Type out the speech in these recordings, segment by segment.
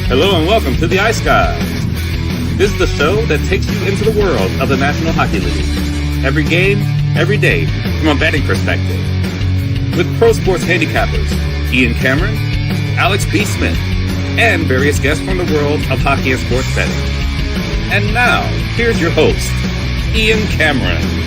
Hello and welcome to the Ice Guys. This is the show that takes you into the world of the National Hockey League. Every game, every day, from a betting perspective. With pro sports handicappers, Ian Cameron, Alex B. Smith, and various guests from the world of hockey and sports betting. And now, here's your host, Ian Cameron.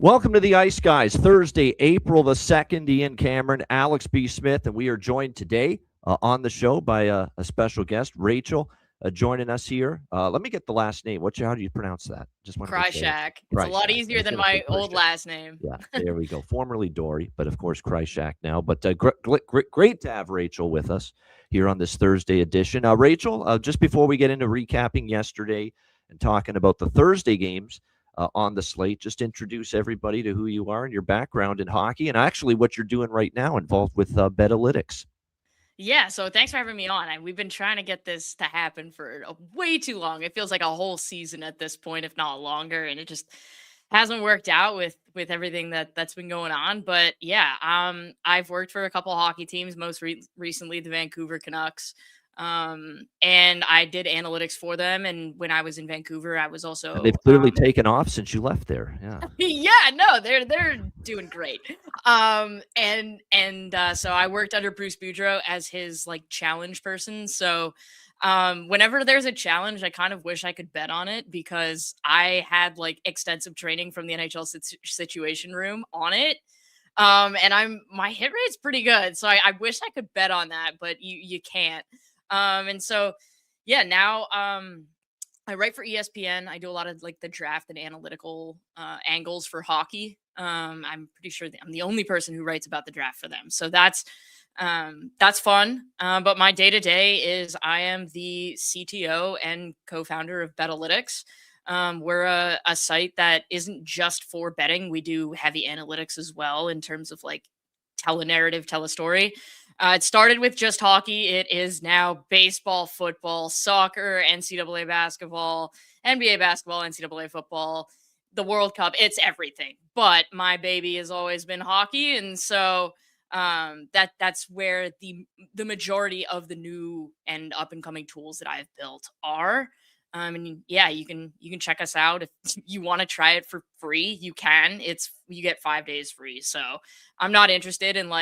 Welcome to the Ice Guys, Thursday, April the 2nd. Ian Cameron, Alex B. Smith, and we are joined today on the show by a special guest, Rachel, joining us here. Let me get the last name. How do you pronounce that? Krychak. It's a lot easier than my old last name. Yeah, there we go. Formerly Dory, but of course Krychak now. But great to have Rachel with us here on this Thursday edition. Rachel, just before we get into recapping yesterday and talking about the Thursday games, on the slate, just introduce everybody to who you are and your background in hockey and actually what you're doing right now involved with Betalytics. Yeah, so thanks for having me on. We've been trying to get this to happen for way too long. It feels like a whole season at this point, if not longer, and it just hasn't worked out with everything that's been going on. But yeah, I've worked for a couple of hockey teams, most recently the Vancouver Canucks. And I did analytics for them. And when I was in Vancouver, I was also. And they've clearly taken off since you left there. Yeah. Yeah, no, they're doing great. So I worked under Bruce Boudreau as his challenge person. So, whenever there's a challenge, I kind of wish I could bet on it because I had extensive training from the NHL situation room on it. And my hit rate's pretty good. So I wish I could bet on that, but you can't. And so, yeah, now I write for ESPN. I do a lot of the draft and analytical angles for hockey. I'm pretty sure I'm the only person who writes about the draft for them. So that's fun. But my day-to-day is I am the CTO and co-founder of Betalytics. We're a site that isn't just for betting. We do heavy analytics as well in terms of tell a narrative, tell a story. It started with just hockey. It is now baseball, football, soccer, NCAA basketball, NBA basketball, NCAA football, the World Cup. It's everything. But my baby has always been hockey. And so that's where the majority of the new and up and coming tools that I've built are. And yeah, you can check us out if you want to try it for free. You can. You get 5 days free. So I'm not interested in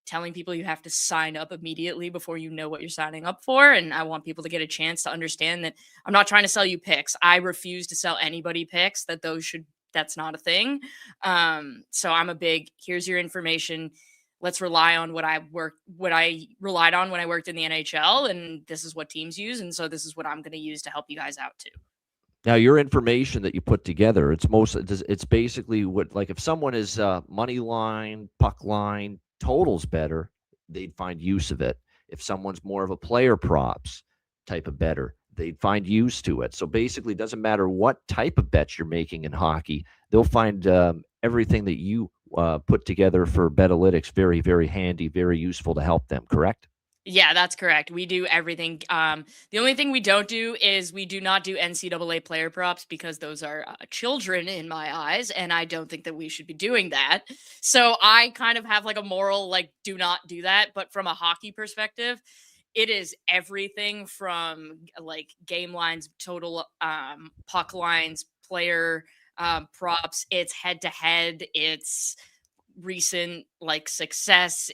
telling people you have to sign up immediately before you know what you're signing up for. And I want people to get a chance to understand that I'm not trying to sell you picks. I refuse to sell anybody picks. That's not a thing. So I'm a big, here's your information. Let's rely on what I relied on when I worked in the NHL, and this is what teams use, and so this is what I'm going to use to help you guys out too. Now, your information that you put together, it's basically what, if someone is money line, puck line, totals better, they'd find use of it. If someone's more of a player props type of better, they'd find use to it. So basically, it doesn't matter what type of bets you're making in hockey, they'll find everything that you put together for Betalytics very, very handy, very useful to help them, correct? Yeah, that's correct. We do everything. The only thing we don't do is we do not do NCAA player props because those are children in my eyes, and I don't think that we should be doing that. So I kind of have a moral, do not do that. But from a hockey perspective, it is everything from game lines, total puck lines, player props. It's head to head. It's recent success.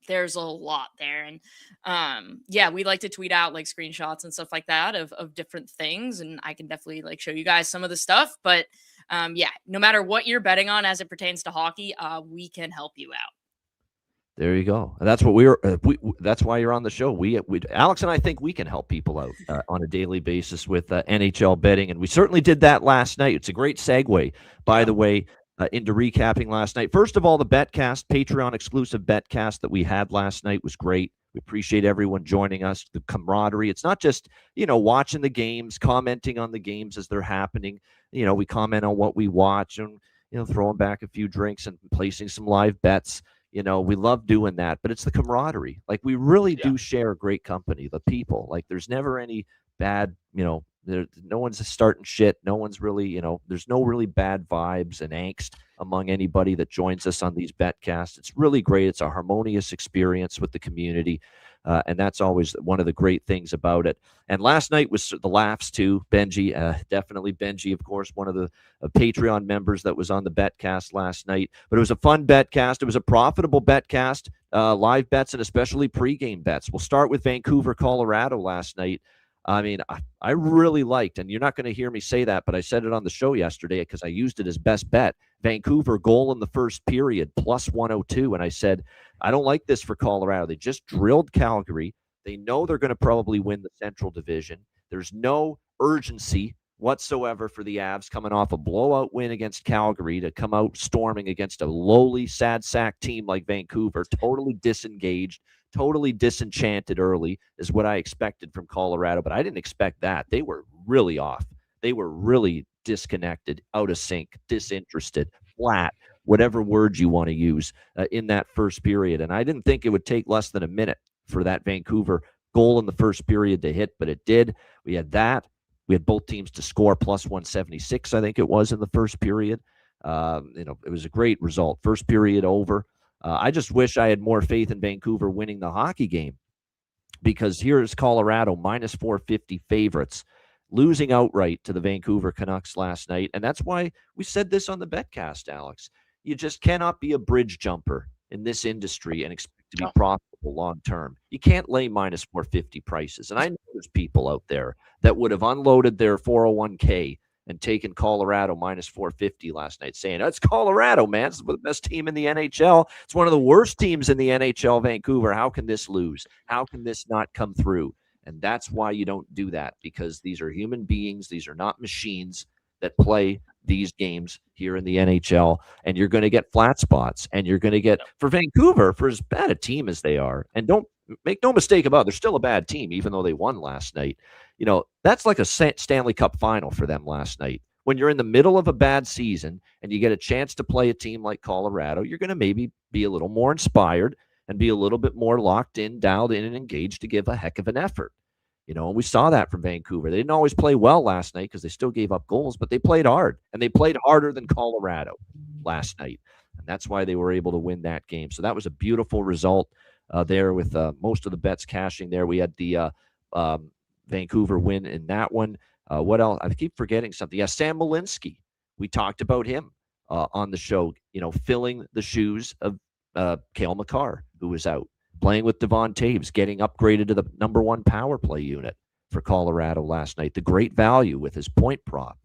There's a lot there. And yeah, we like to tweet out screenshots and stuff like that of different things. And I can definitely show you guys some of the stuff. But yeah, no matter what you're betting on as it pertains to hockey, we can help you out. There you go. And that's what that's why you're on the show. We Alex and I think we can help people out on a daily basis with NHL betting, and we certainly did that last night. It's a great segue, by the way, into recapping last night. First of all, the Betcast, Patreon exclusive Betcast that we had last night was great. We appreciate everyone joining us. The camaraderie. It's not just watching the games, commenting on the games as they're happening. We comment on what we watch and throwing back a few drinks and placing some live bets. We love doing that, but it's the camaraderie. We really do share a great company, the people. There's never any bad, no one's starting shit. No one's really, there's no really bad vibes and angst among anybody that joins us on these betcasts. It's really great. It's a harmonious experience with the community. And that's always one of the great things about it. And last night was the laughs too. Benji, definitely Benji, of course, one of the Patreon members that was on the betcast last night. But it was a fun betcast. It was a profitable betcast, live bets and especially pregame bets. We'll start with Vancouver, Colorado last night. I mean, I really liked, and you're not going to hear me say that, but I said it on the show yesterday because I used it as best bet. Vancouver goal in the first period, plus 102. And I said, I don't like this for Colorado. They just drilled Calgary. They know they're going to probably win the Central Division. There's no urgency whatsoever for the Avs coming off a blowout win against Calgary to come out storming against a lowly, sad sack team like Vancouver, totally disengaged, totally disenchanted early is what I expected from Colorado, but I didn't expect that. They were really off. They were really disconnected, out of sync, disinterested, flat, whatever word you want to use in that first period. And I didn't think it would take less than a minute for that Vancouver goal in the first period to hit, but it did. We had that. We had both teams to score plus 176, I think it was, in the first period. It was a great result. First period over. I just wish I had more faith in Vancouver winning the hockey game, because here's Colorado minus 450 favorites, losing outright to the Vancouver Canucks last night. And that's why we said this on the betcast, Alex. You just cannot be a bridge jumper in this industry and expect to be profitable long term. You can't lay minus 450 prices. And I know there's people out there that would have unloaded their 401k and taken Colorado minus 450 last night, saying, it's Colorado, man. It's the best team in the NHL. It's one of the worst teams in the NHL, Vancouver. How can this lose? How can this not come through? And that's why you don't do that, because these are human beings. These are not machines that play these games here in the NHL. And you're going to get flat spots. And you're going to get, for Vancouver, for as bad a team as they are, and don't make no mistake about it, they're still a bad team, even though they won last night. That's like a Stanley Cup final for them last night. When you're in the middle of a bad season and you get a chance to play a team like Colorado, you're going to maybe be a little more inspired and be a little bit more locked in, dialed in, and engaged to give a heck of an effort. And we saw that from Vancouver. They didn't always play well last night because they still gave up goals, but they played hard, and they played harder than Colorado last night. And that's why they were able to win that game. So that was a beautiful result there with most of the bets cashing there. We had the Vancouver win in that one. What else? I keep forgetting something. Yeah, Sam Malinsky. We talked about him on the show, filling the shoes of Cale Makar, who was out, playing with Devon Taves, getting upgraded to the number one power play unit for Colorado last night. The great value with his point prop.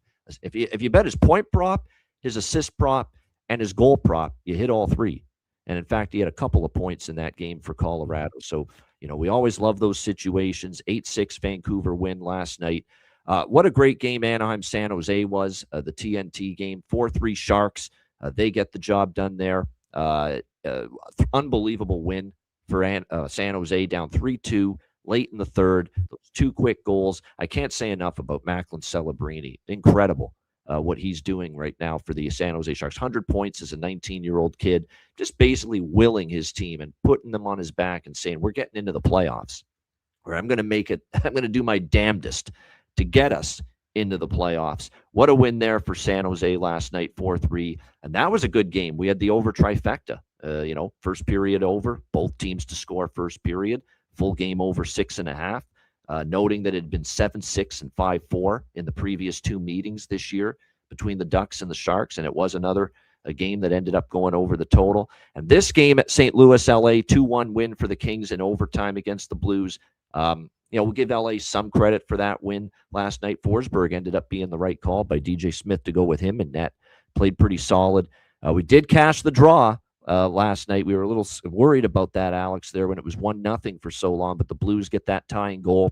If you bet his point prop, his assist prop, and his goal prop, you hit all three. And in fact, he had a couple of points in that game for Colorado. So, we always love those situations. 8-6 Vancouver win last night. What a great game Anaheim San Jose was, the TNT game. 4-3 Sharks. They get the job done there. Unbelievable win for San Jose, down 3-2 late in the third. Those two quick goals. I can't say enough about Macklin Celebrini. Incredible what he's doing right now for the San Jose Sharks. 100 points as a 19-year-old kid, just basically willing his team and putting them on his back and saying, we're getting into the playoffs, or I'm going to make it. I'm going to do my damnedest to get us into the playoffs. What a win there for San Jose last night, 4-3. And that was a good game. We had the over trifecta. First period over, both teams to score first period, full game over 6.5. Noting that it had been 7-6 and 5-4 in the previous two meetings this year between the Ducks and the Sharks, and it was a game that ended up going over the total. And this game at St. Louis, LA, 2-1 win for the Kings in overtime against the Blues. We'll give LA some credit for that win last night. Forsberg ended up being the right call by DJ Smith to go with him in net. Played pretty solid. We did cash the draw last night. We were a little worried about that, Alex, there when it was 1-0 for so long, but the Blues get that tying goal.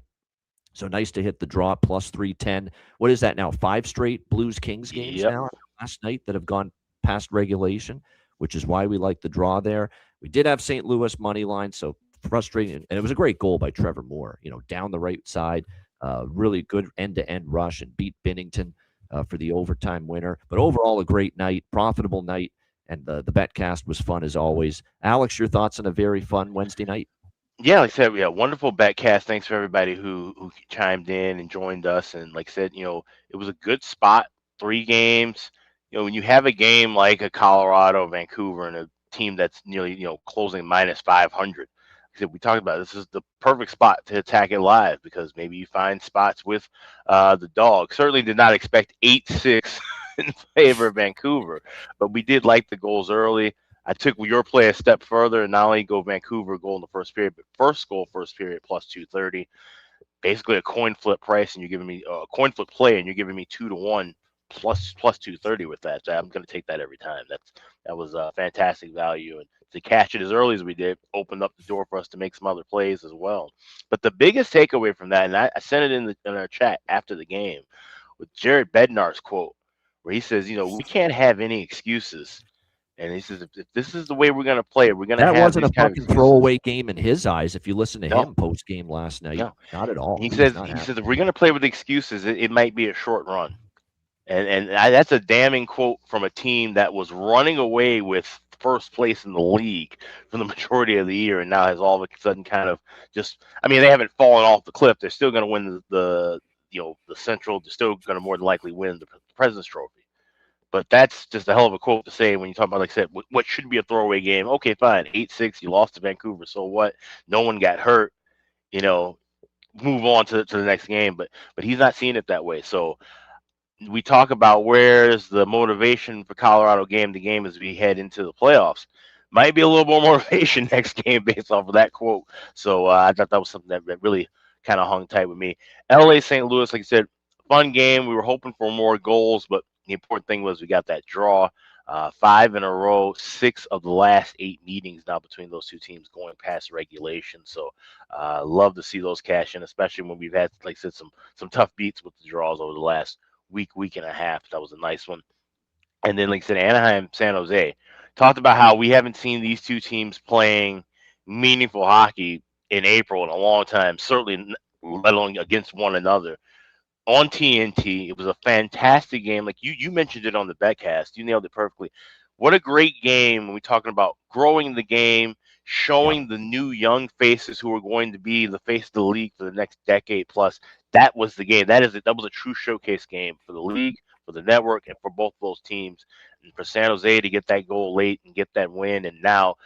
So nice to hit the draw, plus 310. What is that now? 5 straight Blues-Kings games now last night that have gone past regulation, which is why we like the draw there. We did have St. Louis money line, so frustrating. And it was a great goal by Trevor Moore, down the right side. Really good end-to-end rush and beat Binnington for the overtime winner. But overall, a great night, profitable night. And the betcast was fun as always. Alex, your thoughts on a very fun Wednesday night? Yeah, like I said, wonderful betcast. Thanks for everybody who chimed in and joined us. And like I said, it was a good spot. 3 games. when you have a game like a Colorado, Vancouver, and a team that's nearly, closing minus 500. We talked about this is the perfect spot to attack it live because maybe you find spots with the dog. Certainly did not expect 8-6 in favor of Vancouver, but we did like the goals early. I took your play a step further and not only go Vancouver goal in the first period, but first goal first period plus 230. Basically a coin flip price, and you're giving me a coin flip play, and you're giving me 2-1 plus 230 with that. So I'm going to take that every time. That was a fantastic value, and to catch it as early as we did opened up the door for us to make some other plays as well. But the biggest takeaway from that, and I sent it in our chat after the game, with Jared Bednar's quote, where he says, we can't have any excuses. And he says, if this is the way we're going to play, we're going to have That wasn't these a kind of fucking excuses. throwaway game in his eyes. If you listen to No. him post game last night, No. not at all. He says if we're going to play with excuses, it might be a short run. And that's a damning quote from a team that was running away with first place in the league for the majority of the year, and now has all of a sudden kind of just. I mean, they haven't fallen off the cliff. They're still going to win the Central. They're still going to more than likely win the President's Trophy. But that's just a hell of a quote to say when you talk about, like I said, what should be a throwaway game. Okay, fine, 8-6, you lost to Vancouver, so what? No one got hurt. Move on to the next game. But he's not seeing it that way. So we talk about where's the motivation for Colorado game to game as we head into the playoffs. Might be a little more motivation next game based off of that quote. So I thought that was something that really kind of hung tight with me. LA St. Louis, like I said, fun game. We were hoping for more goals, but the important thing was we got that draw. 5 in a row, 6 of the last 8 meetings now between those two teams going past regulation. So love to see those cash in, especially when we've had, like I said, some tough beats with the draws over the last week and a half. That was a nice one. And then, like I said, Anaheim, San Jose. Talked about how we haven't seen these two teams playing meaningful hockey in April in a long time, certainly let alone against one another. On TNT, it was a fantastic game. Like you mentioned it on the betcast. You nailed it perfectly. What a great game when we're talking about growing the game, showing the new young faces who are going to be the face of the league for the next decade plus. That was the game. That was a true showcase game for the league, for the network, and for both those teams. And for San Jose to get that goal late and get that win, and now,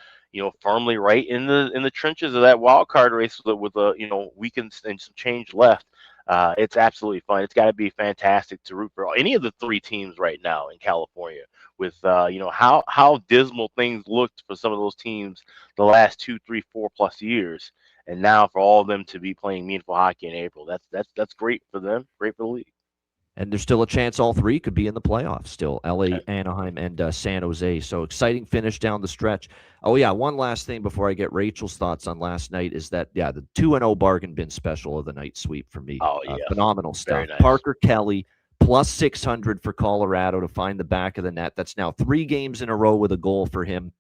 firmly right in the trenches of that wild card race with a week and some change left. It's absolutely fun. It's got to be fantastic to root for any of the 3 teams right now in California with, how dismal things looked for some of those teams the last 2, 3, 4+ years. And now for all of them to be playing meaningful hockey in April, that's great for them, great for the league. And there's still a chance all 3 could be in the playoffs still, LA, Anaheim, and San Jose. So exciting finish down the stretch. Oh, yeah, one last thing before I get Rachel's thoughts on last night is that, the 2-0 bargain bin special of the night sweep for me. Oh, yeah. Phenomenal stuff. Nice. Parker Kelly, plus 600 for Colorado to find the back of the net. That's now 3 games in a row with a goal for him.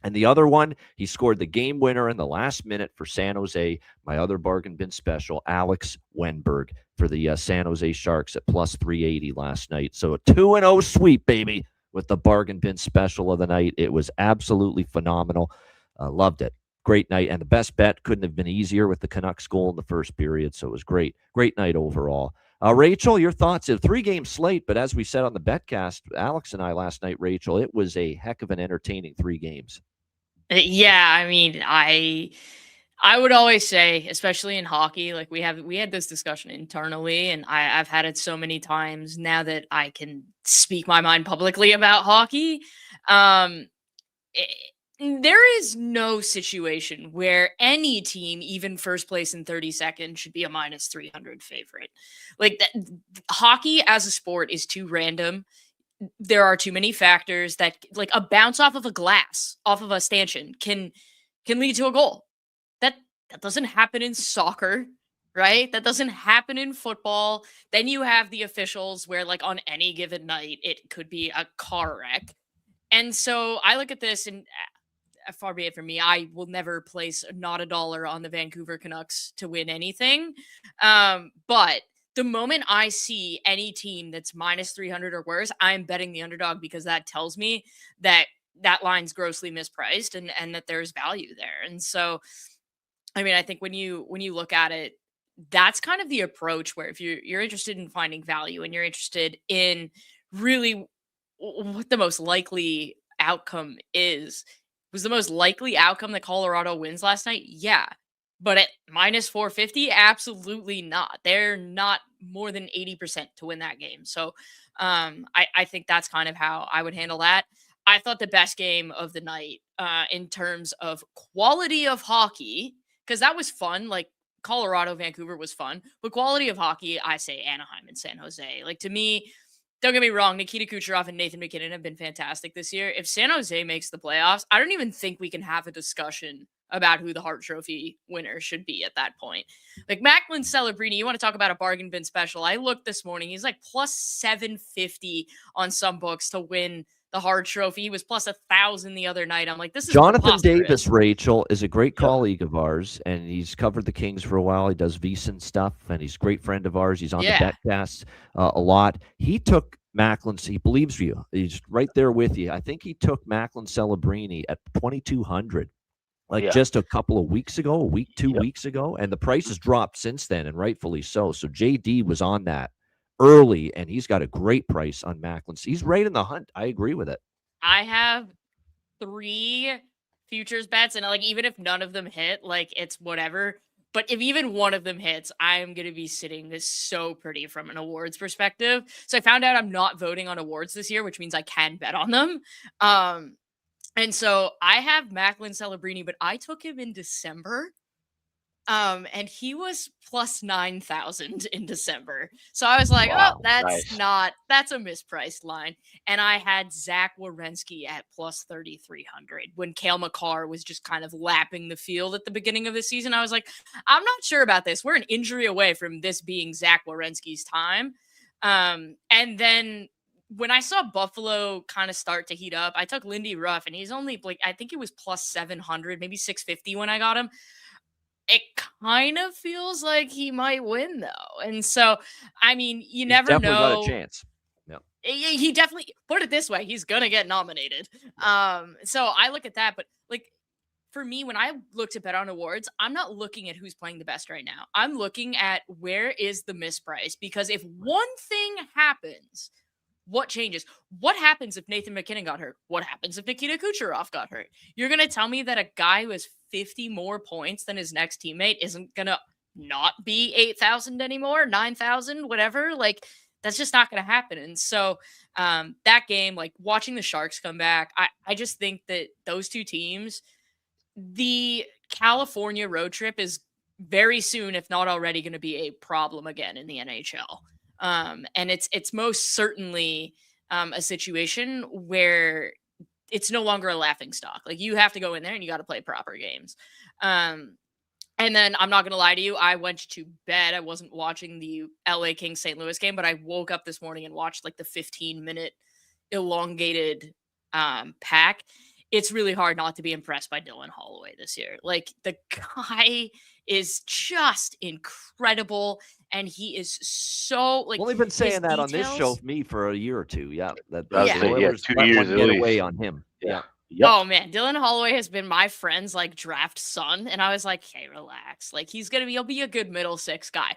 And the other one, he scored the game winner in the last minute for San Jose. My other bargain bin special, Alex Wenberg for the San Jose Sharks at plus 380 last night. So a 2-0 sweep, baby, with the bargain bin special of the night. It was absolutely phenomenal. Loved it. Great night. And the best bet couldn't have been easier with the Canucks goal in the first period. So it was great. Great night overall. Rachel, your thoughts? A 3-game slate, but as we said on the betcast, Alex and I last night, Rachel, it was a heck of an entertaining 3 games. Yeah, I mean, I would always say, especially in hockey, like we had this discussion internally, and I've had it so many times now that I can speak my mind publicly about hockey. There is no situation where any team, even first place in 30 seconds, should be a minus 300 favorite. Like that, hockey as a sport is too random. There are too many factors that, like, a bounce off of a glass, off of a stanchion, can lead to a goal. That doesn't happen in soccer, right? That doesn't happen in football. Then you have the officials where, like, on any given night, it could be a car wreck. And so I look at this, and far be it from me, I will never place not a dollar on the Vancouver Canucks to win anything. But the moment I see any team that's minus 300 or worse, I'm betting the underdog, because that tells me that line's grossly mispriced and that there's value there. And so, I mean, I think when you look at it, that's kind of the approach where if you're interested in finding value and you're interested in really what the most likely outcome is. Was the most likely outcome that Colorado wins last night? Yeah. But at minus 450, absolutely not. They're not more than 80% to win that game. So I think that's kind of how I would handle that. I thought the best game of the night in terms of quality of hockey, because that was fun. Like Colorado, Vancouver was fun. But quality of hockey, I say Anaheim and San Jose. Like to me, don't get me wrong, Nikita Kucherov and Nathan McKinnon have been fantastic this year. If San Jose makes the playoffs, I don't even think we can have a discussion about who the Hart Trophy winner should be at that point. Like Macklin Celebrini, you want to talk about a bargain bin special. I looked this morning. He's like plus 750 on some books to win the Hart Trophy. He was plus 1,000 the other night. I'm like, this is Jonathan Davis, Rachel, is a great colleague of ours, and he's covered the Kings for a while. He does VSiN stuff, and he's a great friend of ours. He's on the BetCast a lot. He took Macklin. He believes you. He's right there with you. I think he took Macklin Celebrini at 2,200. Just a couple of weeks ago, 2 weeks ago, and the price has dropped since then, and rightfully so. So JD was on that early, and he's got a great price on Macklin. He's right in the hunt. I agree with it. I have 3 futures bets, and like even if none of them hit, like it's whatever. But if even one of them hits, I am going to be sitting this so pretty from an awards perspective. So I found out I'm not voting on awards this year, which means I can bet on them. And so I have Macklin Celebrini, but I took him in December. And he was plus 9,000 in December. So I was like, wow, that's a mispriced line. And I had Zach Werenski at plus 3,300 when Cale Makar was just kind of lapping the field at the beginning of the season. I was like, I'm not sure about this. We're an injury away from this being Zach Werenski's time. And then when I saw Buffalo kind of start to heat up, I took Lindy Ruff, and he's only like, I think it was plus 700, maybe 650 when I got him. It kind of feels like he might win, though. And so, I mean, you never know. Definitely got a chance. Yep. He definitely, put it this way, he's going to get nominated. So I look at that, but like, for me, when I look to bet on awards, I'm not looking at who's playing the best right now. I'm looking at where is the misprice, because if one thing happens, what changes? What happens if Nathan McKinnon got hurt? What happens if Nikita Kucherov got hurt? You're going to tell me that a guy who has 50 more points than his next teammate isn't going to not be 8,000 anymore, 9,000, whatever? Like, that's just not going to happen. And so that game, like watching the Sharks come back, I just think that those two teams, the California road trip is very soon, if not already, going to be a problem again in the NHL. And it's most certainly a situation where it's no longer a laughing stock. Like, you have to go in there and you got to play proper games. And then I'm not going to lie to you, I went to bed. I wasn't watching the LA Kings St. Louis game, but I woke up this morning and watched like the 15-minute elongated pack. It's really hard not to be impressed by Dylan Holloway this year. Like, the guy is just incredible, and he is so like. Well, they've been saying that on this show for me for a year or two. Yeah, that 2 years get away on him. Yeah. Yep. Oh man, Dylan Holloway has been my friend's like draft son, and I was like, hey, relax. Like, he'll be a good middle six guy.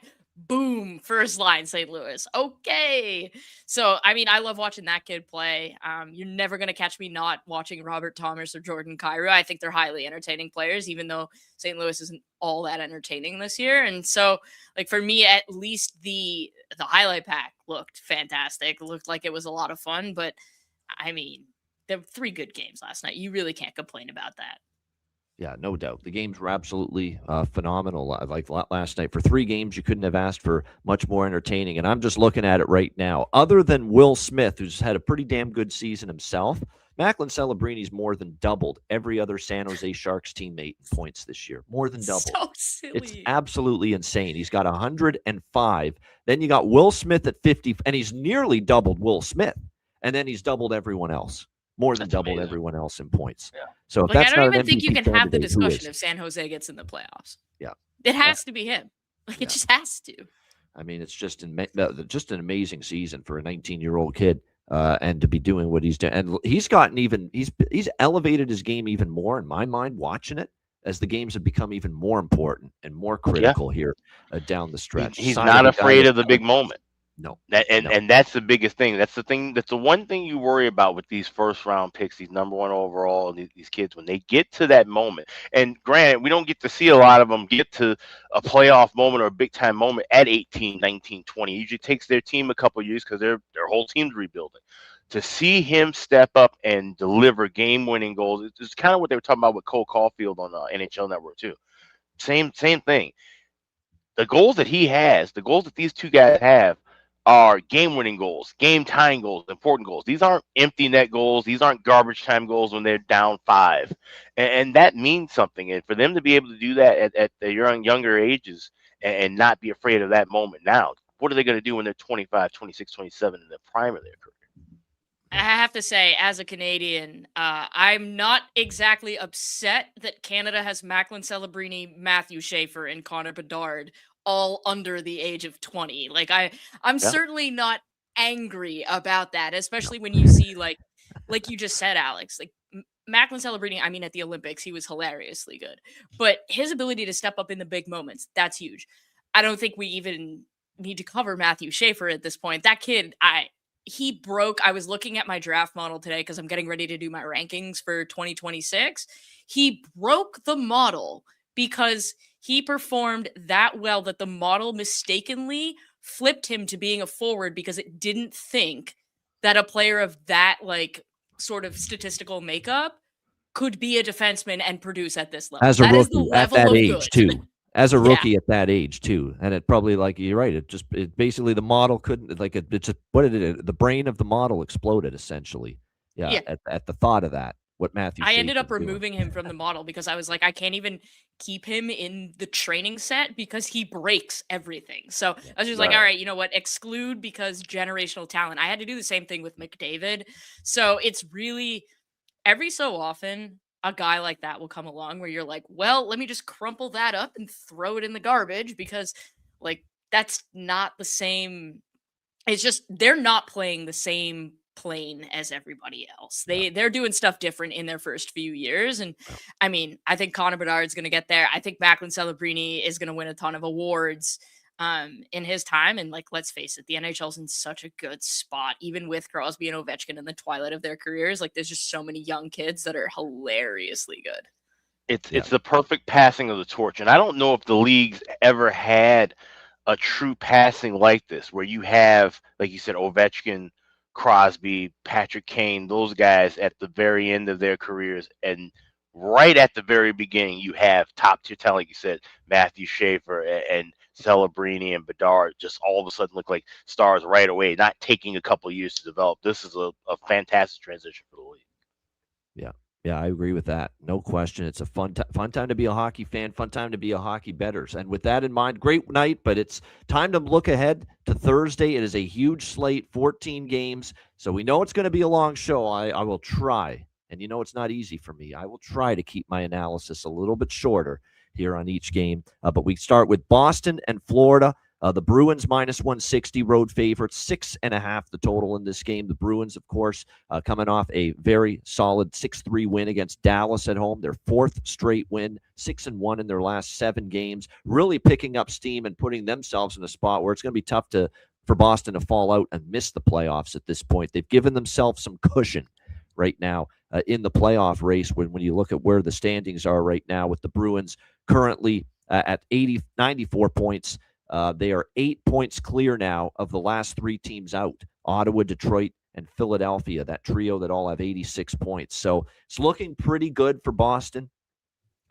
Boom, first line, St. Louis. Okay. So, I mean, I love watching that kid play. You're never going to catch me not watching Robert Thomas or Jordan Kyrou. I think they're highly entertaining players, even though St. Louis isn't all that entertaining this year. And so, like, for me, at least the highlight pack looked fantastic. It looked like it was a lot of fun. But, I mean, there were 3 good games last night. You really can't complain about that. Yeah, no doubt. The games were absolutely phenomenal. Like last night, for 3 games, you couldn't have asked for much more entertaining. And I'm just looking at it right now. Other than Will Smith, who's had a pretty damn good season himself, Macklin Celebrini's more than doubled every other San Jose Sharks teammate in points this year. More than doubled. So silly. It's absolutely insane. He's got 105. Then you got Will Smith at 50, and he's nearly doubled Will Smith. And then he's doubled everyone else. More than doubled everyone else in points. Yeah. So if that's I don't not even think you can have the discussion if San Jose gets in the playoffs. Yeah, it has to be him. Like, it just has to. I mean, it's just an amazing season for a 19-year-old kid, and to be doing what he's doing. And he's gotten he's elevated his game even more in my mind. Watching it as the games have become even more important and more critical here down the stretch. He's not afraid of the big moment. No. And that's the biggest thing. That's the one thing you worry about with these first round picks, these number one overall, and these kids when they get to that moment. And granted, we don't get to see a lot of them get to a playoff moment or a big time moment at 18, 19, 20. It usually takes their team a couple of years because their whole team's rebuilding. To see him step up and deliver game winning goals, it's kind of what they were talking about with Cole Caulfield on NHL Network too. Same thing. The goals that he has, the goals that these two guys have, are game-winning goals, game-tying goals, important goals. These aren't empty net goals. These aren't garbage time goals when they're down 5. And that means something. And for them to be able to do that at the younger ages and not be afraid of that moment now, what are they going to do when they're 25, 26, 27 in the prime of their career? I have to say, as a Canadian, I'm not exactly upset that Canada has Macklin Celebrini, Matthew Schaefer, and Connor Bedard all under the age of 20. Like I'm certainly not angry about that, especially when you see like you just said, Alex, like Macklin Celebrini. I mean, at the Olympics, he was hilariously good, but his ability to step up in the big moments, that's huge. I don't think we even need to cover Matthew Schaefer at this point. That kid, he broke. I was looking at my draft model today because I'm getting ready to do my rankings for 2026. He broke the model because he performed that well that the model mistakenly flipped him to being a forward because it didn't think that a player of that like sort of statistical makeup could be a defenseman and produce at this level. As a that rookie is the at level that of age good. too. As a rookie at that age too, and it probably, like you're right, it basically the model couldn't, like, it just, what did it, the brain of the model exploded essentially. At the thought of that, what Matthew I ended Schaefer's up removing him from the model because I was like, I can't even keep him in the training set because he breaks everything. So I was just like, all right, you know what, exclude because generational talent. I had to do the same thing with McDavid. So it's really, every so often a guy like that will come along where you're like, well, let me just crumple that up and throw it in the garbage because like that's not the same. It's just they're not playing the same plane as everybody else. They're doing stuff different in their first few years. And I mean, I think Connor Bedard's going to get there. I think Macklin Celebrini is going to win a ton of awards in his time. And like, let's face it, the NHL's in such a good spot, even with Crosby and Ovechkin in the twilight of their careers. Like, there's just so many young kids that are hilariously good. It's the perfect passing of the torch. And I don't know if the league's ever had a true passing like this, where you have, like you said, Ovechkin, Crosby, Patrick Kane, those guys at the very end of their careers, and right at the very beginning, you have top tier talent, like you said, Matthew Schaefer and Celebrini and Bedard just all of a sudden look like stars right away, not taking a couple of years to develop. This is a fantastic transition for the league. Yeah, I agree with that. No question. It's a fun time to be a hockey fan, fun time to be a hockey bettors. And with that in mind, great night, but it's time to look ahead to Thursday. It is a huge slate, 14 games. So we know it's going to be a long show. I will try, and you know it's not easy for me. I will try to keep my analysis a little bit shorter here on each game. But we start with Boston and Florida. The Bruins minus 160 road favorites, 6.5 the total in this game. The Bruins, of course, coming off a very solid 6-3 win against Dallas at home. Their 4th straight win, 6-1 in their last 7 games. Really picking up steam and putting themselves in a spot where it's going to be tough for Boston to fall out and miss the playoffs at this point. They've given themselves some cushion right now in the playoff race when you look at where the standings are right now, with the Bruins currently at 94 points. They are 8 points clear now of the last 3 teams out: Ottawa, Detroit, and Philadelphia, that trio that all have 86 points. So it's looking pretty good for Boston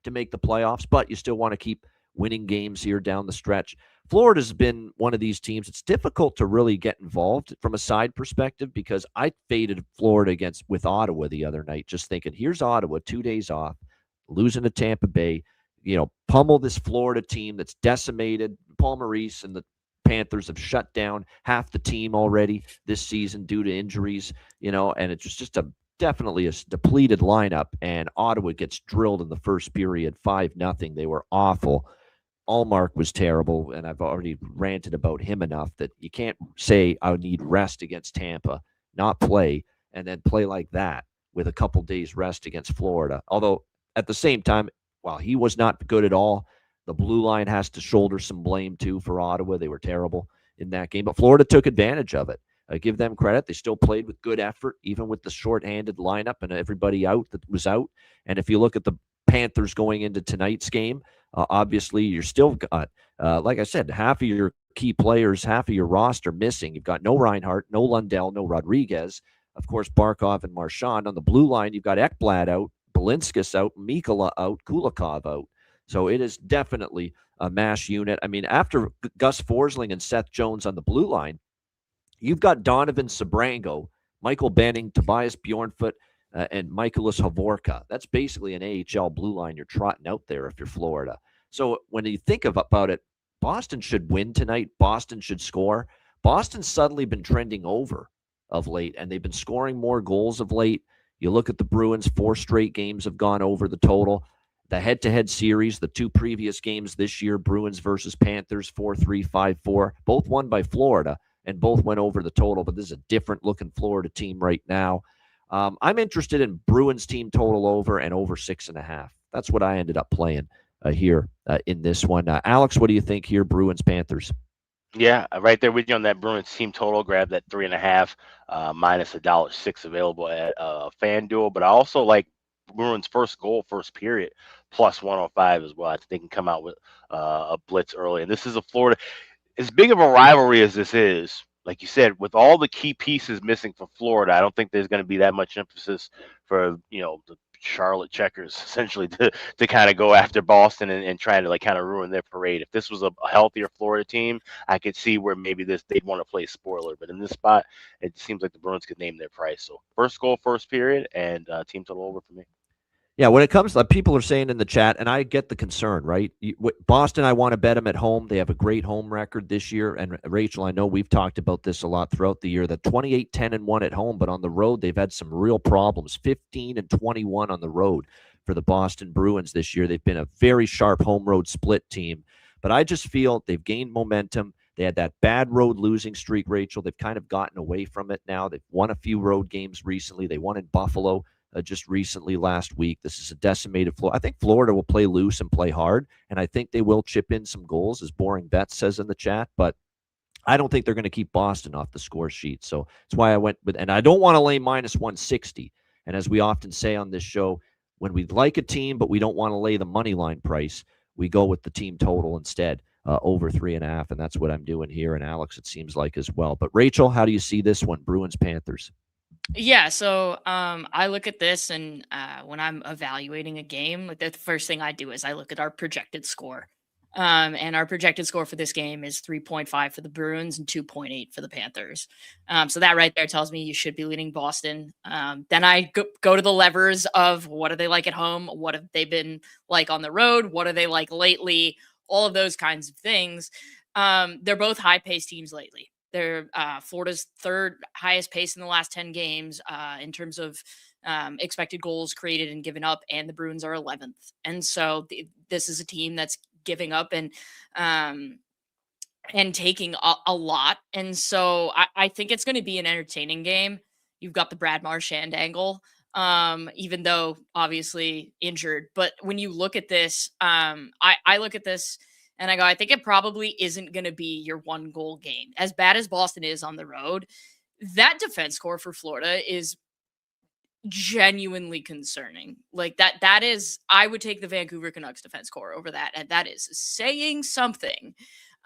to make the playoffs, but you still want to keep winning games here down the stretch. Florida's been one of these teams. It's difficult to really get involved from a side perspective because I faded Florida with Ottawa the other night, just thinking, here's Ottawa, 2 days off, losing to Tampa Bay. Pummel this Florida team that's decimated. Paul Maurice and the Panthers have shut down half the team already this season due to injuries, and it's just definitely a depleted lineup. And Ottawa gets drilled in the first period, 5-0. They were awful. Allmark was terrible, and I've already ranted about him enough that you can't say I would need rest against Tampa, not play, and then play like that with a couple days rest against Florida. Although at the same time, while he was not good at all, the blue line has to shoulder some blame too for Ottawa. They were terrible in that game, but Florida took advantage of it. Give them credit. They still played with good effort, even with the shorthanded lineup and everybody out that was out. And if you look at the Panthers going into tonight's game, obviously you're still got, like I said, half of your key players, half of your roster missing. You've got no Reinhart, no Lundell, no Rodriguez. Of course, Barkov and Marchand. On the blue line, you've got Ekblad out, Belinskas out, Mikkola out, Kulikov out. So it is definitely a mash unit. I mean, after Gus Forsling and Seth Jones on the blue line, you've got Donovan Sabrango, Michael Benning, Tobias Bjornfoot, and Michaelis Havorka. That's basically an AHL blue line you're trotting out there if you're Florida. So when you think about it, Boston should win tonight. Boston should score. Boston's suddenly been trending over of late, and they've been scoring more goals of late. You look at the Bruins, 4 straight games have gone over the total. The head-to-head series, the 2 previous games this year, Bruins versus Panthers, 4-3, 5-4, both won by Florida, and both went over the total, but this is a different-looking Florida team right now. I'm interested in Bruins team total over and over 6.5. That's what I ended up playing here in this one. Alex, what do you think here, Bruins, Panthers? Yeah, right there with you on that Bruins team total. Grab that 3.5 minus $1.06 available at FanDuel. But I also like Bruins first goal, first period, plus 105 as well. I think they can come out with a blitz early. And this is a Florida, as big of a rivalry as this is, like you said, with all the key pieces missing for Florida, I don't think there's going to be that much emphasis for, the Charlotte Checkers essentially to kind of go after Boston and trying to kind of ruin their parade. If this was a healthier Florida team, I could see where maybe they'd want to play spoiler. But in this spot, it seems like the Bruins could name their price. So first goal, first period, and team total over for me. Yeah, when it comes to people are saying in the chat, and I get the concern, right? Boston, I want to bet them at home. They have a great home record this year. And Rachel, I know we've talked about this a lot throughout the year, that 28-10-1 at home, but on the road, they've had some real problems. 15-21 on the road for the Boston Bruins this year. They've been a very sharp home road split team. But I just feel they've gained momentum. They had that bad road losing streak, Rachel. They've kind of gotten away from it now. They've won a few road games recently. They won in Buffalo just recently last week. This is a decimated Florida. I think Florida will play loose and play hard, and I think they will chip in some goals, as Boring Bet says in the chat, but I don't think they're going to keep Boston off the score sheet. So that's why I went with, and I don't want to lay minus 160. And as we often say on this show, when we like a team, but we don't want to lay the money line price, we go with the team total instead, over 3.5. And that's what I'm doing here. And Alex, it seems like as well. But Rachel, how do you see this one? Bruins, Panthers. Yeah, so I look at this, and when I'm evaluating a game, like the first thing I do is I look at our projected score. And our projected score for this game is 3.5 for the Bruins and 2.8 for the Panthers. So that right there tells me you should be leading Boston. Then I go to the levers of what are they like at home? What have they been like on the road? What are they like lately? All of those kinds of things. They're both high-paced teams lately. They're Florida's 3rd highest pace in the last 10 games in terms of expected goals created and given up, and the Bruins are 11th. And so this is a team that's giving up and taking a lot. And so I think it's going to be an entertaining game. You've got the Brad Marchand angle, even though obviously injured. But when you look at this, I look at this and I go, I think it probably isn't going to be your 1-goal game. As bad as Boston is on the road, that defense score for Florida is genuinely concerning. Like that is, I would take the Vancouver Canucks defense score over that. And that is saying something.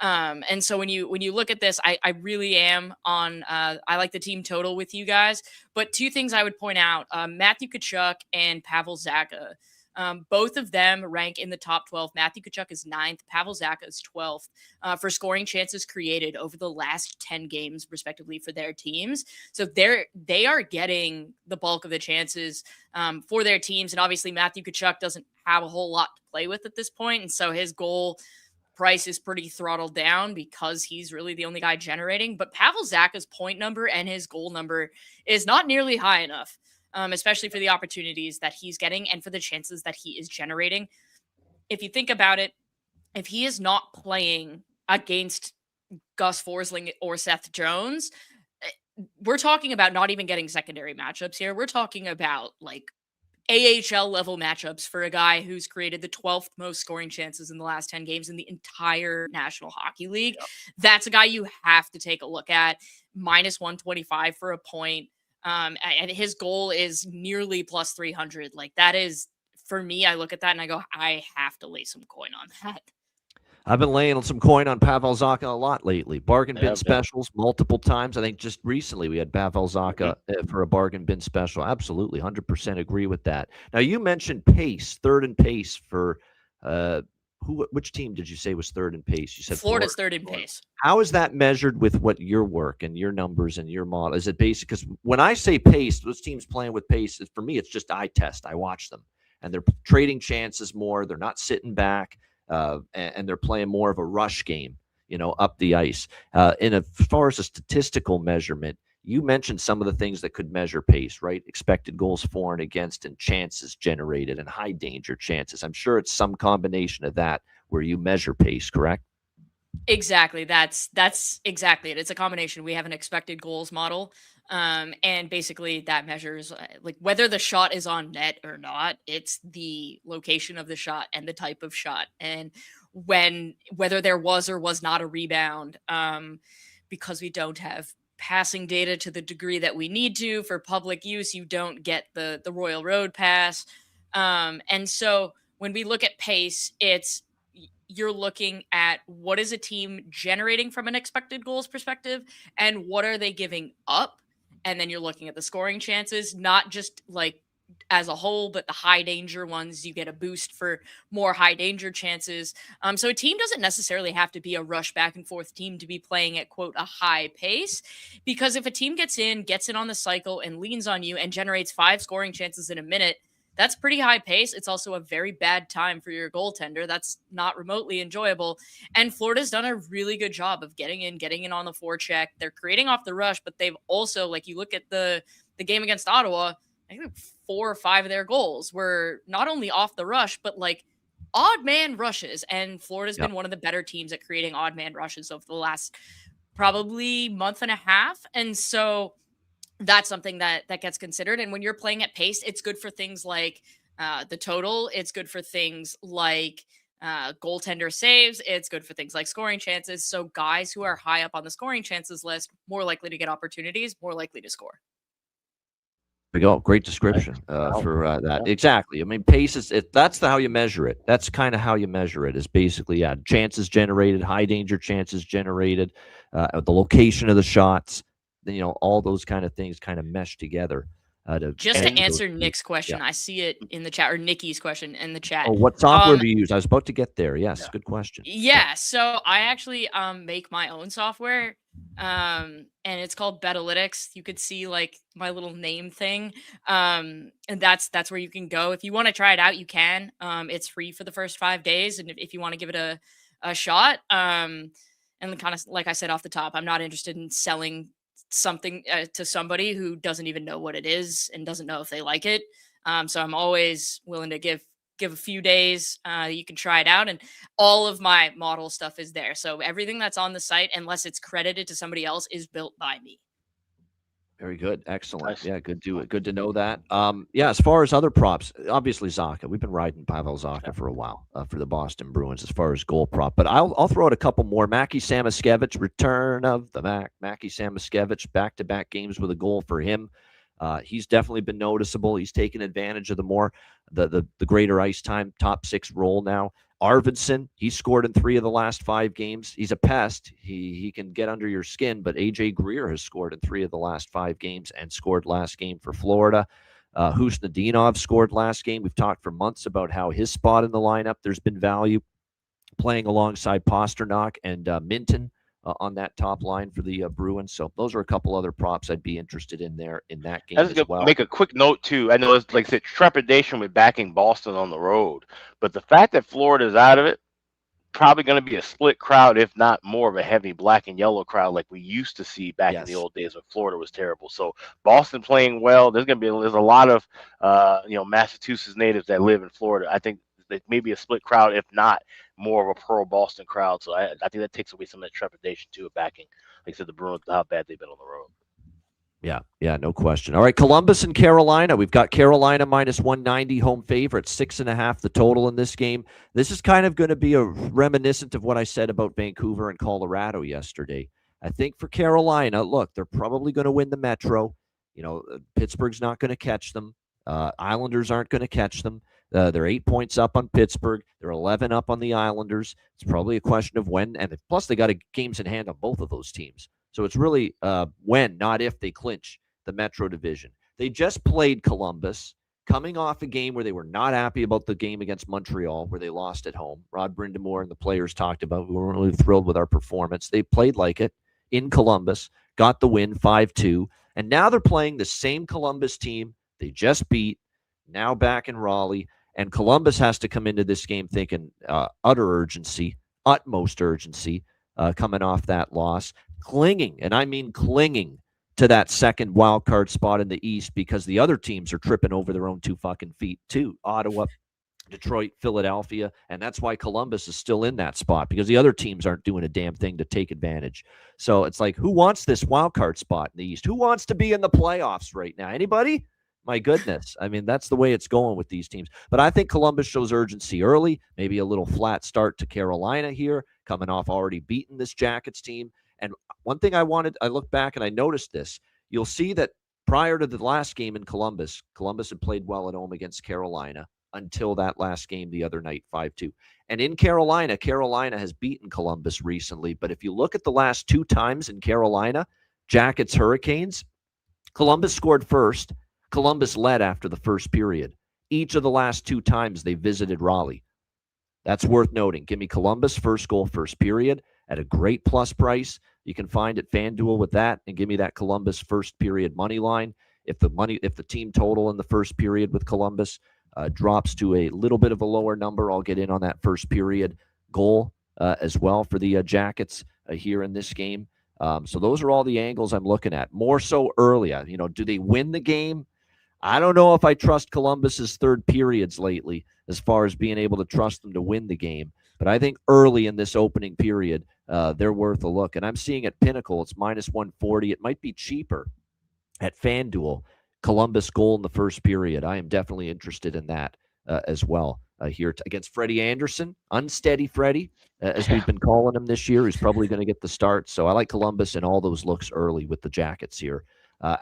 And so when you look at this, I really am on, I like the team total with you guys, but 2 things I would point out, Matthew Tkachuk and Pavel Zacha. Both of them rank in the top 12. Matthew Tkachuk is 9th. Pavel Zacha is 12th for scoring chances created over the last 10 games, respectively, for their teams. So they are getting the bulk of the chances for their teams. And obviously, Matthew Tkachuk doesn't have a whole lot to play with at this point. And so his goal price is pretty throttled down because he's really the only guy generating. But Pavel Zacha's point number and his goal number is not nearly high enough. Especially for the opportunities that he's getting and for the chances that he is generating. If you think about it, if he is not playing against Gus Forsling or Seth Jones, we're talking about not even getting secondary matchups here. We're talking about like AHL level matchups for a guy who's created the 12th most scoring chances in the last 10 games in the entire National Hockey League. That's a guy you have to take a look at. Minus 125 for a point. And his goal is nearly plus 300. Like, that is, for me, I look at that and I go, I have to lay some coin on that. I've been laying some coin on Pavel Zacha a lot lately. Bargain bin specials multiple times. I think just recently we had Pavel Zacha for a bargain bin special. Absolutely, 100% agree with that. Now, you mentioned pace, third in pace for which team did you say was third in pace? You said Florida's third in pace. How is that measured with what your work and your numbers and your model? Is it basic? Because when I say pace, those teams playing with pace, for me, it's just eye test. I watch them, and they're trading chances more. They're not sitting back. And they're playing more of a rush game, up the ice. As far as a statistical measurement, you mentioned some of the things that could measure pace, right? Expected goals for and against, and chances generated, and high danger chances. I'm sure it's some combination of that where you measure pace, correct? Exactly. That's exactly it. It's a combination. We have an expected goals model. And basically that measures like whether the shot is on net or not. It's the location of the shot and the type of shot, and whether there was or was not a rebound. Because we don't have passing data to the degree that we need to for public use, you don't get the Royal Road pass. And so when we look at pace, you're looking at what is a team generating from an expected goals perspective and what are they giving up. And then you're looking at the scoring chances, not just like as a whole, but the high danger ones. You get a boost for more high danger chances. So a team doesn't necessarily have to be a rush back and forth team to be playing at, quote, a high pace. Because if a team gets in on the cycle and leans on you and generates 5 scoring chances in a minute, that's pretty high pace. It's also a very bad time for your goaltender. That's not remotely enjoyable. And Florida's done a really good job of getting in on the forecheck. They're creating off the rush, but they've also, like, you look at the game against Ottawa, I think 4 or 5 of their goals were not only off the rush, but like odd man rushes. And Florida's been one of the better teams at creating odd man rushes over the last probably month and a half. And so that's something that gets considered. And when you're playing at pace, it's good for things like the total. It's good for things like goaltender saves. It's good for things like scoring chances. So guys who are high up on the scoring chances list, more likely to get opportunities, more likely to score. There we go. Great description for that. Exactly. I mean, pace is that's how you measure it. That's kind of how you measure it. Is basically chances generated, high danger chances generated, the location of the shots. All those kind of things kind of mesh together. Just to answer Nick's question, I see it in the chat, or Nikki's question in the chat. Oh, what software do you use? I was about to get there. Yes, good question. Yeah, so I actually make my own software, and it's called Betalytics. You could see like my little name thing, and that's where you can go if you want to try it out. You can. It's free for the first 5 days, and if you want to give it a shot, and kind of like I said off the top, I'm not interested in selling something to somebody who doesn't even know what it is and doesn't know if they like it. So I'm always willing to give a few days. You can try it out, and all of my model stuff is there. So everything that's on the site, unless it's credited to somebody else, is built by me. Very good. Excellent. Nice. Yeah, good to know that. As far as other props, obviously Zacha. We've been riding Pavel Zacha for a while for the Boston Bruins as far as goal prop. But I'll throw out a couple more. Mackie Samoskevich, return of the Mackie Samoskevich, back-to-back games with a goal for him. He's definitely been noticeable. He's taken advantage of the greater ice time, top 6 role now. Arvidsson, he scored in 3 of the last 5 games. He's a pest. He can get under your skin, but AJ Greer has scored in 3 of the last 5 games and scored last game for Florida. Husnudinov scored last game. We've talked for months about how his spot in the lineup, there's been value playing alongside Pasternak and Minton on that top line for the Bruins. So those are a couple other props I'd be interested in there in that game as well. Make a quick note too. I know it's like I said, trepidation with backing Boston on the road, but the fact that Florida's out of it, probably going to be a split crowd, if not more of a heavy black and yellow crowd like we used to see back in the old days when Florida was terrible. So Boston playing well. There's a lot of Massachusetts natives that live in Florida. I think that maybe a split crowd, if not more of a pro Boston crowd. So I think that takes away some of that trepidation too of backing, like I said, the Bruins, how bad they've been on the road. Yeah, no question. All right, Columbus and Carolina. We've got Carolina minus 190 home favorite, 6.5 the total in this game. This is kind of going to be a reminiscent of what I said about Vancouver and Colorado yesterday. I think for Carolina, look, they're probably going to win the Metro. Pittsburgh's not going to catch them. Islanders aren't going to catch them. They're 8 points up on Pittsburgh. They're 11 up on the Islanders. It's probably a question of when, and plus they got games in hand on both of those teams. So it's really when, not if, they clinch the Metro Division. They just played Columbus, coming off a game where they were not happy about the game against Montreal, where they lost at home. Rod Brindamore and the players talked about, we weren't really thrilled with our performance. They played like it in Columbus, got the win 5-2, and now they're playing the same Columbus team they just beat, now back in Raleigh, and Columbus has to come into this game thinking utmost urgency, coming off that loss. Clinging, and I mean clinging, to that second wild card spot in the East because the other teams are tripping over their own 2 fucking feet too. Ottawa, Detroit, Philadelphia, and that's why Columbus is still in that spot because the other teams aren't doing a damn thing to take advantage. So it's like, who wants this wild card spot in the East? Who wants to be in the playoffs right now? Anybody? My goodness. I mean, that's the way it's going with these teams. But I think Columbus shows urgency early, maybe a little flat start to Carolina here, coming off already beating this Jackets team. And one thing I looked back and I noticed this. You'll see that prior to the last game in Columbus had played well at home against Carolina until that last game the other night, 5-2. And in Carolina has beaten Columbus recently. But if you look at the last 2 times in Carolina, Jackets, Hurricanes, Columbus scored first. Columbus led after the first period. Each of the last 2 times they visited Raleigh. That's worth noting. Give me Columbus, first goal, first period at a great plus price. You can find at FanDuel with that and give me that Columbus first period money line. If the team total in the first period with Columbus drops to a little bit of a lower number, I'll get in on that first period goal as well for the Jackets here in this game. So those are all the angles I'm looking at. More so early. Do they win the game? I don't know if I trust Columbus's third periods lately as far as being able to trust them to win the game. But I think early in this opening period, they're worth a look. And I'm seeing at Pinnacle, it's minus 140. It might be cheaper at FanDuel. Columbus goal in the first period. I am definitely interested in that as well here against Freddie Anderson. Unsteady Freddie, as we've been calling him this year. He's probably going to get the start. So I like Columbus and all those looks early with the Jackets here.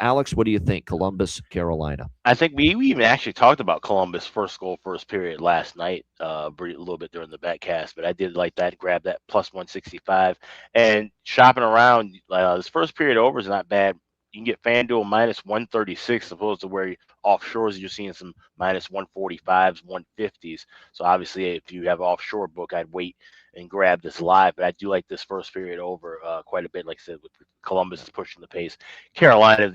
Alex, what do you think? Columbus, Carolina. I think we even actually talked about Columbus first goal, first period last night, a little bit during the betcast, but I did like that, grab that plus 165. And shopping around, this first period over is not bad. You can get FanDuel minus 136 opposed to where offshores you're seeing some minus 145s, 150s. So obviously, if you have offshore book, I'd wait and grab this live. But I do like this first period over quite a bit. Like I said, with Columbus pushing the pace, Carolina,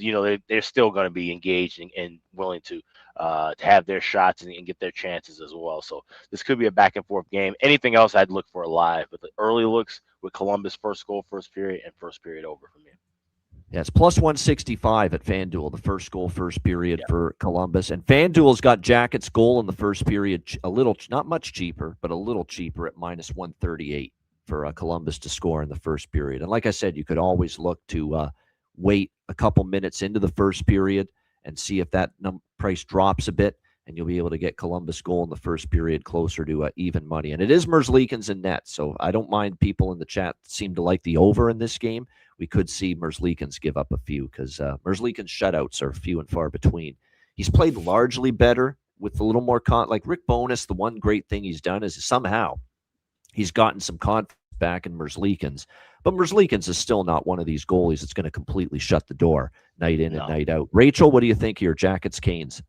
they're still going to be engaged and willing to have their shots and get their chances as well. So this could be a back and forth game. Anything else, I'd look for a live. But the early looks with Columbus first goal, first period, and first period over for me. Yeah, it's plus 165 at FanDuel, the first goal, first period for Columbus. And FanDuel's got Jackets goal in the first period a little, not much cheaper, but a little cheaper at minus 138 for Columbus to score in the first period. And like I said, you could always look to wait a couple minutes into the first period and see if that price drops a bit, and you'll be able to get Columbus goal in the first period closer to even money. And it is Merzlikins in net, so I don't mind people in the chat seem to like the over in this game. We could see Merzlikins give up a few because Merzlikins shutouts are few and far between. He's played largely better with a little more like Rick Bowness. The one great thing he's done is somehow he's gotten some confidence back in Merzlikins. But Merzlikins is still not one of these goalies that's going to completely shut the door night in and night out. Rachel, what do you think here? Jackets, Canes.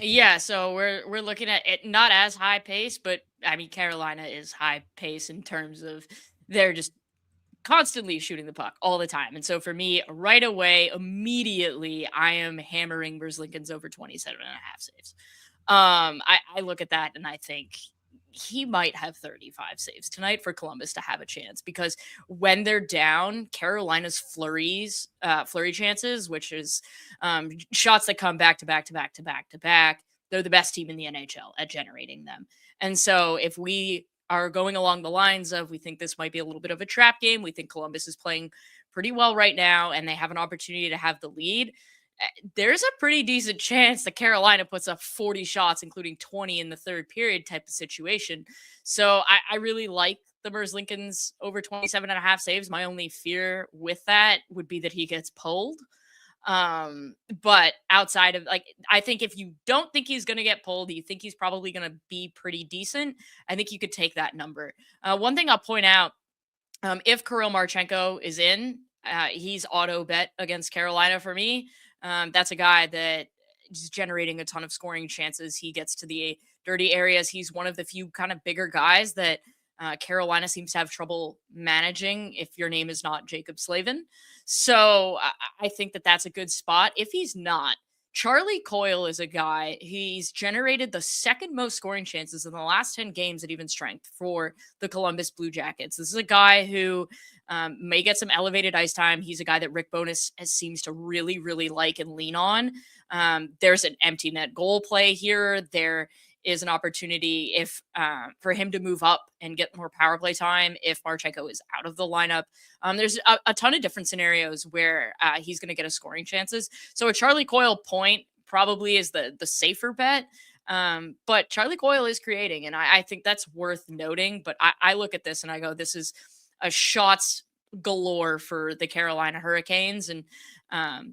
Yeah, so we're looking at it not as high pace, but I mean Carolina is high pace in terms of they're just constantly shooting the puck all the time. And so for me, right away, immediately, I am hammering Merzlikins over 27.5 saves. I look at that and I think he might have 35 saves tonight for Columbus to have a chance, because when they're down, Carolina's flurry chances, which is shots that come back to back to back to back to back, they're the best team in the NHL at generating them. And so if we are going along the lines of, we think this might be a little bit of a trap game, we think Columbus is playing pretty well right now and they have an opportunity to have the lead, there's a pretty decent chance that Carolina puts up 40 shots, including 20 in the third period type of situation. So I really like the Merzlikins over 27.5 saves. My only fear with that would be that he gets pulled. But outside of I think if you don't think he's going to get pulled, you think he's probably going to be pretty decent, I think you could take that number. One thing I'll point out, if Kirill Marchenko is in, he's auto bet against Carolina for me. That's a guy that is generating a ton of scoring chances. He gets to the dirty areas. He's one of the few kind of bigger guys that Carolina seems to have trouble managing if your name is not Jacob Slavin. So I think that that's a good spot. If he's not, Charlie Coyle is a guy, he's generated the second most scoring chances in the last 10 games at even strength for the Columbus Blue Jackets. This is a guy who may get some elevated ice time. He's a guy that Rick Bowness seems to really, really like and lean on. There's an empty net goal play here. There is an opportunity if for him to move up and get more power play time if Marchenko is out of the lineup. There's a ton of different scenarios where he's going to get a scoring chances. So a Charlie Coyle point probably is the safer bet. But Charlie Coyle is creating, and I think that's worth noting. But I look at this and I go, this is a shots galore for the Carolina Hurricanes, and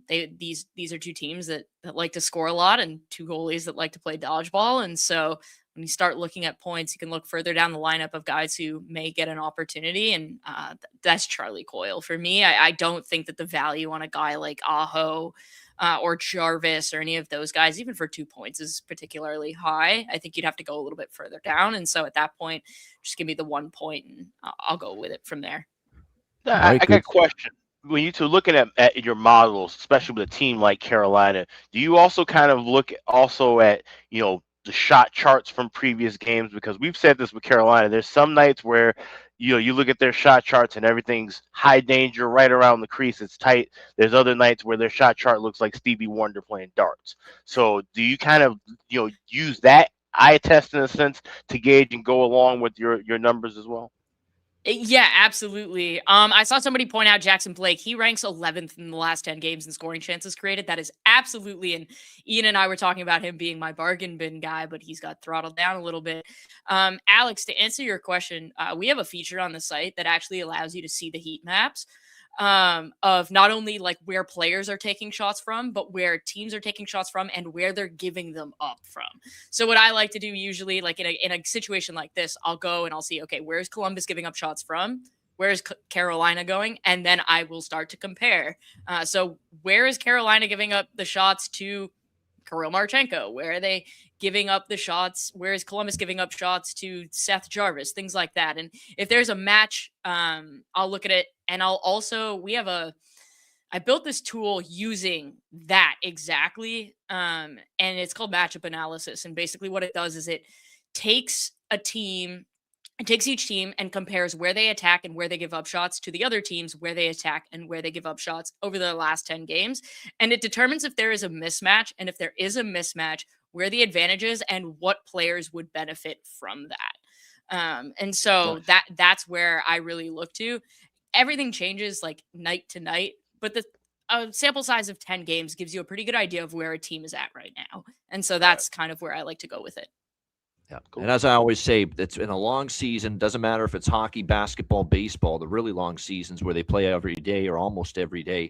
these are two teams that like to score a lot and two goalies that like to play dodgeball. And so when you start looking at points, you can look further down the lineup of guys who may get an opportunity, and that's Charlie Coyle for me. I don't think that the value on a guy like Aho or Jarvis or any of those guys, even for 2 points, is particularly high. I think you'd have to go a little bit further down, and so at that point, just give me the 1 point and I'll go with it from there. I got a question. When you two looking at your models, especially with a team like Carolina, do you also kind of look also at, the shot charts from previous games? Because we've said this with Carolina. There's some nights where, you look at their shot charts and everything's high danger right around the crease. It's tight. There's other nights where their shot chart looks like Stevie Wonder playing darts. So do you kind of, use that eye test in a sense to gauge and go along with your numbers as well? Yeah, absolutely. I saw somebody point out Jackson Blake. He ranks 11th in the last 10 games in scoring chances created. That is absolutely, and Ian and I were talking about him being my bargain bin guy, but he's got throttled down a little bit. Alex, to answer your question, we have a feature on the site that actually allows you to see the heat maps of not only like where players are taking shots from, but where teams are taking shots from and where they're giving them up from. So what I like to do usually, like in a situation like this, I'll go and I'll see, okay, where's Columbus giving up shots from? Where's Carolina going? And then I will start to compare. So where is Carolina giving up the shots to Kirill Marchenko? Where are they giving up the shots? Where is Columbus giving up shots to Seth Jarvis? Things like that. And if there's a match, I'll look at it. And I'll also, I built this tool using that exactly. And it's called matchup analysis. And basically what it does is it takes each team and compares where they attack and where they give up shots to the other teams, where they attack and where they give up shots over the last 10 games. And it determines if there is a mismatch. And if there is a mismatch, where the advantage is and what players would benefit from that. And so that's where I really look to. Everything changes like night to night, but the sample size of 10 games gives you a pretty good idea of where a team is at right now. And so that's kind of where I like to go with it. Yeah. Cool. And as I always say, it's in a long season. Doesn't matter if it's hockey, basketball, baseball, the really long seasons where they play every day or almost every day.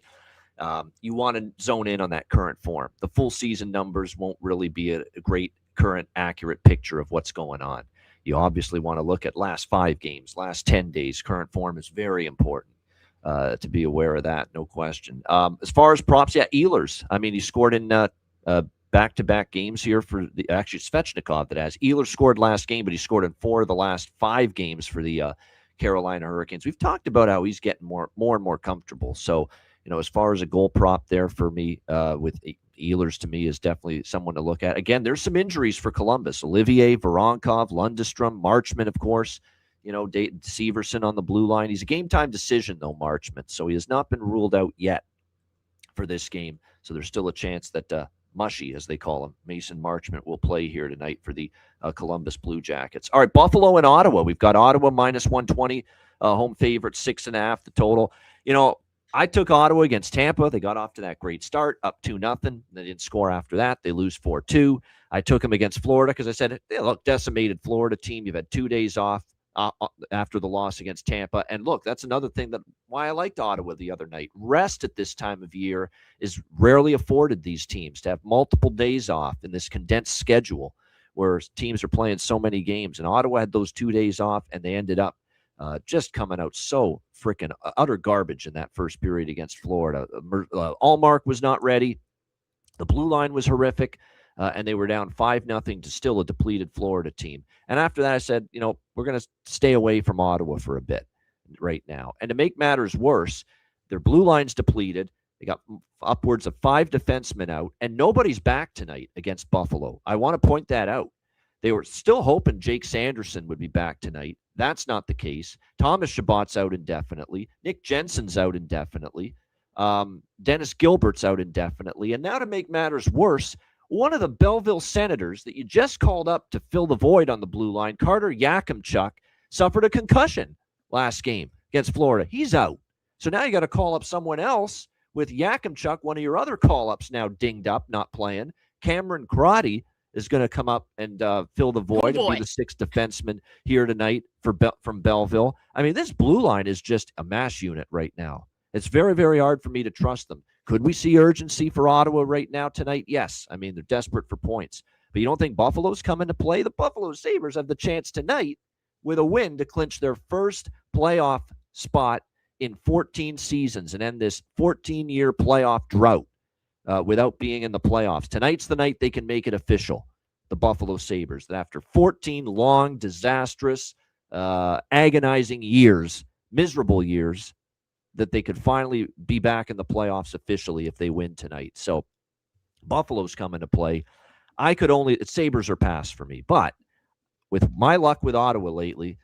You want to zone in on that current form. The full season numbers won't really be a great current accurate picture of what's going on. You obviously want to look at last 5 games, last 10 days. Current form is very important to be aware of that, no question. As far as props, Ehlers. I mean, he scored in back-to-back games here for actually Svechnikov that has. Ehlers scored last game, but he scored in 4 of the last 5 games for the Carolina Hurricanes. We've talked about how he's getting more and more comfortable. So, as far as a goal prop there for me with Ehlers, to me is definitely someone to look at. Again, there's some injuries for Columbus. Olivier, Voronkov, Lundestrom, Marchment, of course. Dayton Severson on the blue line. He's a game-time decision, though, Marchment. So he has not been ruled out yet for this game. So there's still a chance that Mushy, as they call him, Mason Marchment, will play here tonight for the Columbus Blue Jackets. All right, Buffalo and Ottawa. We've got Ottawa minus 120, home favorite, 6.5, the total. I took Ottawa against Tampa. They got off to that great start, up 2-0. They didn't score after that. They lose 4-2. I took them against Florida because I said, hey, look, decimated Florida team. You've had 2 days off after the loss against Tampa. And look, that's another thing that why I liked Ottawa the other night. Rest at this time of year is rarely afforded these teams to have multiple days off in this condensed schedule where teams are playing so many games. And Ottawa had those 2 days off, and they ended up just coming out so freaking utter garbage in that first period against Florida. Allmark was not ready. The blue line was horrific, and they were down 5-0 to still a depleted Florida team. And after that, I said, we're going to stay away from Ottawa for a bit right now. And to make matters worse, their blue line's depleted. They got upwards of 5 defensemen out, and nobody's back tonight against Buffalo. I want to point that out. They were still hoping Jake Sanderson would be back tonight. That's not the case. Thomas Chabot's out indefinitely. Nick Jensen's out indefinitely. Dennis Gilbert's out indefinitely. And now to make matters worse, one of the Belleville Senators that you just called up to fill the void on the blue line, Carter Yakimchuk, suffered a concussion last game against Florida. He's out. So now you got to call up someone else with Yakimchuk, one of your other call-ups now dinged up, not playing. Cameron Crotty is going to come up and fill the void and be the 6th defenseman here tonight from Belleville. I mean, this blue line is just a mash unit right now. It's very, very hard for me to trust them. Could we see urgency for Ottawa right now tonight? Yes. I mean, they're desperate for points. But you don't think Buffalo's coming to play? The Buffalo Sabres have the chance tonight with a win to clinch their first playoff spot in 14 seasons and end this 14-year playoff drought. Without being in the playoffs. Tonight's the night they can make it official, the Buffalo Sabres, that after 14 long, disastrous, agonizing years, miserable years, that they could finally be back in the playoffs officially if they win tonight. So Buffalo's coming to play. Sabres are past for me. But with my luck with Ottawa lately,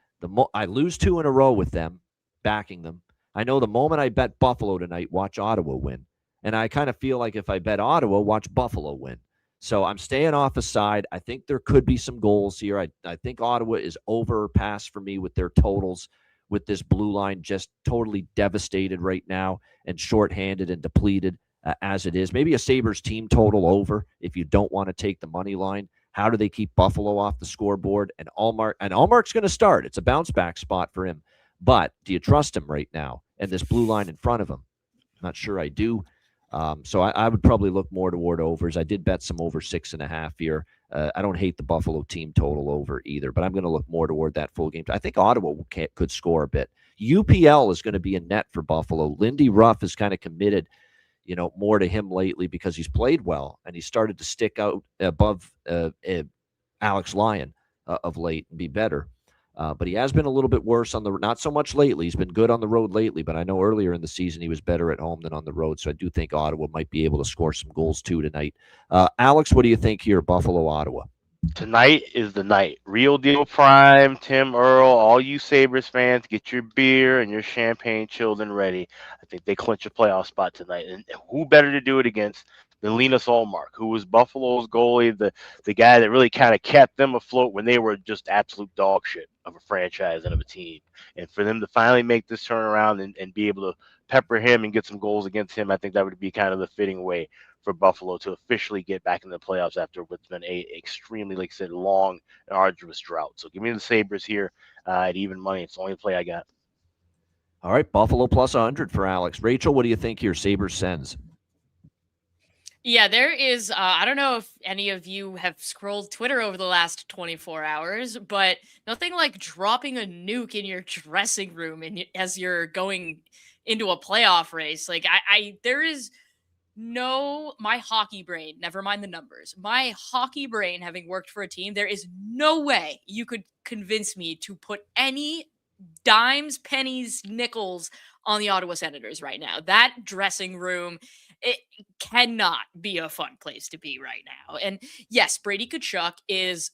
I lose 2 in a row with them, backing them. I know the moment I bet Buffalo tonight, watch Ottawa win. And I kind of feel like if I bet Ottawa, watch Buffalo win. So I'm staying off a side. I think there could be some goals here. I think Ottawa is overpassed for me with their totals, with this blue line just totally devastated right now and shorthanded and depleted as it is. Maybe a Sabres team total over if you don't want to take the money line. How do they keep Buffalo off the scoreboard? And Allmark's going to start. It's a bounce back spot for him. But do you trust him right now and this blue line in front of him? Not sure I do. So I would probably look more toward overs. I did bet some over 6.5 here. I don't hate the Buffalo team total over either, but I'm going to look more toward that full game. I think Ottawa could score a bit. UPL is going to be a net for Buffalo. Lindy Ruff is kind of committed, more to him lately because he's played well and he started to stick out above Alex Lyon of late and be better. But he has been a little bit worse not so much lately. He's been good on the road lately, but I know earlier in the season he was better at home than on the road. So I do think Ottawa might be able to score some goals too tonight. Alex, what do you think here, Buffalo, Ottawa? Tonight is the night. Real Deal Prime, Tim Earl, all you Sabres fans, get your beer and your champagne chilled and ready. I think they clinch a playoff spot tonight. And who better to do it against than Linus Ullmark, who was Buffalo's goalie, the guy that really kind of kept them afloat when they were just absolute dog shit of a franchise and of a team. And for them to finally make this turnaround and be able to pepper him and get some goals against him, I think that would be kind of the fitting way for Buffalo to officially get back in the playoffs after what's been a extremely, like I said, long and arduous drought. So give me the Sabres here at even money. It's the only play I got. All right, Buffalo plus 100 for Alex. Rachel, what do you think here? Sabres Sens. Yeah, there is, I don't know if any of you have scrolled Twitter over the last 24 hours, but nothing like dropping a nuke in your dressing room as you're going into a playoff race. Like, there is my hockey brain, never mind the numbers, my hockey brain having worked for a team, there is no way you could convince me to put any dimes, pennies, nickels on the Ottawa Senators right now. That dressing room, it cannot be a fun place to be right now. And yes, Brady Tkachuk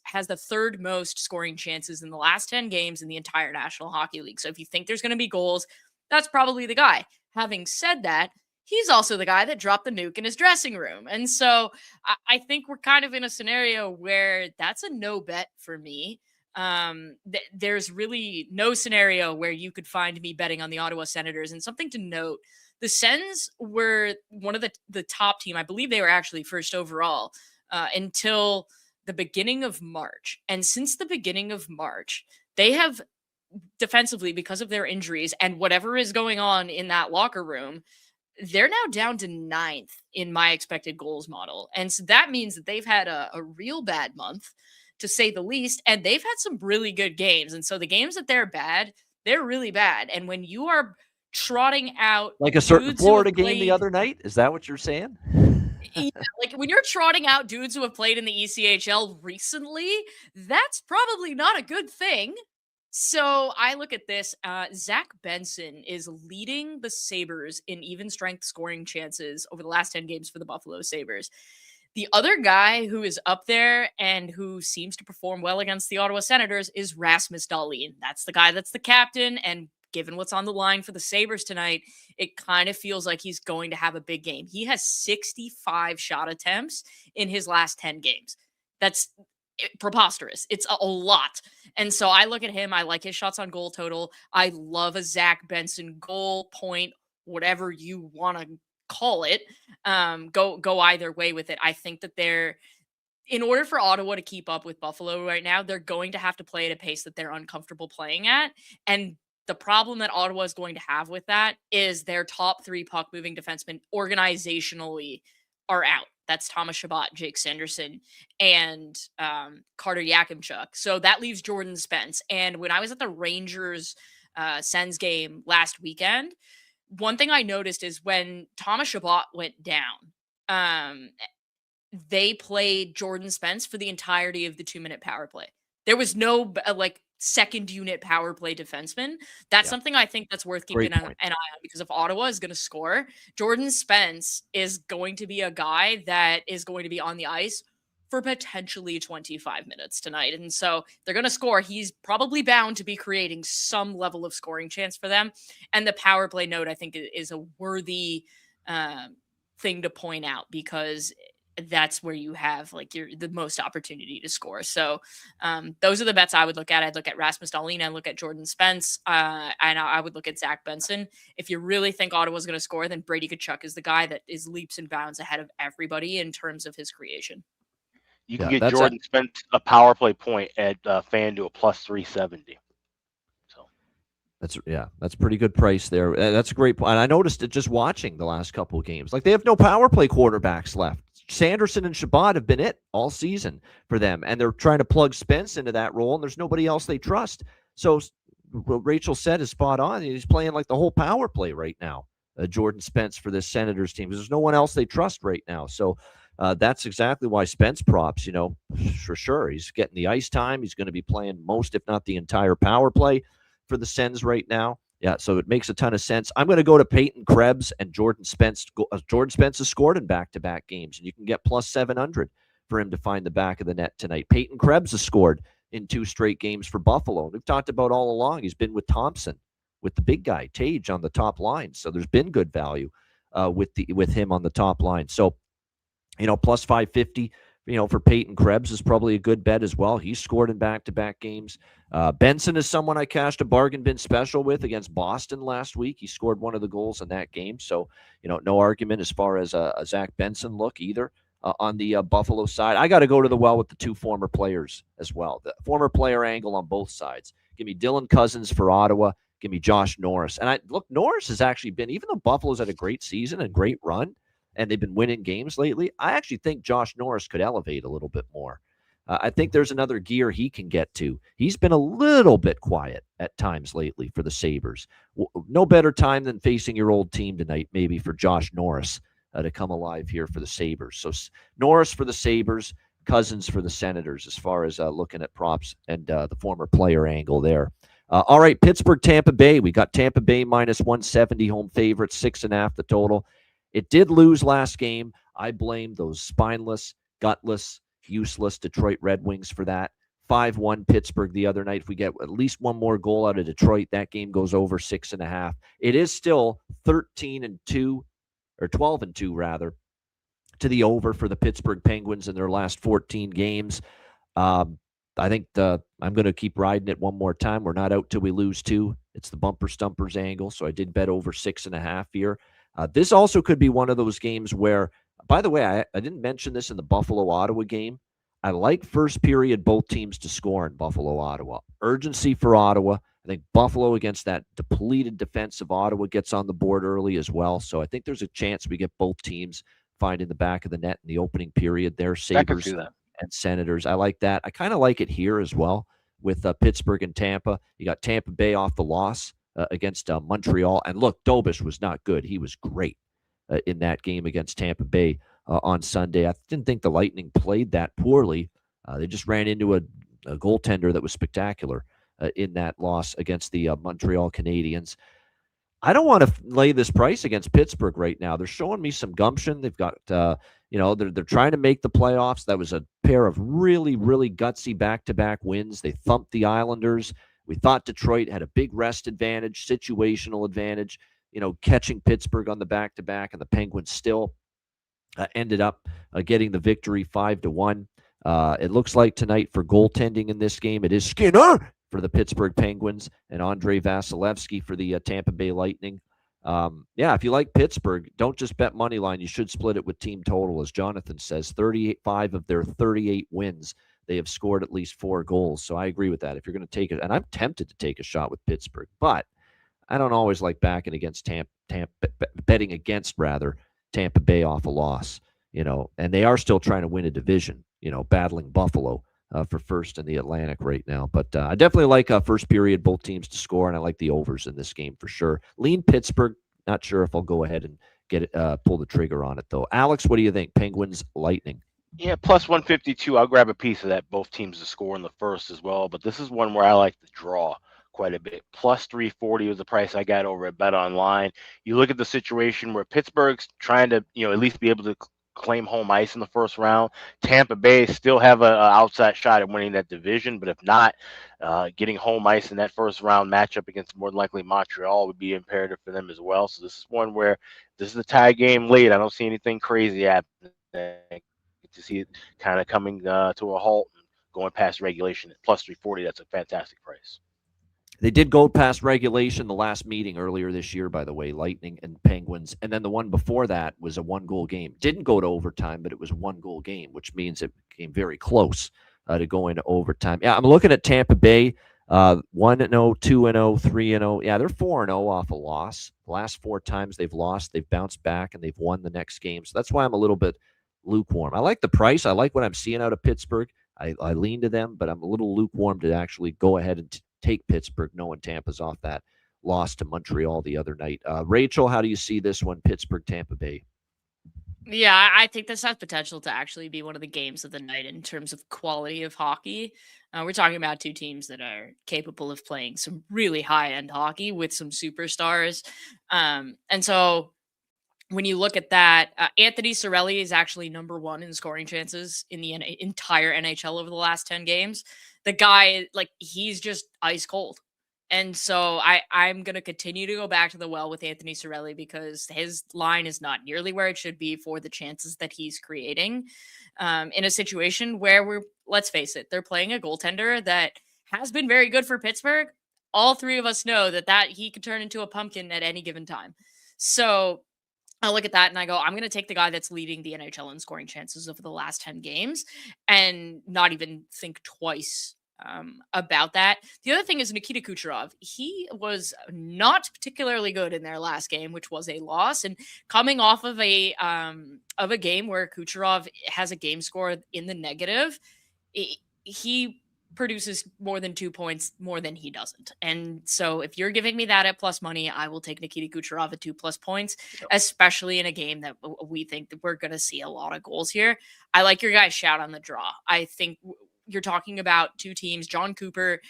has the 3rd most scoring chances in the last 10 games in the entire National Hockey League. So if you think there's going to be goals, that's probably the guy. Having said that, he's also the guy that dropped the nuke in his dressing room. And so I think we're kind of in a scenario where that's a no bet for me. There's really no scenario where you could find me betting on the Ottawa Senators. And something to note, The Sens were one of the top team. I believe they were actually first overall until the beginning of March. And since the beginning of March, they have defensively, because of their injuries and whatever is going on in that locker room, they're now down to 9th in my expected goals model. And so that means that they've had a real bad month, to say the least, and they've had some really good games. And so the games that they're bad, they're really bad. And when you are trotting out like a certain dudes who Florida have game the played- other night, is that what you're saying? Yeah, like when you're trotting out dudes who have played in the ECHL recently, that's probably not a good thing. So I look at this. Zach Benson is leading the Sabres in even strength scoring chances over the last 10 games for the Buffalo Sabres. The other guy who is up there and who seems to perform well against the Ottawa Senators is Rasmus Dahlin. That's the guy that's the captain, and given what's on the line for the Sabres tonight, it kind of feels like he's going to have a big game. He has 65 shot attempts in his last 10 games. That's preposterous. It's a lot. And so I look at him. I like his shots on goal total. I love a Zach Benson goal, point, whatever you want to call it. Go either way with it. I think that in order for Ottawa to keep up with Buffalo right now, they're going to have to play at a pace that they're uncomfortable playing at. And the problem that Ottawa is going to have with that is their top 3 puck moving defensemen organizationally are out. That's Thomas Chabot, Jake Sanderson, and Carter Yakimchuk. So that leaves Jordan Spence. And when I was at the Rangers Sens game last weekend, one thing I noticed is when Thomas Chabot went down, they played Jordan Spence for the entirety of the 2-minute power play. There was no second unit power play defenseman. That's something I think that's worth keeping an eye on, because if Ottawa is going to score, Jordan Spence is going to be a guy that is going to be on the ice for potentially 25 minutes tonight. And so they're going to score. He's probably bound to be creating some level of scoring chance for them. And the power play note, I think, is a worthy thing to point out, because that's where you have the most opportunity to score. So those are the bets I would look at. I'd look at Rasmus Dahlin, I'd look at Jordan Spence, and I would look at Zach Benson. If you really think Ottawa's going to score, then Brady Tkachuk is the guy that is leaps and bounds ahead of everybody in terms of his creation. You can get Jordan Spence a power play point at FanDuel plus 370. That's a pretty good price there. That's a great point. And I noticed it just watching the last couple of games. Like, they have no power play quarterbacks left. Sanderson and Chabot have been it all season for them, and they're trying to plug Spence into that role, and there's nobody else they trust. So what Rachel said is spot on. He's playing like the whole power play right now, Jordan Spence, for this Senators team, because there's no one else they trust right now. So that's exactly why Spence props, for sure. He's getting the ice time. He's going to be playing most, if not the entire power play for the Sens right now. Yeah, so it makes a ton of sense. I'm going to go to Peyton Krebs and Jordan Spence. Jordan Spence has scored in back-to-back games, and you can get plus 700 for him to find the back of the net tonight. Peyton Krebs has scored in 2 straight games for Buffalo. We've talked about all along, he's been with Thompson, with the big guy, Tage, on the top line. So there's been good value with him on the top line. So, plus 550, for Peyton Krebs is probably a good bet as well. He's scored in back-to-back games. Benson is someone I cashed a bargain bin special with against Boston last week. He scored one of the goals in that game. So, no argument as far as a Zach Benson look either on the Buffalo side. I got to go to the well with the 2 former players as well. The former player angle on both sides. Give me Dylan Cousins for Ottawa. Give me Josh Norris. And Norris has actually been, even though Buffalo's had a great season and great run, and they've been winning games lately, I actually think Josh Norris could elevate a little bit more. I think there's another gear he can get to. He's been a little bit quiet at times lately for the Sabres. No better time than facing your old team tonight, maybe, for Josh Norris to come alive here for the Sabres. So Norris for the Sabres, Cousins for the Senators, as far as looking at props and the former player angle there. All right, Pittsburgh, Tampa Bay. We got Tampa Bay minus 170 home favorite, 6.5 the total. It did lose last game. I blame those spineless, gutless, useless Detroit Red Wings for that. 5-1 Pittsburgh the other night. If we get at least one more goal out of Detroit, that game goes over 6.5. It is still 13-2, or 12-2 rather, to the over for the Pittsburgh Penguins in their last 14 games. I think I'm going to keep riding it one more time. We're not out till we lose 2. It's the bumper stumpers angle, so I did bet over 6.5 here. This also could be one of those games where, by the way, I didn't mention this in the Buffalo-Ottawa game. I like first period both teams to score in Buffalo-Ottawa. Urgency for Ottawa. I think Buffalo against that depleted defensive Ottawa gets on the board early as well. So I think there's a chance we get both teams finding the back of the net in the opening period there. Sabres and Senators. I like that. I kind of like it here as well with Pittsburgh and Tampa. You got Tampa Bay off the loss against Montreal. And look, Dobish was not good. He was great in that game against Tampa Bay on Sunday. I didn't think the Lightning played that poorly. They just ran into a goaltender that was spectacular in that loss against the Montreal Canadiens. I don't want to lay this price against Pittsburgh right now. They're showing me some gumption. They've got, they're trying to make the playoffs. That was a pair of really, really gutsy back-to-back wins. They thumped the Islanders. We thought Detroit had a big rest advantage, situational advantage, catching Pittsburgh on the back-to-back, and the Penguins still ended up getting the victory 5-1. It looks like tonight for goaltending in this game, it is Skinner for the Pittsburgh Penguins and Andrei Vasilevsky for the Tampa Bay Lightning. If you like Pittsburgh, don't just bet money line. You should split it with team total. As Jonathan says, 35 of their 38 wins, they have scored at least 4 goals. So I agree with that. If you're going to take it, and I'm tempted to take a shot with Pittsburgh, but I don't always like backing against betting against Tampa Bay off a loss, and they are still trying to win a division, battling Buffalo for first in the Atlantic right now. But I definitely like first period, both teams to score, and I like the overs in this game for sure. Lean Pittsburgh. Not sure if I'll go ahead and get it, pull the trigger on it, though. Alex, what do you think? Penguins, Lightning. Yeah, plus 152. I'll grab a piece of that. Both teams to score in the first as well. But this is one where I like the draw quite a bit. Plus 340 was the price I got over at Bet Online. You look at the situation where Pittsburgh's trying to, at least be able to claim home ice in the first round. Tampa Bay still have a outside shot at winning that division, but if not, getting home ice in that first round matchup against more than likely Montreal would be imperative for them as well. So this is one where this is a tie game late. I don't see anything crazy happening. To see it kind of coming to a halt and going past regulation at plus 340. That's a fantastic price. They did go past regulation the last meeting earlier this year, by the way, Lightning and Penguins. And then the one before that was a 1-goal game. Didn't go to overtime, but it was a 1-goal game, which means it came very close to go into overtime. Yeah, I'm looking at Tampa Bay, 1-0, 2-0, 3-0. Yeah, they're 4-0 off a loss. The last 4 times they've lost, they've bounced back, and they've won the next game. So that's why I'm a little bit lukewarm. I like the price. I like what I'm seeing out of Pittsburgh. I lean to them, but I'm a little lukewarm to actually go ahead and take Pittsburgh, knowing Tampa's off that loss to Montreal the other night. Rachel, how do you see this one, Pittsburgh, Tampa Bay? Yeah, I think this has potential to actually be one of the games of the night in terms of quality of hockey. We're talking about 2 teams that are capable of playing some really high-end hockey with some superstars. And so when you look at that, Anthony Cirelli is actually number 1 in scoring chances in the entire NHL over the last 10 games. The guy, he's just ice cold. And so I'm going to continue to go back to the well with Anthony Cirelli because his line is not nearly where it should be for the chances that he's creating in a situation where let's face it, they're playing a goaltender that has been very good for Pittsburgh. All 3 of us know that he could turn into a pumpkin at any given time. So I look at that and I go, I'm going to take the guy that's leading the NHL in scoring chances over the last 10 games and not even think twice about that. The other thing is Nikita Kucherov. He was not particularly good in their last game, which was a loss. And coming off of a game where Kucherov has a game score in the negative, he produces more than 2 points more than he doesn't. And so if you're giving me that at plus money, I will take Nikita Kucherov at 2+ points, especially in a game that we think that we're going to see a lot of goals here. I like your guys' shout on the draw. I think you're talking about 2 teams. John Cooper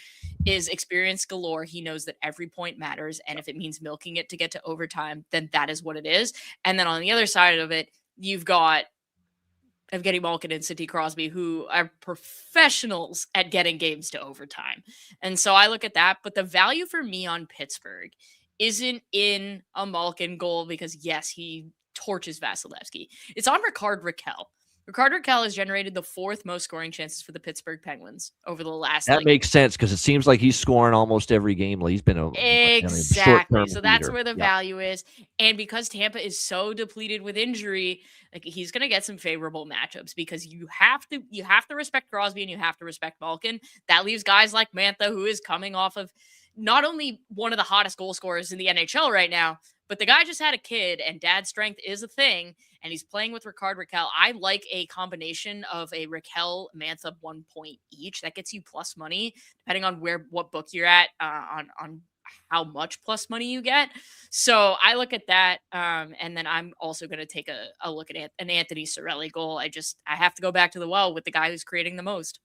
is experience galore. He knows that every point matters. And if it means milking it to get to overtime, then that is what it is. And then on the other side of it, you've got Evgeny Malkin and Sidney Crosby, who are professionals at getting games to overtime. And so I look at that, but the value for me on Pittsburgh isn't in a Malkin goal because, yes, he torches Vasilevsky. It's on Rickard Rakell. Rickard Rakell has generated the 4th most scoring chances for the Pittsburgh Penguins over the last That makes sense because it seems like he's scoring almost every game. He's been a exactly. short-term So that's leader. where the Yeah. value is. And because Tampa is so depleted with injury, like he's going to get some favorable matchups because you have to respect Crosby and you have to respect Malkin. That leaves guys like Mantha, who is coming off of not only one of the hottest goal scorers in the NHL right now, but the guy just had a kid and dad's strength is a thing. And he's playing with Rickard Rakell. I like a combination of a Rakell Mantha 1 point each. That gets you plus money, depending on what book you're at on how much plus money you get. So I look at that. And then I'm also going to take a look at an Anthony Cirelli goal. I have to go back to the well with the guy who's creating the most.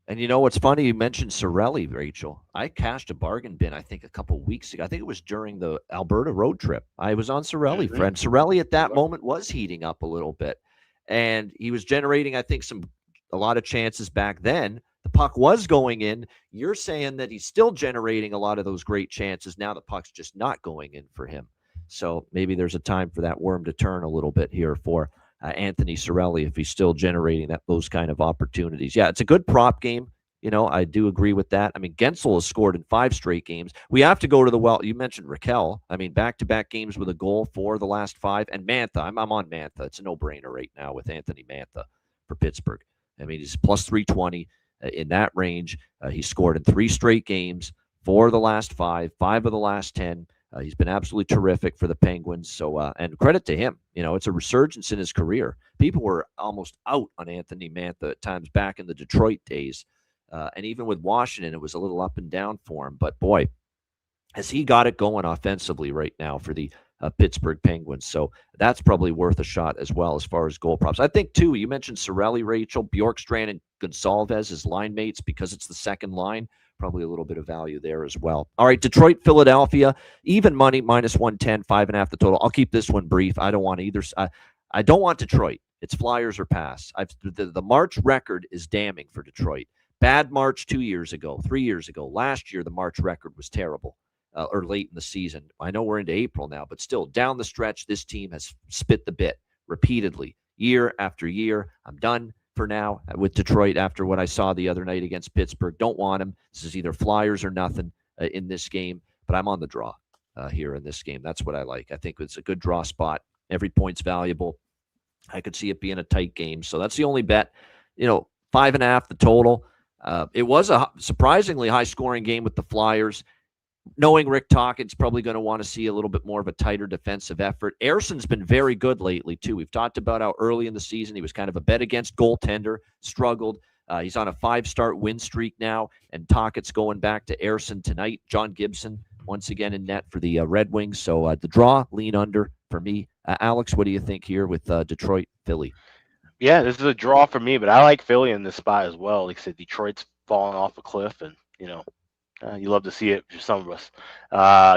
And you know what's funny? You mentioned Cirelli, Rachel. I cashed a bargain bin, I think, a couple weeks ago. I think it was during the Alberta road trip. I was on Cirelli, friend. Cirelli at that moment was heating up a little bit. And he was generating, I think, a lot of chances back then. The puck was going in. You're saying that he's still generating a lot of those great chances. Now the puck's just not going in for him. So maybe there's a time for that worm to turn a little bit here for Anthony Cirelli if he's still generating those kind of opportunities. Yeah, it's a good prop game. You know, I do agree with that. I mean, Gensel has scored in 5 straight games. We have to go to the well. You mentioned Rakell. I mean, back-to-back games with a goal for the last 5. And Mantha, I'm on Mantha. It's a no-brainer right now with Anthony Mantha for Pittsburgh. I mean, he's plus 320 in that range. He scored in 3 straight games, 4 of the last 5, 5 of the last 10. He's been absolutely terrific for the Penguins. So, and credit to him. You know, it's a resurgence in his career. People were almost out on Anthony Mantha at times back in the Detroit days. And even with Washington, it was a little up and down for him. But, boy, has he got it going offensively right now for the Pittsburgh Penguins. So that's probably worth a shot as well as far as goal props. I think, too, you mentioned Cirelli, Rachel, Bjorkstrand, and Gonsalves as line mates because it's the second line. Probably a little bit of value there as well. All right, Detroit, Philadelphia, even money, minus 110, 5.5 the total. I'll keep this one brief. I don't want either. I don't want Detroit. It's Flyers or pass. The March record is damning for Detroit. Bad March 2 years ago, 3 years ago. Last year, the March record was terrible, or late in the season. I know we're into April now, but still, down the stretch, this team has spit the bit repeatedly, year after year. I'm done for now with Detroit after what I saw the other night against Pittsburgh. Don't want him. This is either Flyers or nothing in this game, but I'm on the draw here in this game. That's what I like. I think it's a good draw spot. Every point's valuable. I could see it being a tight game. So that's the only bet. 5.5 the total. It was a surprisingly high-scoring game with the Flyers. Knowing Rick Tocchet's probably going to want to see a little bit more of a tighter defensive effort. Erson's been very good lately, too. We've talked about how early in the season he was kind of a bet against goaltender, struggled. He's on a 5-start win streak now, and Tocchet's going back to Erson tonight. John Gibson once again in net for the Red Wings. So the draw, lean under for me. Alex, what do you think here with Detroit, Philly? Yeah, this is a draw for me, but I like Philly in this spot as well. Like I said, Detroit's falling off a cliff, and, you love to see it for some of us.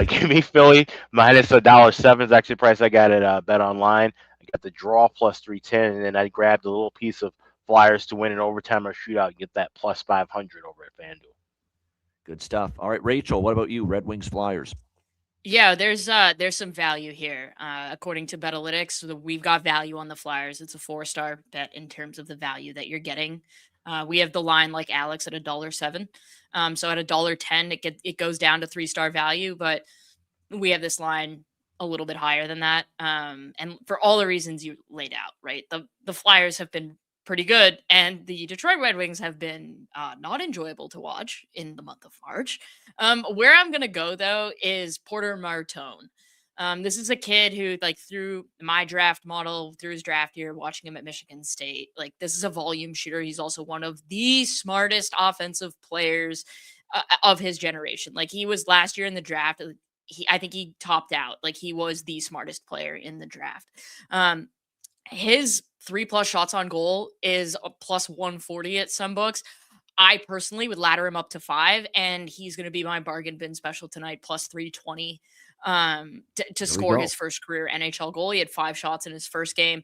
Give me Philly minus $1.07 is actually the price I got at Bet Online. I got the draw plus 310, and then I grabbed a little piece of Flyers to win an overtime or shootout and get that plus 500 over at FanDuel. Good stuff. All right, Rachel, what about you? Red Wings, Flyers. Yeah, there's some value here. According to Betalytics, we've got value on the Flyers. It's a 4-star bet in terms of the value that you're getting. We have the line like Alex at $1.07. So at $1.10, it goes down to 3-star value, but we have this line a little bit higher than that. And for all the reasons you laid out, right? The Flyers have been pretty good, and the Detroit Red Wings have been not enjoyable to watch in the month of March. Where I'm going to go, though, is Porter Martone. This is a kid who, through my draft model, through his draft year, watching him at Michigan State, this is a volume shooter. He's also one of the smartest offensive players of his generation. He was last year in the draft. I think he topped out. He was the smartest player in the draft. His 3+ shots on goal is a plus 140 at some books. I personally would ladder him up to 5, and he's going to be my bargain bin special tonight, plus 320 to score his first career NHL goal. He had 5 shots in his first game.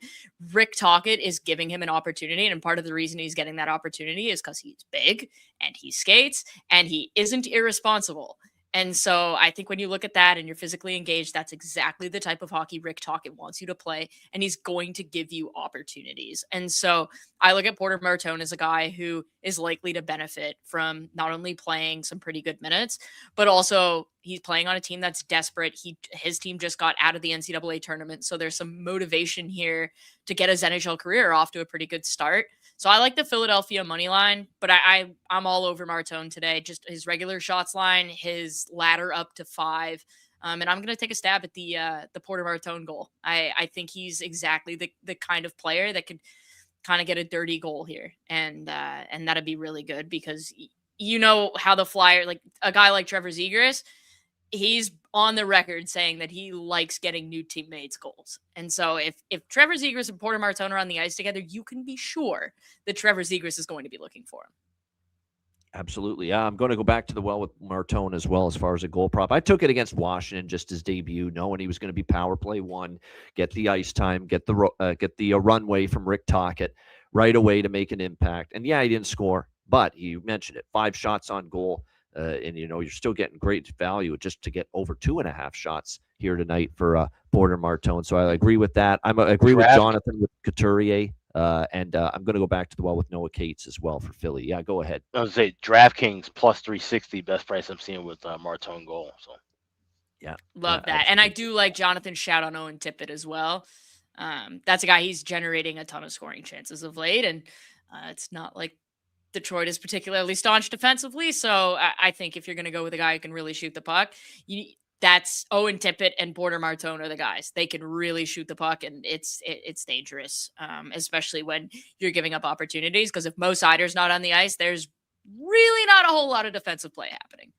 Rick Tocchet is giving him an opportunity, and part of the reason he's getting that opportunity is because he's big and he skates and he isn't irresponsible. And so I think when you look at that and you're physically engaged, that's exactly the type of hockey Rick Tocchet wants you to play. And he's going to give you opportunities. And so I look at Porter Martone as a guy who is likely to benefit from not only playing some pretty good minutes, but also he's playing on a team that's desperate. His team just got out of the NCAA tournament. So there's some motivation here to get his NHL career off to a pretty good start. So I like the Philadelphia money line, but I'm all over Martone today. Just his regular shots line, his ladder up to 5. And I'm going to take a stab at the Porter Martone goal. I think he's exactly the kind of player that could kind of get a dirty goal here. And that'd be really good because you know how the Flyer, like a guy like Trevor Zegras, he's on the record saying that he likes getting new teammates goals. And so if Trevor Zegras and Porter Martone are on the ice together, you can be sure that Trevor Zegras is going to be looking for him. Absolutely. Yeah, I'm going to go back to the well with Martone as well as far as a goal prop. I took it against Washington, just his debut, knowing he was going to be power play 1, get the ice time, get the runway from Rick Tocchet right away to make an impact. And yeah, he didn't score, but you mentioned it, 5 shots on goal. And, you're still getting great value just to get over 2.5 shots here tonight for Porter Martone. So I agree with that. I agree with Jonathan with Couturier. And I'm going to go back to the well with Noah Cates as well for Philly. Yeah, go ahead. I was going to say DraftKings plus 360, best price I'm seeing with Martone goal. So, yeah. Love that. Absolutely. And I do like Jonathan's shout on Owen Tippett as well. That's a guy, he's generating a ton of scoring chances of late. And it's not like Detroit is particularly staunch defensively. So I think if you're going to go with a guy who can really shoot the puck, that's Owen Tippett and Porter Martone are the guys. They can really shoot the puck, and it's dangerous, especially when you're giving up opportunities. Because if Mo Sider's not on the ice, there's really not a whole lot of defensive play happening.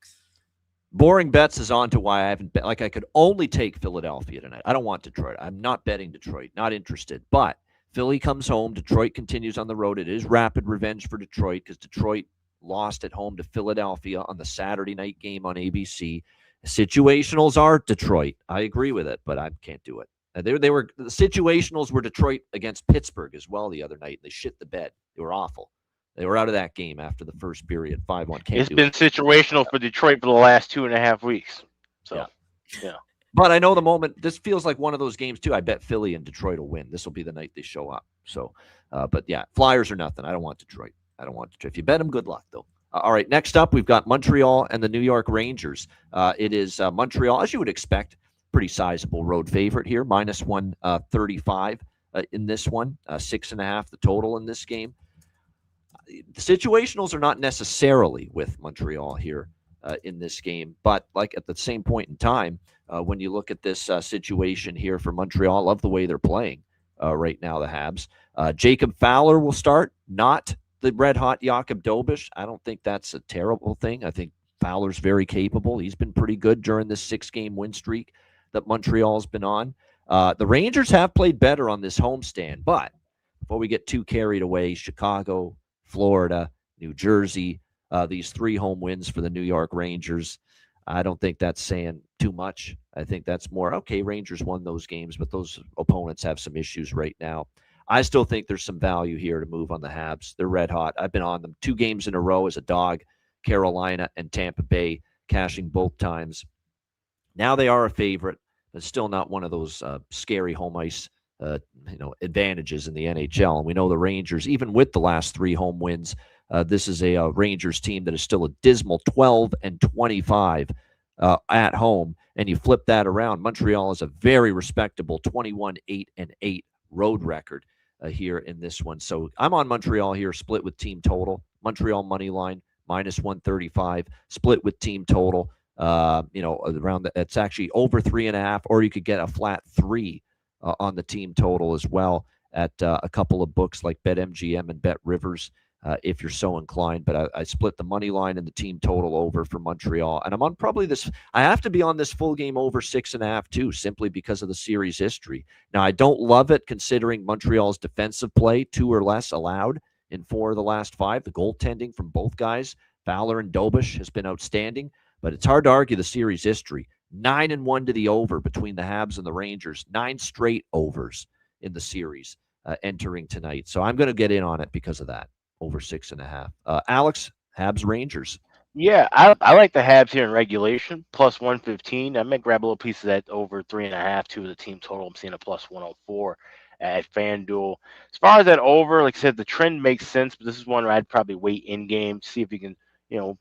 Boring Bets is on to why I haven't bet. Like, I could only take Philadelphia tonight. I don't want Detroit. I'm not betting Detroit. Not interested. But Philly comes home. Detroit continues on the road. It is rapid revenge for Detroit because Detroit lost at home to Philadelphia on the Saturday night game on ABC. Situationals are Detroit. I agree with it, but I can't do it. The situationals were Detroit against Pittsburgh as well the other night. They shit the bed. They were awful. They were out of that game after the first period, 5-1. It's been situational for Detroit for the last 2.5 weeks. So, yeah. But I know the moment, this feels like one of those games too. I bet Philly and Detroit will win. This will be the night they show up. So, but yeah, Flyers or nothing. I don't want Detroit. If you bet them, good luck though. All right, next up, we've got Montreal and the New York Rangers. It is Montreal, as you would expect, pretty sizable road favorite here, minus 135 in this one, 6.5 the total in this game. The situationals are not necessarily with Montreal here in this game, but like at the same point in time, when you look at this situation here for Montreal, I love the way they're playing right now, the Habs. Jacob Fowler will start, not the red-hot Jakub Dobeš. I don't think that's a terrible thing. I think Fowler's very capable. He's been pretty good during this 6-game win streak that Montreal's been on. The Rangers have played better on this homestand, but before we get too carried away, Chicago, Florida, New Jersey, these 3 home wins for the New York Rangers, I don't think that's saying too much. I think that's more, okay, Rangers won those games, but those opponents have some issues right now. I still think there's some value here to move on the Habs. They're red hot. I've been on them 2 games in a row as a dog, Carolina and Tampa Bay, cashing both times. Now they are a favorite, but still not one of those scary home ice advantages in the NHL. And we know the Rangers, even with the last 3 home wins, this is a Rangers team that is still a dismal 12-25 at home. And you flip that around, Montreal is a very respectable 21-8-8 road record here in this one. So I'm on Montreal here, split with team total. Montreal money line minus 135, split with team total. Around it's actually over 3.5, or you could get a flat 3 on the team total as well at a couple of books like BetMGM and BetRivers if you're so inclined. But I split the money line and the team total over for Montreal, and I'm on probably this. I have to be on this full game over 6.5 too, simply because of the series history. Now I don't love it considering Montreal's defensive play, 2 or less allowed in 4 of the last 5. The goaltending from both guys, Fowler and Dobeš, has been outstanding. But it's hard to argue the series history. 9-1 to the over between the Habs and the Rangers. 9 straight overs in the series entering tonight. So I'm going to get in on it because of that. Over 6.5. Alex, Habs, Rangers. Yeah, I like the Habs here in regulation, plus 115. I might grab a little piece of that over 3.5, two of the team total. I'm seeing a plus 104 at FanDuel. As far as that over, like I said, the trend makes sense, but this is one where I'd probably wait in game, see if you can,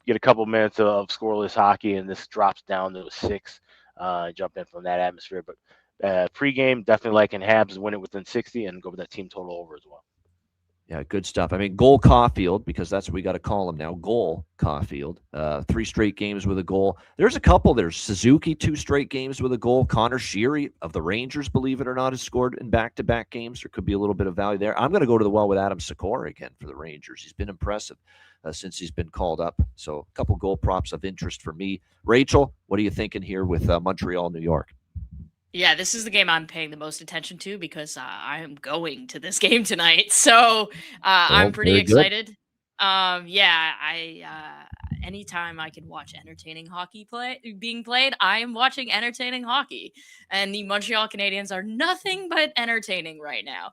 get a couple minutes of scoreless hockey, and this drops down to a 6. Jump in from that atmosphere. But pregame, definitely liking Habs to win it within 60 and go with that team total over as well. Yeah, good stuff. I mean, Goal Caulfield, because that's what we got to call him now. Goal Caulfield, 3 straight games with a goal. There's a couple. There's Suzuki, 2 straight games with a goal. Connor Sheary of the Rangers, believe it or not, has scored in back-to-back games. There could be a little bit of value there. I'm going to go to the well with Adam Sikora again for the Rangers. He's been impressive since he's been called up. So a couple goal props of interest for me. Rachel, what are you thinking here with Montreal, New York? Yeah, this is the game I'm paying the most attention to because I am going to this game tonight. So I'm pretty excited. Anytime I can watch entertaining hockey being played, I am watching entertaining hockey. And the Montreal Canadiens are nothing but entertaining right now.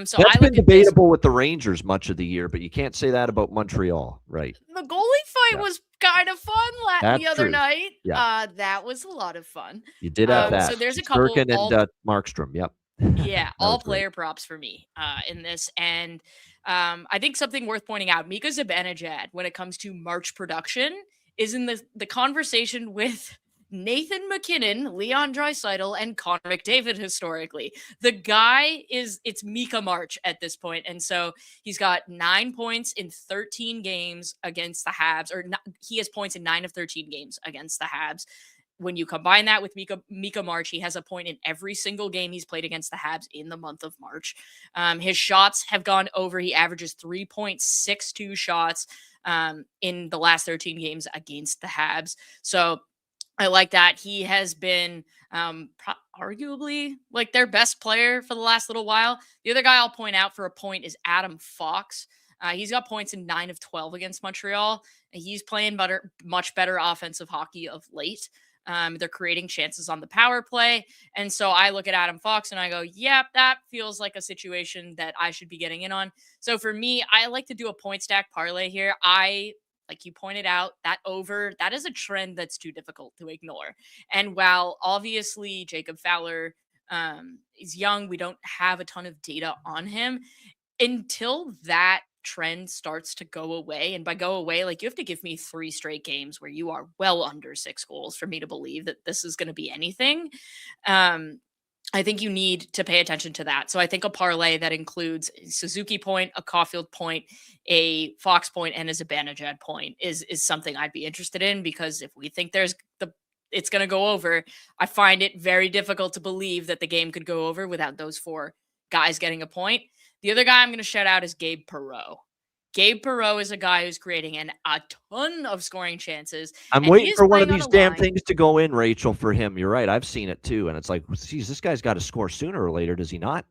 So that's I been debatable with the Rangers much of the year, but you can't say that about Montreal, right? The goalie fight was kind of fun the other night. Yeah. that was a lot of fun. You did have that. So there's a couple Durkin and Markstrom. Yep. Yeah, all player props for me in this. And I think something worth pointing out, Mika Zibanejad, when it comes to March production, is in the conversation with Nathan McKinnon, Leon Draisaitl, and Connor McDavid historically. The guy it's Mika March at this point. And so he's got 9 points in 13 games against the Habs, he has points in 9 of 13 games against the Habs. When you combine that with Mika March, he has a point in every single game he's played against the Habs in the month of March. His shots have gone over. He averages 3.62 shots in the last 13 games against the Habs. So I like that. He has been arguably like their best player for the last little while. The other guy I'll point out for a point is Adam Fox. He's got points in 9 of 12 against Montreal. He's playing much better offensive hockey of late. They're creating chances on the power play. And so I look at Adam Fox and I go, yeah, that feels like a situation that I should be getting in on. So for me, I like to do a point stack parlay here. Like you pointed out, that is a trend that's too difficult to ignore. And while obviously Jacob Fowler is young, we don't have a ton of data on him. Until that trend starts to go away, and by go away, like you have to give me 3 straight games where you are well under 6 goals for me to believe that this is going to be anything. I think you need to pay attention to that. So I think a parlay that includes a Suzuki point, a Caulfield point, a Fox point, and a Zibanejad point is something I'd be interested in, because if we think it's going to go over, I find it very difficult to believe that the game could go over without those 4 guys getting a point. The other guy I'm going to shout out is Gabe Perreault. Gabe Perreault is a guy who's creating a ton of scoring chances. I'm waiting for one of these damn things to go in, Rachel, for him. You're right. I've seen it too. And it's like, geez, this guy's got to score sooner or later. Does he not?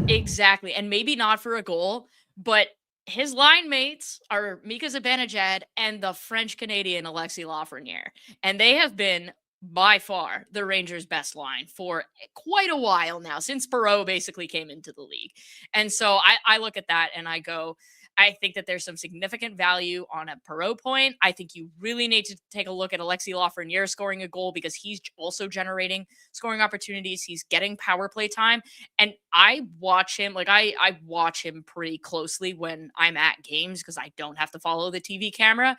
Exactly. And maybe not for a goal, but his line mates are Mika Zibanejad and the French-Canadian Alexis Lafreniere. And they have been by far the Rangers' best line for quite a while now, since Perreault basically came into the league. And so I look at that and I go, I think that there's some significant value on a Perreault point. I think you really need to take a look at Alexis Lafreniere scoring a goal, because he's also generating scoring opportunities. He's getting power play time. And I watch him, I watch him pretty closely when I'm at games, because I don't have to follow the TV camera.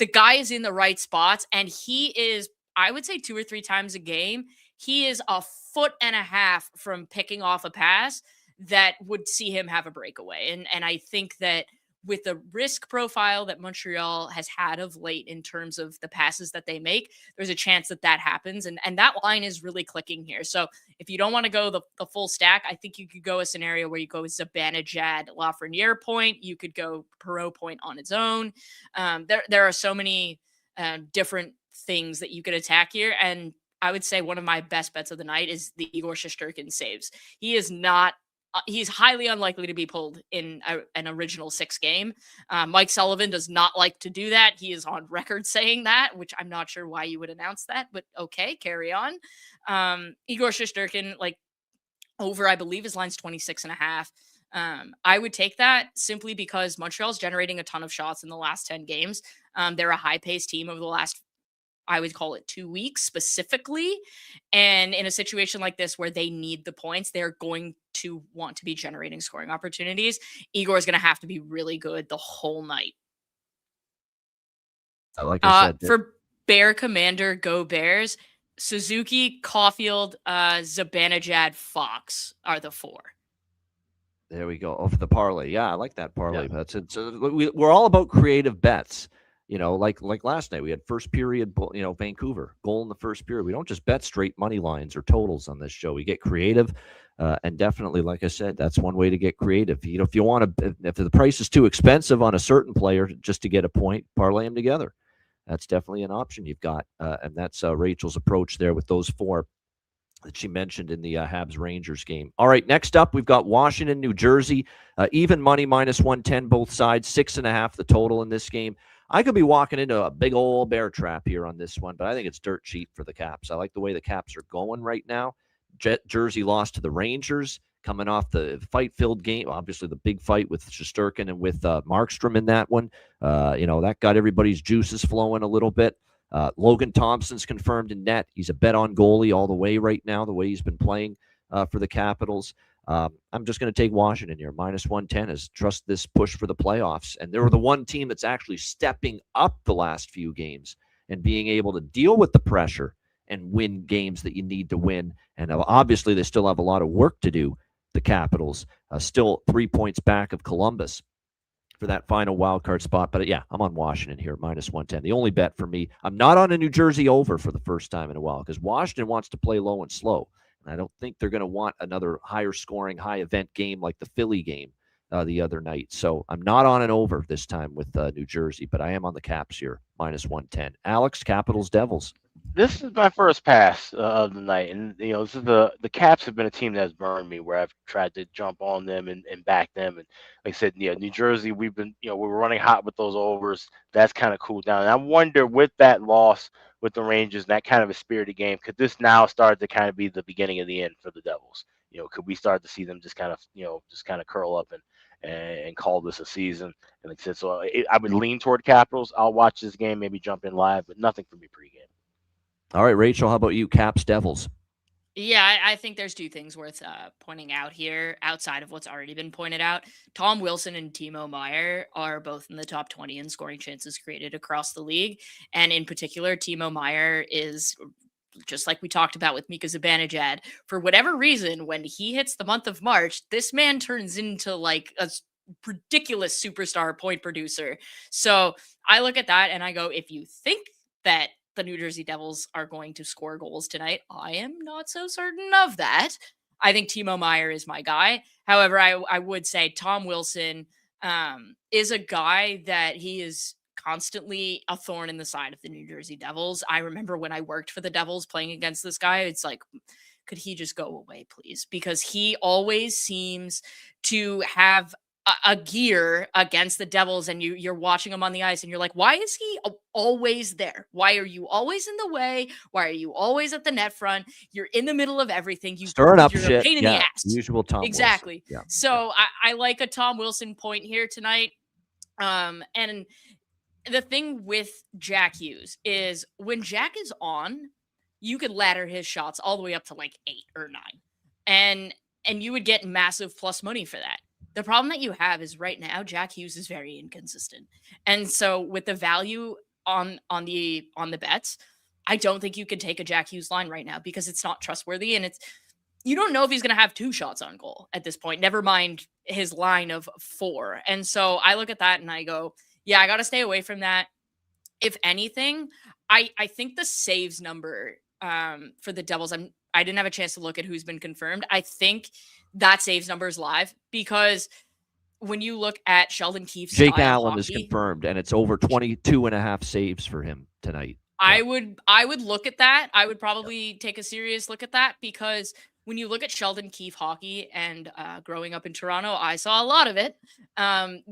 The guy is in the right spots, and he is, I would say 2 or 3 times a game, he is a foot and a half from picking off a pass that would see him have a breakaway. And I think that with the risk profile that Montreal has had of late in terms of the passes that they make, there's a chance that happens. And that line is really clicking here. So if you don't want to go the full stack, I think you could go a scenario where you go Zibanejad Lafreniere point. You could go Perreault point on its own. There are so many different things that you could attack here. And I would say one of my best bets of the night is the Igor Shesterkin saves. He's highly unlikely to be pulled in an original 6 game. Mike Sullivan does not like to do that. He is on record saying that, which I'm not sure why you would announce that, but okay, carry on. Igor Shesterkin, over, I believe his line's 26.5. I would take that simply because Montreal's generating a ton of shots in the last 10 games. They're a high-paced team over the last, I would call it 2 weeks specifically. And in a situation like this where they need the points, they're going to want to be generating scoring opportunities. Igor is going to have to be really good the whole night. Like I said, for Bear Commander, go Bears. Suzuki, Caulfield, Zibanejad, Fox are the 4. there we go. Oh, for the parlay. Yeah, I like that parlay. Yeah. That's it. So we're all about creative bets. Like last night, we had first period, Vancouver goal in the first period. We don't just bet straight money lines or totals on this show. We get creative, and definitely, like I said, that's one way to get creative. If you want to, if the price is too expensive on a certain player just to get a point, parlay them together. That's definitely an option you've got, and that's Rachel's approach there with those 4 that she mentioned in the Habs Rangers game. All right, next up, we've got Washington, New Jersey, even money -110 both sides, 6.5 the total in this game. I could be walking into a big old bear trap here on this one, but I think it's dirt cheap for the Caps. I like the way the Caps are going right now. Jersey lost to the Rangers, coming off the fight-filled game. Obviously, the big fight with Shesterkin and with Markstrom in that one. That got everybody's juices flowing a little bit. Logan Thompson's confirmed in net. He's a bet on goalie all the way right now, the way he's been playing for the Capitals. I'm just going to take Washington here. -110 is trust this push for the playoffs. And they were the one team that's actually stepping up the last few games and being able to deal with the pressure and win games that you need to win. And obviously, they still have a lot of work to do, the Capitals, still 3 points back of Columbus for that final wild card spot. But yeah, I'm on Washington here, -110. The only bet for me, I'm not on a New Jersey over for the first time in a while because Washington wants to play low and slow. And I don't think they're going to want another higher scoring, high event game like the Philly game the other night. So I'm not on an over this time with New Jersey, but I am on the Caps here, -110. Alex, Capitals, Devils. This is my first pass of the night, and this is the Caps have been a team that's burned me where I've tried to jump on them and back them, and like I said, New Jersey, we've been we were running hot with those overs. That's kind of cooled down, and I wonder with that loss with the Rangers, that kind of a spirited game, could this now start to kind of be the beginning of the end for the Devils? Could we start to see them just kind of curl up and call this a season? And like I said, so I would lean toward Capitals. I'll watch this game, maybe jump in live, but nothing for me pregame. All right, Rachel, how about you? Caps, Devils. Yeah, I think there's 2 things worth pointing out here outside of what's already been pointed out. Tom Wilson and Timo Meier are both in the top 20 in scoring chances created across the league. And in particular, Timo Meier is, just like we talked about with Mika Zibanejad, for whatever reason, when he hits the month of March, this man turns into like a ridiculous superstar point producer. So I look at that and I go, if you think that the New Jersey Devils are going to score goals tonight, I am not so certain of that. I think Timo Meier is my guy. However, I would say Tom Wilson is a guy that he is constantly a thorn in the side of the New Jersey Devils. I remember when I worked for the Devils playing against this guy, it's like, could he just go away, please? Because he always seems to have a gear against the Devils, and you're watching him on the ice and you're like, why is he always there? Why are you always in the way? Why are you always at the net front? You're in the middle of everything. Stirring up you're shit. A pain in the ass. Usual Tom exactly. Wilson. Yeah. So I like a Tom Wilson point here tonight. And the thing with Jack Hughes is when Jack is on, you could ladder his shots all the way up to like 8 or 9. And you would get massive plus money for that. The problem that you have is right now, Jack Hughes is very inconsistent. And so with the value on the bets, I don't think you can take a Jack Hughes line right now because it's not trustworthy. And you don't know if he's going to have 2 shots on goal at this point, never mind his line of 4. And so I look at that and I go, yeah, I got to stay away from that. If anything, I think the saves number for the Devils, I didn't have a chance to look at who's been confirmed. I think that saves number is live because when you look at Sheldon Keefe's Jake Allen is confirmed, and it's over 22.5 saves for him tonight. I would look at that. I would probably take a serious look at that because when you look at Sheldon Keefe hockey and growing up in Toronto, I saw a lot of it.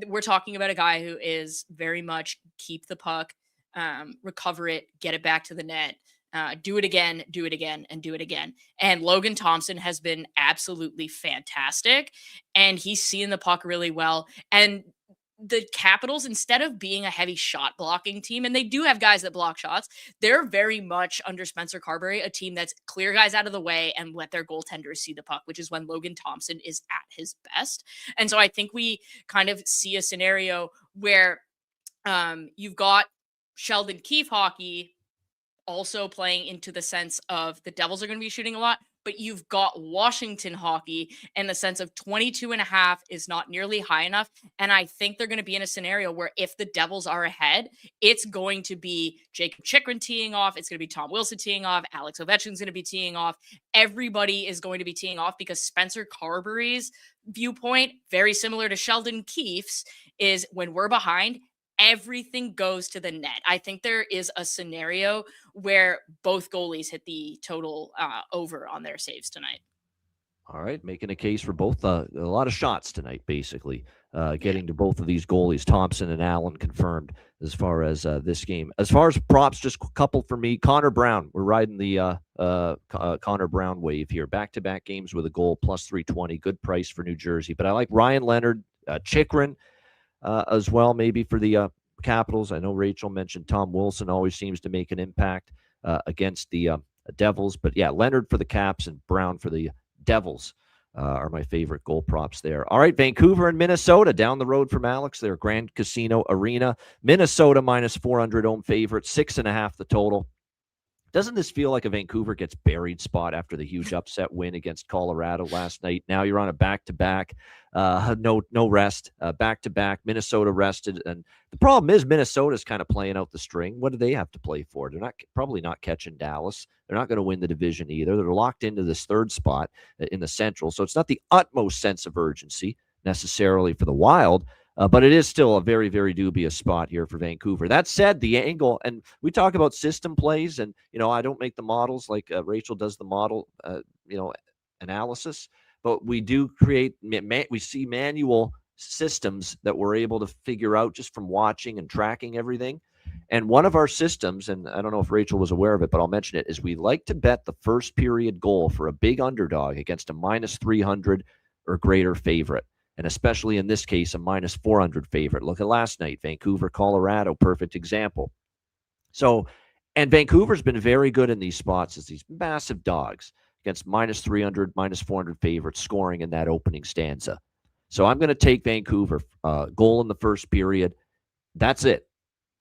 We're talking about a guy who is very much keep the puck, recover it, get it back to the net. do it again, do it again, and do it again. And Logan Thompson has been absolutely fantastic, and he's seeing the puck really well. And the Capitals, instead of being a heavy shot blocking team, and they do have guys that block shots, they're very much under Spencer Carberry, a team that's clear guys out of the way and let their goaltenders see the puck, which is when Logan Thompson is at his best. And so I think we kind of see a scenario where you've got Sheldon Keefe hockey also playing into the sense of the Devils are going to be shooting a lot, but you've got Washington hockey in the sense of 22.5 is not nearly high enough. And I think they're going to be in a scenario where if the Devils are ahead, it's going to be Jacob Chikrin teeing off. It's going to be Tom Wilson teeing off. Alex Ovechkin's going to be teeing off. Everybody is going to be teeing off because Spencer Carberry's viewpoint, very similar to Sheldon Keefe's, is when we're behind, everything goes to the net. I think there is a scenario where both goalies hit the total over on their saves tonight. All right, making a case for both. A lot of shots tonight, basically, getting to both of these goalies, Thompson and Allen, confirmed as far as this game. As far as props, just a couple for me. Connor Brown, we're riding the Connor Brown wave here. Back-to-back games with a goal, plus 320. Good price for New Jersey. But I like Ryan Leonard, Chikrin, as well, maybe for the Capitals. I know Rachel mentioned Tom Wilson always seems to make an impact against the Devils. But yeah, Leonard for the Caps and Brown for the Devils are my favorite goal props there. All right, Vancouver and Minnesota down the road from Alex. Their Grand Casino Arena. Minnesota minus 400 home favorite, 6.5 the total. Doesn't this feel like a Vancouver gets buried spot after the huge upset win against Colorado last night? Now you're on a back-to-back, no rest, back-to-back. Minnesota rested, and the problem is Minnesota's kind of playing out the string. What do they have to play for? They're probably not catching Dallas. They're not going to win the division either. They're locked into this third spot in the Central, so it's not the utmost sense of urgency necessarily for the Wild. But it is still a very, very dubious spot here for Vancouver. That said, the angle, and we talk about system plays, and, I don't make the models like Rachel does the model, analysis, but we do create, we see manual systems that we're able to figure out just from watching and tracking everything. And one of our systems, and I don't know if Rachel was aware of it, but I'll mention it, is we like to bet the first period goal for a big underdog against a minus 300 or greater favorite. And especially in this case, a minus 400 favorite. Look at last night, Vancouver, Colorado, perfect example. So, and Vancouver's been very good in these spots as these massive dogs against minus 300, minus 400 favorites scoring in that opening stanza. So I'm going to take Vancouver, goal in the first period. That's it.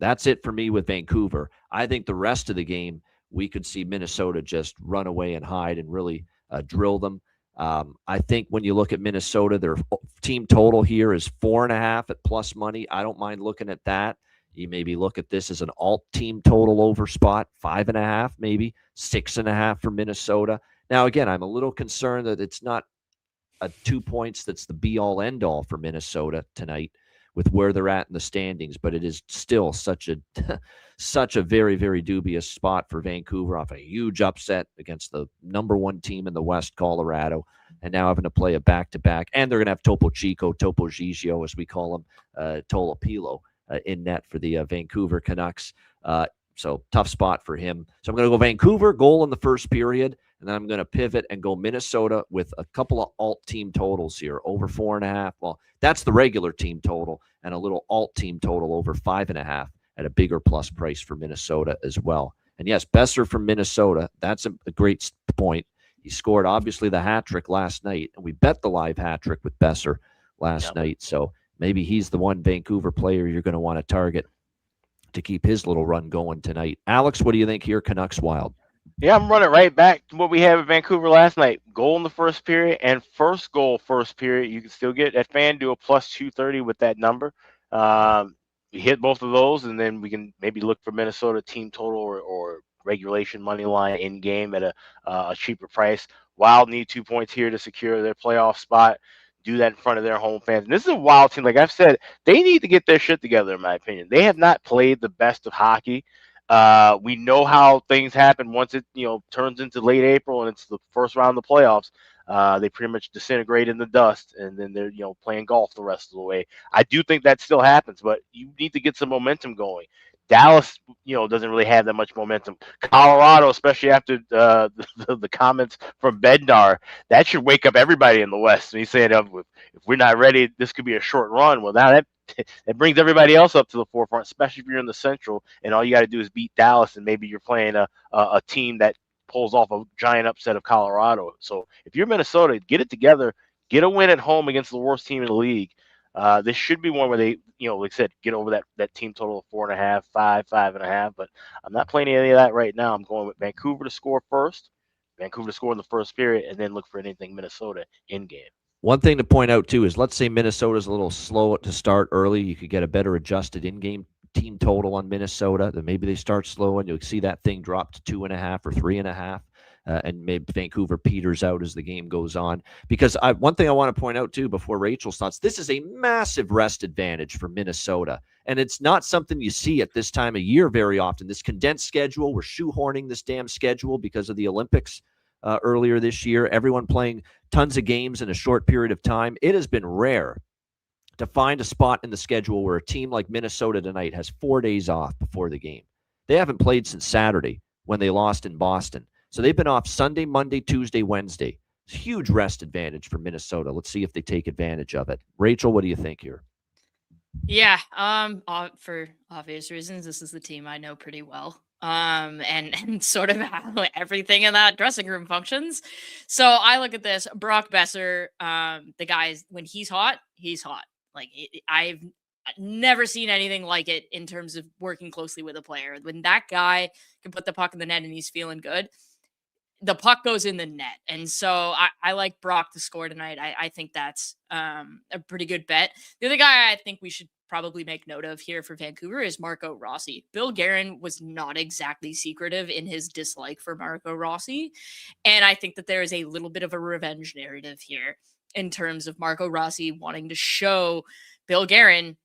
That's it for me with Vancouver. I think the rest of the game, we could see Minnesota just run away and hide and really drill them. I think when you look at Minnesota, their team total here is 4.5 at plus money. I don't mind looking at that. You maybe look at this as an alt team total over spot, 5.5, maybe 6.5 for Minnesota. Now, again, I'm a little concerned that it's not a 2 points that's the be all end all for Minnesota tonight with where they're at in the standings, but it is still such a very, very dubious spot for Vancouver off a huge upset against the number one team in the West, Colorado, and now having to play a back-to-back. And they're going to have Topo Gigio, as we call him, Tolopilo, in net for the Vancouver Canucks. So tough spot for him. So I'm going to go Vancouver, goal in the first period, and then I'm going to pivot and go Minnesota with a couple of alt team totals here, over 4.5. Well, that's the regular team total, and a little alt team total over 5.5 at a bigger plus price for Minnesota as well. And yes, Besser from Minnesota, that's a great point. He scored, obviously, the hat trick last night, and we bet the live hat trick with Besser last night. So maybe he's the one Vancouver player you're going to want to target to keep his little run going tonight. Alex, what do you think here, Canucks Wild? Yeah, I'm running right back to what we had in Vancouver last night. Goal in the first period and first goal first period. You can still get at FanDuel plus 230 with that number. We hit both of those, and then we can maybe look for Minnesota team total or regulation money line in game at a cheaper price. Wild need 2 points here to secure their playoff spot. Do that in front of their home fans. And this is a Wild team. Like I've said, they need to get their shit together, in my opinion. They have not played the best of hockey. We know how things happen once it turns into late April and it's the first round of the playoffs. They pretty much disintegrate in the dust, and then they're playing golf the rest of the way. I do think that still happens, but you need to get some momentum going. Dallas, doesn't really have that much momentum. Colorado, especially after the comments from Bednar, that should wake up everybody in the West. And he's saying, if we're not ready, this could be a short run. Well, now that brings everybody else up to the forefront, especially if you're in the Central, and all you got to do is beat Dallas, and maybe you're playing a team that pulls off a giant upset of Colorado. So if you're Minnesota, get it together, get a win at home against the worst team in the league. This should be one where they, like I said, get over that team total of 4.5, 5.5. But I'm not playing any of that right now. I'm going with Vancouver to score first, Vancouver to score in the first period, and then look for anything Minnesota in game. One thing to point out, too, is let's say Minnesota's a little slow to start early. You could get a better adjusted in-game team total on Minnesota. Then maybe they start slow and you'll see that thing drop to 2.5 or 3.5. And maybe Vancouver peters out as the game goes on. Because one thing I want to point out, too, before Rachel's thoughts, this is a massive rest advantage for Minnesota. And it's not something you see at this time of year very often. This condensed schedule, we're shoehorning this damn schedule because of the Olympics earlier this year. Everyone playing tons of games in a short period of time. It has been rare to find a spot in the schedule where a team like Minnesota tonight has 4 days off before the game. They haven't played since Saturday when they lost in Boston. So they've been off Sunday, Monday, Tuesday, Wednesday. It's a huge rest advantage for Minnesota. Let's see if they take advantage of it. Rachel, what do you think here? Yeah, for obvious reasons, this is the team I know pretty well. And sort of how everything in that dressing room functions. So I look at this, Brock Besser, the guy, when he's hot, he's hot. Like I've never seen anything like it in terms of working closely with a player. When that guy can put the puck in the net and he's feeling good, the puck goes in the net. And so I like Brock to score tonight. I think that's a pretty good bet. The other guy I think we should probably make note of here for Vancouver is Marco Rossi. Bill Guerin was not exactly secretive in his dislike for Marco Rossi. And I think that there is a little bit of a revenge narrative here in terms of Marco Rossi wanting to show Bill Guerin,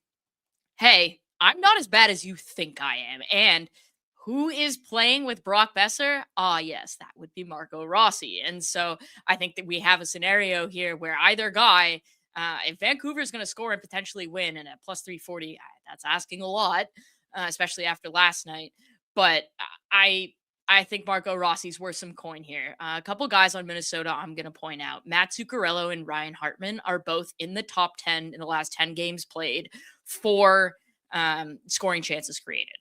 hey, I'm not as bad as you think I am. And who is playing with Brock Besser? Yes, that would be Marco Rossi. And so I think that we have a scenario here where either guy, if Vancouver is going to score and potentially win, and at plus 340, that's asking a lot, especially after last night. But I think Marco Rossi's worth some coin here. A couple guys on Minnesota I'm going to point out. Matt Zuccarello and Ryan Hartman are both in the top 10 in the last 10 games played for scoring chances created.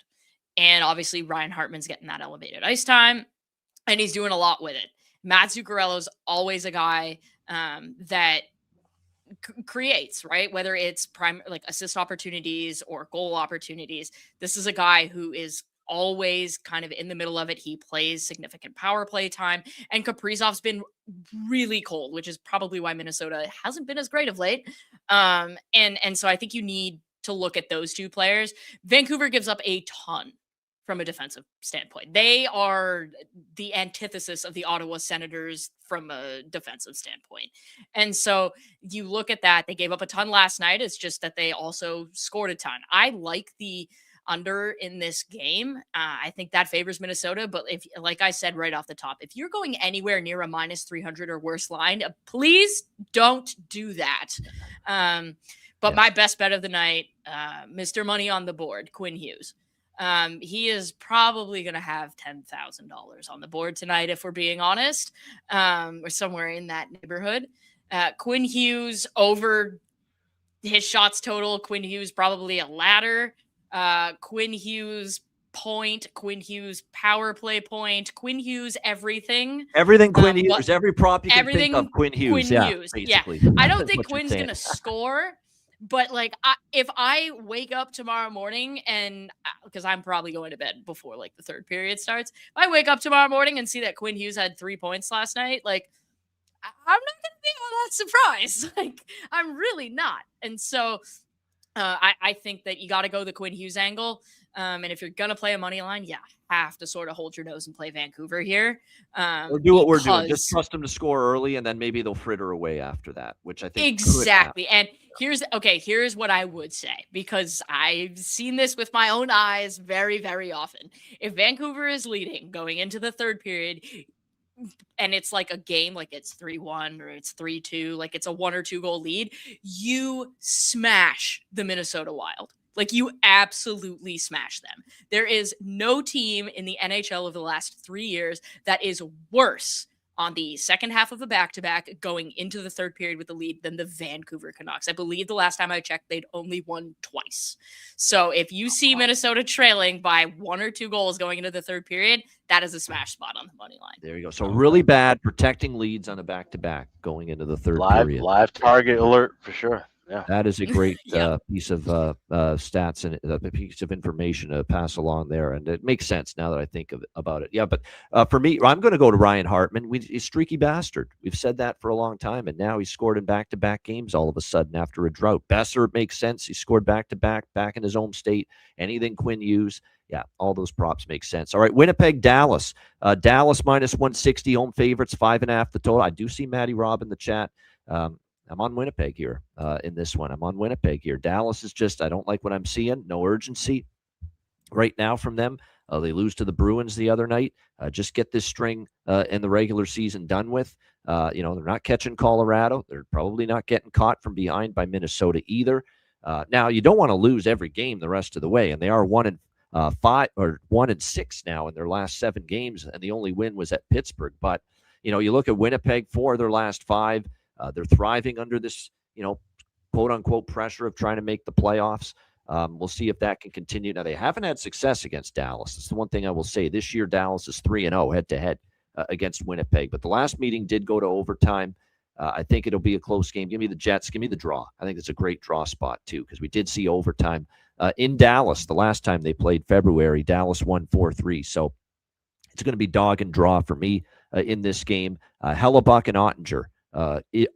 And obviously, Ryan Hartman's getting that elevated ice time, and he's doing a lot with it. Matt Zuccarello's always a guy that creates, right? Whether it's like assist opportunities or goal opportunities. This is a guy who is always kind of in the middle of it. He plays significant power play time, and Kaprizov's been really cold, which is probably why Minnesota hasn't been as great of late. And so I think you need to look at those two players. Vancouver gives up a ton from a defensive standpoint. They are the antithesis of the Ottawa Senators from a defensive standpoint. And so you look at that, they gave up a ton last night. It's just that they also scored a ton. I like the under in this game. I think that favors Minnesota, but if, like I said right off the top, if you're going anywhere near a minus 300 or worse line, please don't do that. But my best bet of the night, Mr. Money on the board, Quinn Hughes. He is probably going to have $10,000 on the board tonight, if we're being honest, or somewhere in that neighborhood. Quinn Hughes over his shots total. Quinn Hughes probably a ladder. Quinn Hughes point. Quinn Hughes power play point. Quinn Hughes everything. Everything Quinn Hughes. Every prop you can think of. Quinn Hughes. Quinn yeah, Hughes. basically. Yeah. I don't think Quinn's going to score. But like, if I wake up tomorrow morning and because I'm probably going to bed before like the third period starts, if I wake up tomorrow morning and see that Quinn Hughes had 3 points last night, like I'm not going to be all that surprised. Like I'm really not. And so I think that you got to go the Quinn Hughes angle. And if you're going to play a money line, you have to sort of hold your nose and play Vancouver here. Or do what we're doing. Just trust them to score early, and then maybe they'll fritter away after that, which I think exactly. And here's what I would say, because I've seen this with my own eyes very, very often. If Vancouver is leading going into the third period, and it's like a game, like it's 3-1 or it's 3-2, like it's a 1 or 2 goal lead, you smash the Minnesota Wild. Like, you absolutely smash them. There is no team in the NHL of the last 3 years that is worse on the second half of a back-to-back going into the third period with the lead than the Vancouver Canucks. I believe the last time I checked, they'd only won twice. So if you see Minnesota trailing by 1 or 2 goals going into the third period, that is a smash spot on the money line. There you go. So really bad protecting leads on a back-to-back going into the third period. Live target alert for sure. Yeah. That is a great piece of stats and a piece of information to pass along there. And it makes sense now that I think about it. Yeah, but for me, I'm going to go to Ryan Hartman. He's a streaky bastard. We've said that for a long time. And now he's scored in back-to-back games all of a sudden after a drought. Besser makes sense. He scored back-to-back back in his home state. Anything Quinn Hughes. Yeah, all those props make sense. All right, Winnipeg, Dallas. Dallas minus 160, home favorites, 5.5 the total. I do see Matty Robb in the chat. I'm on Winnipeg here in this one. I'm on Winnipeg here. Dallas is just, I don't like what I'm seeing. No urgency right now from them. They lose to the Bruins the other night. Just get this string in the regular season done with. They're not catching Colorado. They're probably not getting caught from behind by Minnesota either. Now, you don't want to lose every game the rest of the way, and they are 1-5 or 1-6 now in their last 7 games, and the only win was at Pittsburgh. But, you look at Winnipeg, 4 of their last 5. They're thriving under this, quote unquote pressure of trying to make the playoffs. We'll see if that can continue. Now, they haven't had success against Dallas. That's the one thing I will say. This year, Dallas is 3-0 head-to-head against Winnipeg. But the last meeting did go to overtime. I think it'll be a close game. Give me the Jets. Give me the draw. I think it's a great draw spot, too, because we did see overtime in Dallas the last time they played February. Dallas won 4-3. So it's going to be dog and draw for me in this game. Hellebuck and Ottinger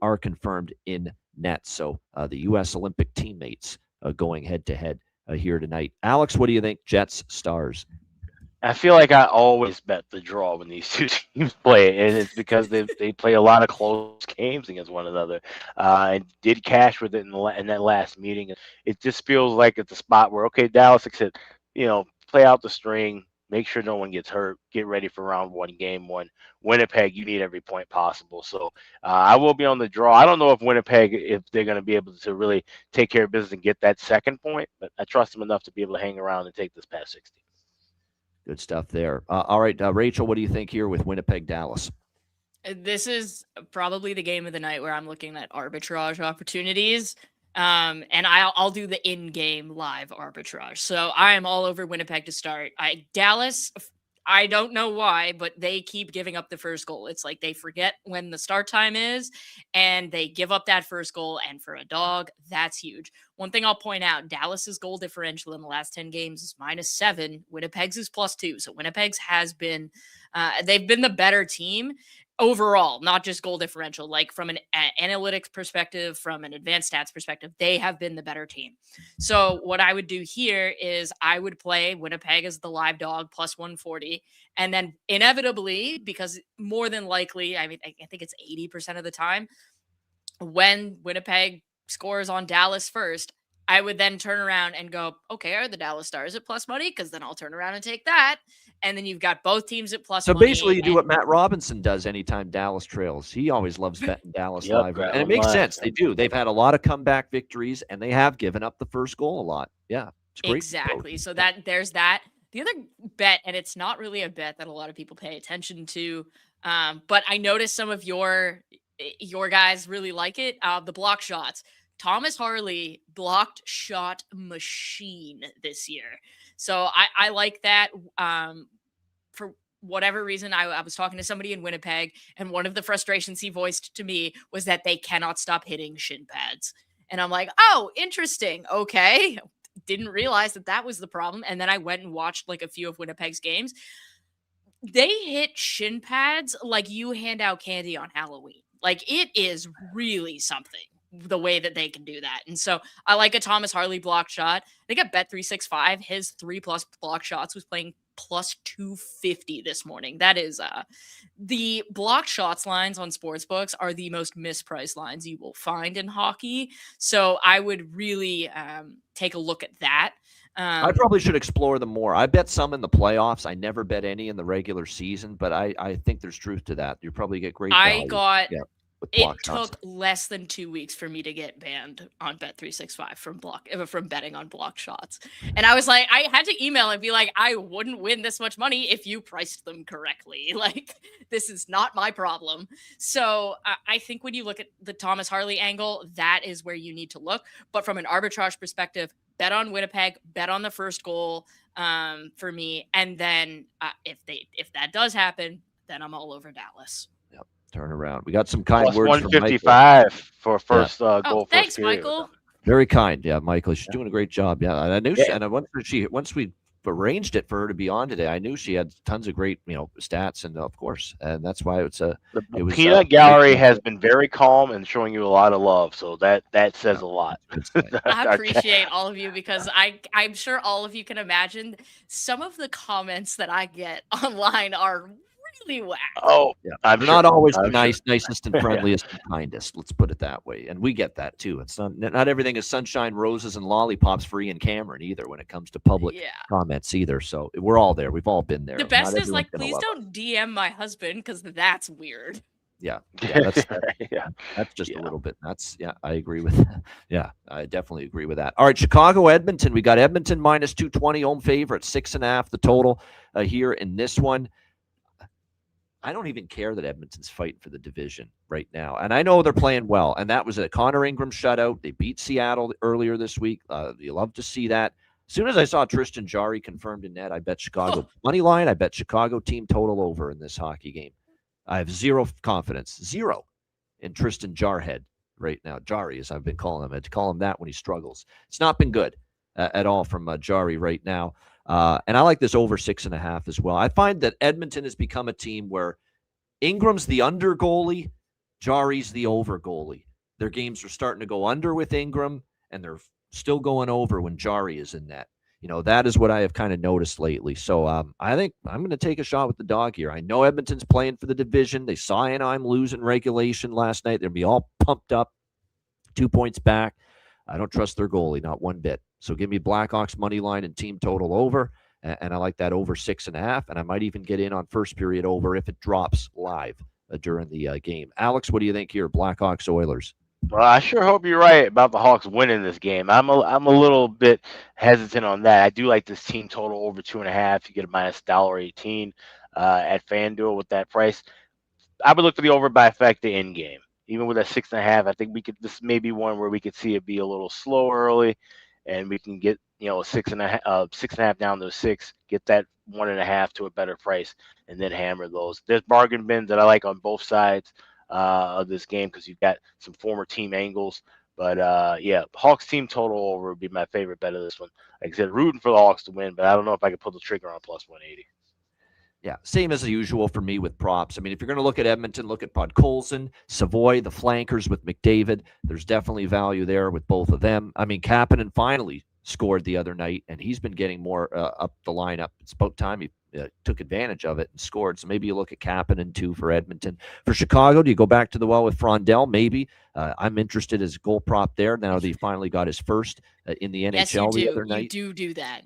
are confirmed in net. So the U.S. Olympic teammates going head-to-head here tonight. Alex, what do you think? Jets, Stars? I feel like I always bet the draw when these two teams play, and it's because they play a lot of close games against one another. And did cash with it in that last meeting. It just feels like it's a spot where, okay, Dallas, except, play out the string, make sure no one gets hurt, get ready for round 1, game 1. Winnipeg, you need every point possible. So I will be on the draw. I don't know if Winnipeg, if they're going to be able to really take care of business and get that second point, but I trust them enough to be able to hang around and take this past 60. Good stuff there. All right, Rachel, what do you think here with Winnipeg, Dallas? This is probably the game of the night where I'm looking at arbitrage opportunities. And I'll do the in-game live arbitrage. So I am all over Winnipeg to start. Dallas, I don't know why, but they keep giving up the first goal. It's like they forget when the start time is, and they give up that first goal. And for a dog, that's huge. One thing I'll point out, Dallas's goal differential in the last 10 games is -7. Winnipeg's is +2. So Winnipeg's has been, they've been the better team overall, not just goal differential. Like from an analytics perspective, from an advanced stats perspective, they have been the better team. So what I would do here is I would play Winnipeg as the live dog +140. And then inevitably, because more than likely, I think it's 80% of the time, when Winnipeg scores on Dallas first, I would then turn around and go, okay, are the Dallas Stars at plus money? Because then I'll turn around and take that. And then you've got both teams at plus money. So basically, you do what Matt Robinson does anytime Dallas trails. He always loves betting Dallas live. And it makes sense. They do. They've had a lot of comeback victories, and they have given up the first goal a lot. Yeah, it's great. Exactly. So there's that. The other bet, and it's not really a bet that a lot of people pay attention to, but I noticed some of your guys really like it. The block shots. Thomas Harley blocked shot machine this year. So I like that. For whatever reason, I was talking to somebody in Winnipeg, and one of the frustrations he voiced to me was that they cannot stop hitting shin pads. And I'm like, oh, interesting. Okay. Didn't realize that was the problem. And then I went and watched like a few of Winnipeg's games. They hit shin pads like you hand out candy on Halloween. Like, it is really something, the way that they can do that. And so I like a Thomas Harley block shot. I think at Bet365, his 3+ block shots was playing +250 this morning. That is the block shots lines on sportsbooks are the most mispriced lines you will find in hockey. So I would really take a look at that. I probably should explore them more. I bet some in the playoffs. I never bet any in the regular season, but I think there's truth to that. You probably get great value. with It block shots. took less than 2 weeks for me to get banned on Bet365 from betting on block shots. And I was like, I had to email and be like, I wouldn't win this much money if you priced them correctly. Like, this is not my problem. So I think when you look at the Thomas Harley angle, that is where you need to look. But from an arbitrage perspective, bet on Winnipeg, bet on the first goal for me. And then if that does happen, then I'm all over Dallas. Turn around. We got some kind Plus words from Michael. 155 for first goal. Thanks, first period. Michael. Very kind. Yeah, Michael. She's doing a great job. Yeah, and I knew and once we arranged it for her to be on today, I knew she had tons of great, stats, and of course, and that's why the Peanut Gallery has been very calm and showing you a lot of love. So that says a lot. I appreciate all of you, because I'm sure all of you can imagine some of the comments that I get online are really whack. Oh, yeah. I'm They're sure. not always I'm the nicest and friendliest and kindest. Let's put it that way. And we get that too. It's not everything is sunshine, roses, and lollipops for Ian Cameron either when it comes to public comments either. So we're all there. We've all been there. The best is like, please don't DM my husband, because that's weird. Yeah, that's just a little bit. I agree with that. Yeah, I definitely agree with that. All right, Chicago, Edmonton. We got Edmonton minus 220, home favorite, 6.5 the total here in this one. I don't even care that Edmonton's fighting for the division right now. And I know they're playing well. And that was a Connor Ingram shutout. They beat Seattle earlier this week. You love to see that. As soon as I saw Tristan Jarry confirmed in net, I bet Chicago money line. I bet Chicago team total over in this hockey game. I have zero confidence, in Tristan Jarhead right now. Jarry, as I've been calling him. I had to call him that when he struggles. It's not been good at all from Jarry right now. And I like this over 6.5 as well. I find that Edmonton has become a team where Ingram's the under goalie, Jarry's the over goalie. Their games are starting to go under with Ingram, and they're still going over when Jarry is in net. That is what I have kind of noticed lately. So I think I'm going to take a shot with the dog here. I know Edmonton's playing for the division. They saw Anaheim lose in regulation last night. They'll be all pumped up, 2 points back. I don't trust their goalie, not one bit. So give me Blackhawks money line and team total over, and I like that over 6.5, and I might even get in on first period over if it drops live during the game. Alex, what do you think here, Blackhawks Oilers? Well, I sure hope you're right about the Hawks winning this game. I'm a little bit hesitant on that. I do like this team total over 2.5. You get a minus $1.18 at FanDuel with that price. I would look for the over by effect the end game. Even with a 6.5, I think this may be one where we could see it be a little slow early, and we can get 6.5 down to 6, get that 1.5 to a better price, and then hammer those. There's bargain bins that I like on both sides of this game because you've got some former team angles. But Hawks team total over would be my favorite bet of this one. Like I said, rooting for the Hawks to win, but I don't know if I could pull the trigger on plus 180. Yeah, same as usual for me with props. I mean, if you're going to look at Edmonton, look at Podkolzin, Savoy, the flankers with McDavid. There's definitely value there with both of them. I mean, Kapanen finally scored the other night, and he's been getting more up the lineup. It's about time he took advantage of it and scored. So maybe you look at Kapanen too for Edmonton. For Chicago, do you go back to the well with Frondell? Maybe. I'm interested as a goal prop there now that he finally got his first in the NHL the other night. You do that.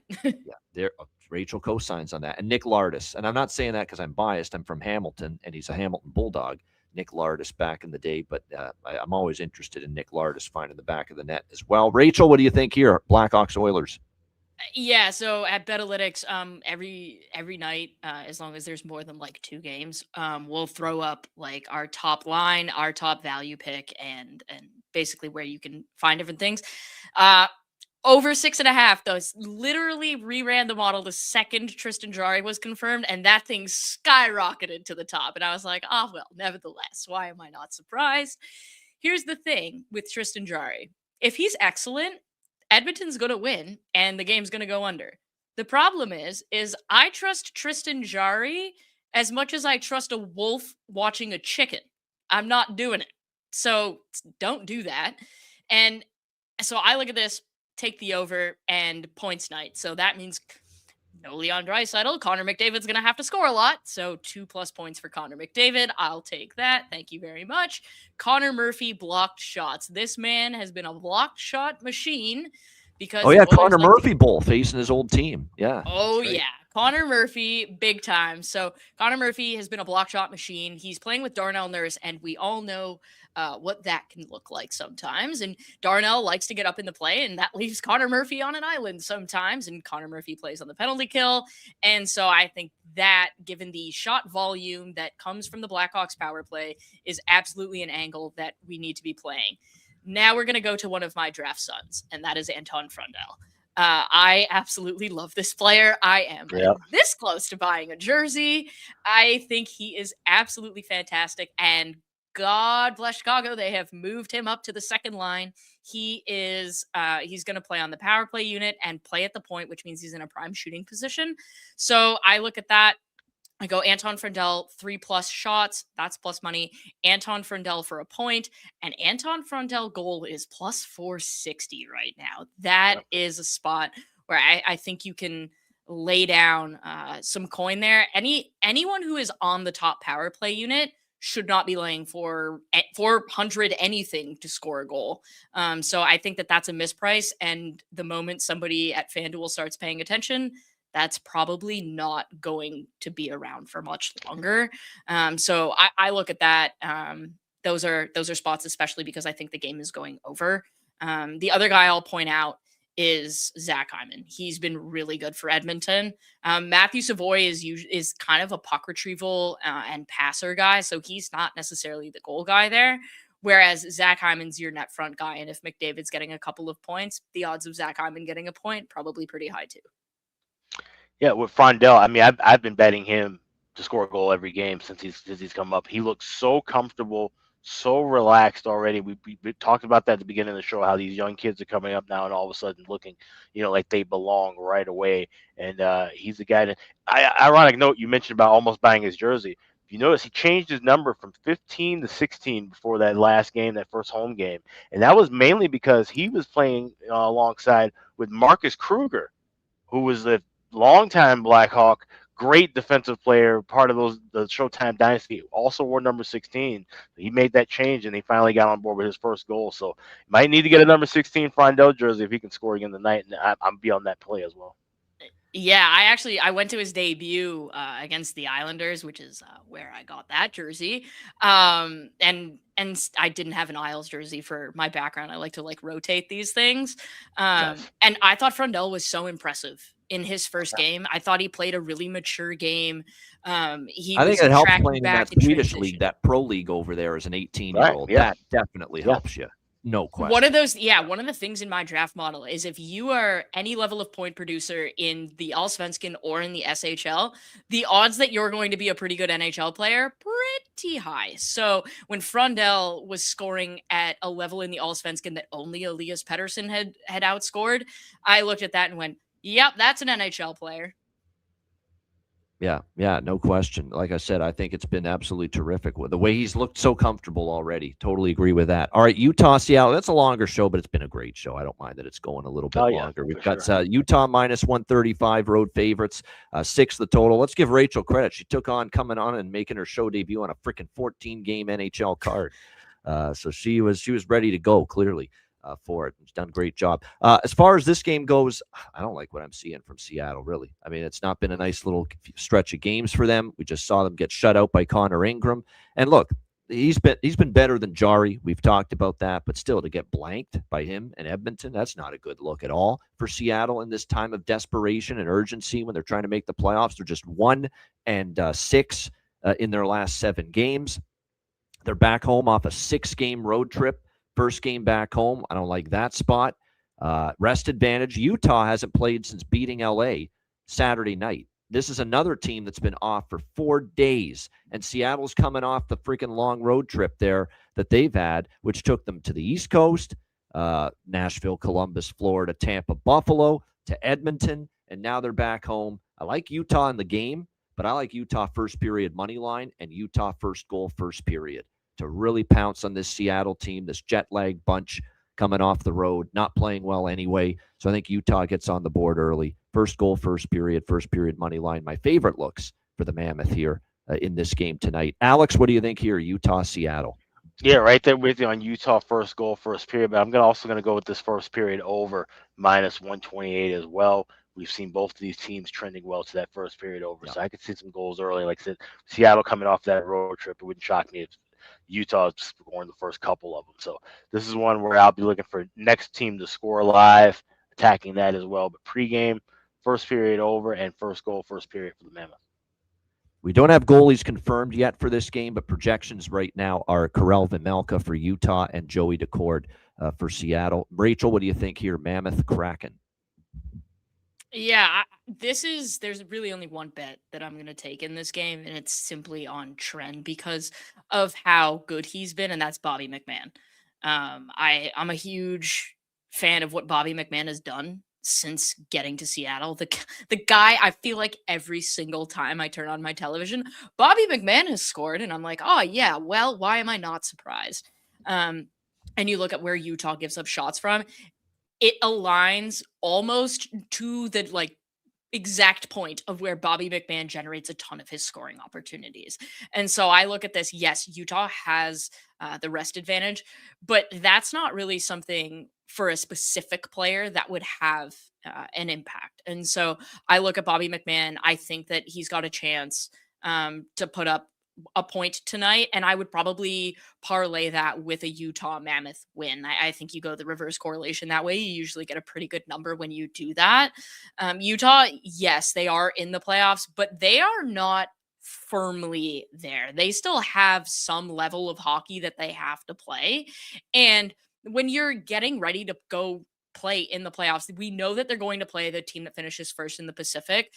There. Rachel co-signs on that. And Nick Lardis. And I'm not saying that because I'm biased. I'm from Hamilton, and he's a Hamilton Bulldog, Nick Lardis back in the day. But I'm always interested in Nick Lardis finding the back of the net as well. Rachel, what do you think here? Blackhawks Oilers. Yeah, so at Betalytics, every night, as long as there's more than like 2 games, we'll throw up like our top line, our top value pick, and basically where you can find different things. Over 6.5, though, literally reran the model the second Tristan Jarry was confirmed, and that thing skyrocketed to the top. And I was like, oh, well, nevertheless, why am I not surprised? Here's the thing with Tristan Jarry. If he's excellent, Edmonton's going to win, and the game's going to go under. The problem is I trust Tristan Jarry as much as I trust a wolf watching a chicken. I'm not doing it. So don't do that. And so I look at this, take the over, and points night. So that means no Leon Draisaitl. Connor McDavid's going to have to score a lot. So 2+ points for Connor McDavid. I'll take that. Thank you very much. Connor Murphy blocked shots. This man has been a blocked shot machine because... Oh, yeah, Connor Murphy bowl facing his old team. Yeah. Oh, yeah. Connor Murphy, big time. So Connor Murphy has been a block shot machine. He's playing with Darnell Nurse, and we all know what that can look like sometimes. And Darnell likes to get up in the play, and that leaves Connor Murphy on an island sometimes. And Connor Murphy plays on the penalty kill. And so I think that, given the shot volume that comes from the Blackhawks power play, is absolutely an angle that we need to be playing. Now we're going to go to one of my draft sons, and that is Anton Frundell. I absolutely love this player. I am this close to buying a jersey. I think he is absolutely fantastic. And God bless Chicago, they have moved him up to the second line. He is he's going to play on the power play unit and play at the point, which means he's in a prime shooting position. So I look at that. I go Anton Frundell, 3+ shots. That's plus money. Anton Frundell for a point. And Anton Frundell goal is plus 460 right now. That is a spot where I think you can lay down some coin there. Anyone who is on the top power play unit should not be laying for 400 anything to score a goal. So I think that that's a misprice. And the moment somebody at FanDuel starts paying attention, that's probably not going to be around for much longer. So I look at that. Those are spots, especially because I think the game is going over. The other guy I'll point out is Zach Hyman. He's been really good for Edmonton. Matthew Savoy is kind of a puck retrieval and passer guy, so he's not necessarily the goal guy there. Whereas Zach Hyman's your net front guy, and if McDavid's getting a couple of points, the odds of Zach Hyman getting a point probably pretty high too. Yeah, with Frundell, I mean, I've been betting him to score a goal every game since he's come up. He looks so comfortable, so relaxed already. We talked about that at the beginning of the show, how these young kids are coming up now and all of a sudden looking, like they belong right away. And he's the guy that, ironic note, you mentioned about almost buying his jersey. If you notice, he changed his number from 15 to 16 before that last game, that first home game. And that was mainly because he was playing alongside with Marcus Kruger, who was the longtime Blackhawk, great defensive player, part of the Showtime dynasty, also wore number 16. He made that change, and he finally got on board with his first goal. So might need to get a number 16 Frundell jersey if he can score again tonight, and I'm be on that play as well. Yeah, I went to his debut against the Islanders, which is where I got that jersey. And I didn't have an Isles jersey for my background. I like to rotate these things. And I thought Frundell was so impressive in his first game. I thought he played a really mature game. I think it helps playing in that Swedish league, that pro league over there as an 18-year-old. Yeah. That definitely helps you. No question. One of the things in my draft model is if you are any level of point producer in the Allsvenskan or in the SHL, the odds that you're going to be a pretty good NHL player, pretty high. So when Frundell was scoring at a level in the Allsvenskan that only Elias Pettersson had outscored, I looked at that and went, yep, that's an NHL player. Yeah, no question. Like I said, I think it's been absolutely terrific with the way he's looked so comfortable already. Totally agree with that. All right, Utah, Seattle. That's a longer show, but it's been a great show. I don't mind that it's going a little bit longer. We've got Utah minus 135 road favorites, 6 the total. Let's give Rachel credit. She took on coming on and making her show debut on a freaking 14-game NHL card. So she was ready to go, clearly. For it. He's done a great job. As far as this game goes, I don't like what I'm seeing from Seattle, really. I mean, it's not been a nice little stretch of games for them. We just saw them get shut out by Connor Ingram. And look, he's been better than Jari. We've talked about that, but still to get blanked by him and Edmonton, that's not a good look at all for Seattle in this time of desperation and urgency when they're trying to make the playoffs. They're just 1-6 in their last 7 games. They're back home off a 6-game road trip. First game back home. I don't like that spot. Rest advantage. Utah hasn't played since beating LA Saturday night. This is another team that's been off for 4 days. And Seattle's coming off the freaking long road trip there that they've had, which took them to the East Coast, Nashville, Columbus, Florida, Tampa, Buffalo, to Edmonton, and now they're back home. I like Utah in the game, but I like Utah first period money line and Utah first goal first period to really pounce on this Seattle team, this jet lag bunch coming off the road, not playing well anyway. So I think Utah gets on the board early. First goal, first period money line. My favorite looks for the Mammoth here in this game tonight. Alex, what do you think here, Utah, Seattle? Yeah, right there with you on Utah first goal, first period. But I'm also going to go with this first period over minus 128 as well. We've seen both of these teams trending well to that first period over. Yeah. So I could see some goals early. Like I said, Seattle coming off that road trip, it wouldn't shock me if Utah scoring the first couple of them. So this is one where I'll be looking for next team to score live, attacking that as well. But pregame, first period over, and first goal, first period for the Mammoth. We don't have goalies confirmed yet for this game, but projections right now are Karel Vejmelka for Utah and Joey Decord for Seattle. Rachel, what do you think here? Mammoth, Kraken. Yeah, there's really only one bet that I'm going to take in this game, and it's simply on trend because of how good he's been, and that's Bobby McMann. I'm a huge fan of what Bobby McMann has done since getting to Seattle. The guy, I feel like every single time I turn on my television, Bobby McMann has scored, and I'm like, oh yeah, well, why am I not surprised? And you look at where Utah gives up shots from, it aligns almost to the exact point of where Bobby McMann generates a ton of his scoring opportunities. And so I look at this, yes, Utah has the rest advantage, but that's not really something for a specific player that would have an impact. And so I look at Bobby McMann, I think that he's got a chance to put up a point tonight, and I would probably parlay that with a Utah Mammoth win. I think you go the reverse correlation that way. You usually get a pretty good number when you do that. Utah, yes, they are in the playoffs, but they are not firmly there. They still have some level of hockey that they have to play. And when you're getting ready to go play in the playoffs, we know that they're going to play the team that finishes first in the Pacific.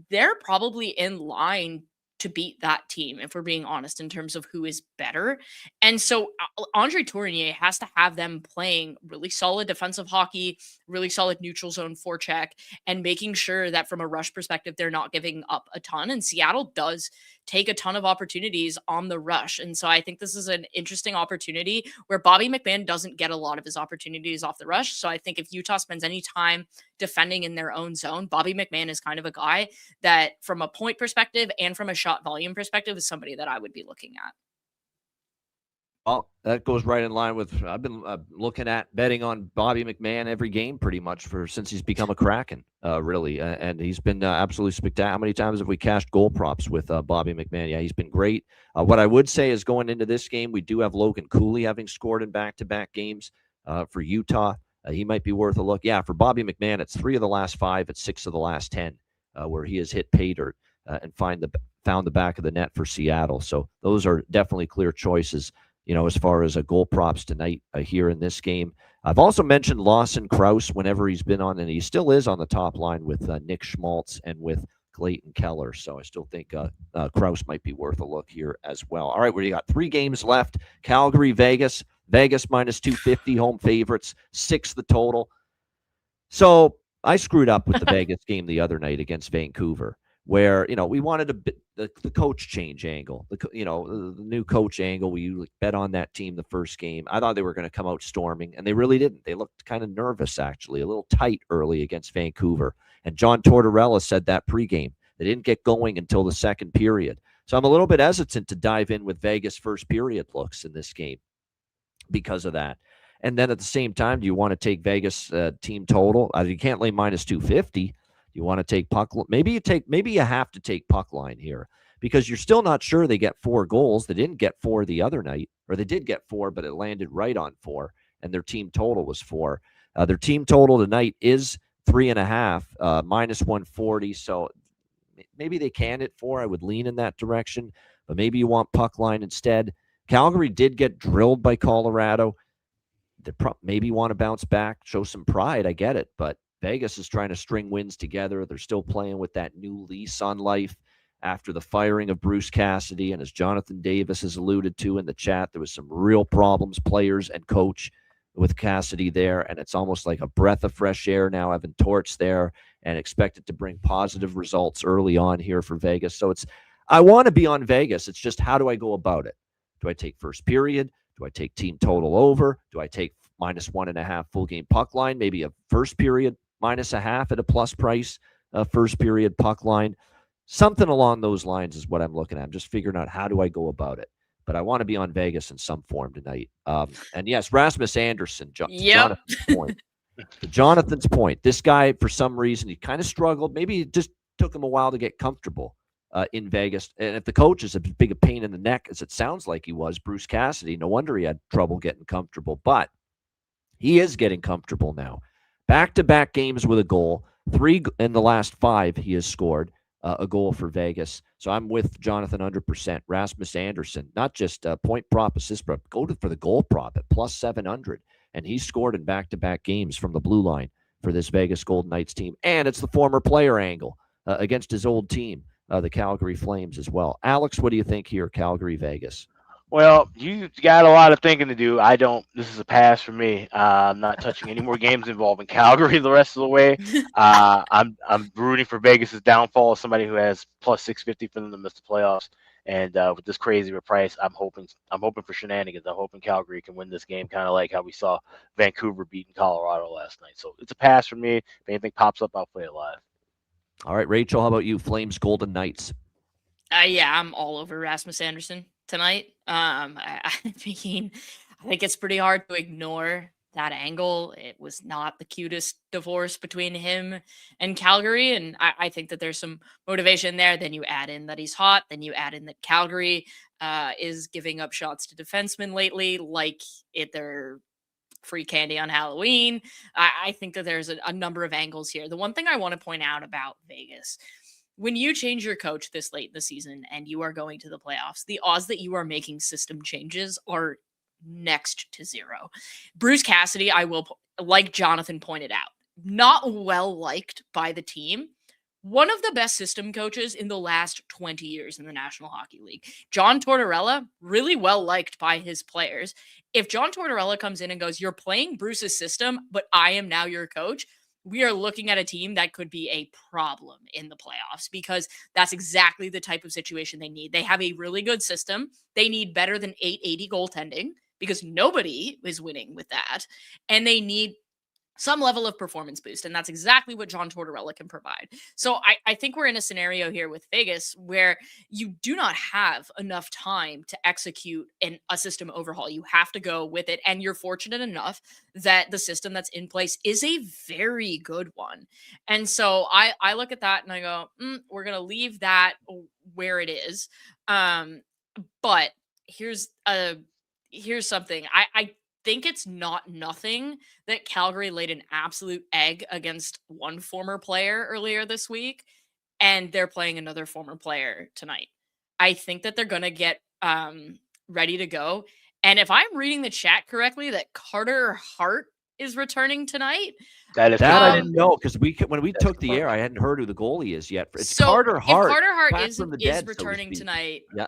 They're probably in line to beat that team, if we're being honest, in terms of who is better. And so Andre Tournier has to have them playing really solid defensive hockey, really solid neutral zone forecheck, and making sure that from a rush perspective, they're not giving up a ton. And Seattle does take a ton of opportunities on the rush. And so I think this is an interesting opportunity where Bobby McMann doesn't get a lot of his opportunities off the rush. So I think if Utah spends any time defending in their own zone, Bobby McMann is kind of a guy that from a point perspective and from a shot volume perspective is somebody that I would be looking at. Well, that goes right in line with I've been looking at betting on Bobby McMann every game pretty much since he's become a Kraken, really. And he's been absolutely spectacular. How many times have we cashed goal props with Bobby McMann? Yeah, he's been great. What I would say is going into this game, we do have Logan Cooley having scored in back-to-back games for Utah. He might be worth a look. Yeah, for Bobby McMann, it's 3 of the last 5, it's 6 of the last 10 where he has hit pay dirt and found the back of the net for Seattle. So those are definitely clear choices, as far as goal props tonight here in this game. I've also mentioned Lawson Krause whenever he's been on, and he still is on the top line with Nick Schmaltz and with Clayton Keller. So I still think Krause might be worth a look here as well. All right, we got 3 games left. Calgary, Vegas. Vegas minus 250, home favorites, 6 the total. So I screwed up with the Vegas game the other night against Vancouver, where, we wanted the coach change angle, the new coach angle. We bet on that team the first game. I thought they were going to come out storming, and they really didn't. They looked kind of nervous, actually, a little tight early against Vancouver. And John Tortorella said that pregame. They didn't get going until the second period. So I'm a little bit hesitant to dive in with Vegas first period looks in this game because of that. And then at the same time, do you want to take Vegas team total? You can't lay minus 250. You want to take puck? Maybe you have to take puck line here because you're still not sure they get 4 goals. They didn't get 4 the other night, or they did get 4, but it landed right on 4, and their team total was 4. Their team total tonight is 3.5, minus 140. So maybe they can hit 4. I would lean in that direction, but maybe you want puck line instead. Calgary did get drilled by Colorado. They maybe want to bounce back, show some pride. I get it, but Vegas is trying to string wins together. They're still playing with that new lease on life after the firing of Bruce Cassidy. And as Jonathan Davis has alluded to in the chat, there was some real problems, players and coach, with Cassidy there. And it's almost like a breath of fresh air now having Torts there and expected to bring positive results early on here for Vegas. So I want to be on Vegas. It's just, how do I go about it? Do I take first period? Do I take team total over? Do I take minus 1.5 full game puck line? Maybe a first period minus 0.5 at a plus price, first period puck line. Something along those lines is what I'm looking at. I'm just figuring out how do I go about it. But I want to be on Vegas in some form tonight. And yes, Rasmus Andersson, Jonathan's point. To Jonathan's point, this guy, for some reason, he kind of struggled. Maybe it just took him a while to get comfortable in Vegas. And if the coach is as big a pain in the neck as it sounds like he was, Bruce Cassidy, no wonder he had trouble getting comfortable. But he is getting comfortable now. Back-to-back games with a goal. 3 in the last 5 he has scored a goal for Vegas. So I'm with Jonathan 100%. Rasmus Andersson, not just point prop assist prop, for the goal prop at plus 700. And he scored in back-to-back games from the blue line for this Vegas Golden Knights team. And it's the former player angle against his old team, the Calgary Flames as well. Alex, what do you think here, Calgary, Vegas? Well, you got a lot of thinking to do. I don't. This is a pass for me. I'm not touching any more games involving Calgary the rest of the way. I'm rooting for Vegas's downfall as somebody who has plus 650 for them to miss the playoffs. And with this crazy price, I'm hoping for shenanigans. I'm hoping Calgary can win this game, kind of like how we saw Vancouver beating Colorado last night. So it's a pass for me. If anything pops up, I'll play it live. All right, Rachel, how about you? Flames, Golden Knights. Yeah, I'm all over Rasmus Andersson tonight. I mean, I think it's pretty hard to ignore that angle. It was not the cutest divorce between him and Calgary, and I think that there's some motivation there. Then you add in that he's hot. Then you add in that Calgary is giving up shots to defensemen lately, like they're free candy on Halloween. I think that there's a number of angles here. The one thing I want to point out about Vegas, when you change your coach this late in the season and you are going to the playoffs, the odds that you are making system changes are next to 0. Bruce Cassidy, I will, like Jonathan pointed out, not well liked by the team. One of the best system coaches in the last 20 years in the National Hockey League. John Tortorella, really well liked by his players. If John Tortorella comes in and goes, you're playing Bruce's system, but I am now your coach, we are looking at a team that could be a problem in the playoffs, because that's exactly the type of situation they need. They have a really good system. They need better than 880 goaltending, because nobody is winning with that. And they need some level of performance boost. And that's exactly what John Tortorella can provide. So I think we're in a scenario here with Vegas where you do not have enough time to execute a system overhaul. You have to go with it. And you're fortunate enough that the system that's in place is a very good one. And so I look at that and I go, we're going to leave that where it is. But here's something. I think it's not nothing that Calgary laid an absolute egg against one former player earlier this week, and they're playing another former player tonight. I think that they're going to get ready to go. And if I'm reading the chat correctly, that Carter Hart is returning tonight. That I didn't know, because when we took the air, I hadn't heard who the goalie is yet. It's so Carter Hart. If Carter Hart is returning tonight, yeah.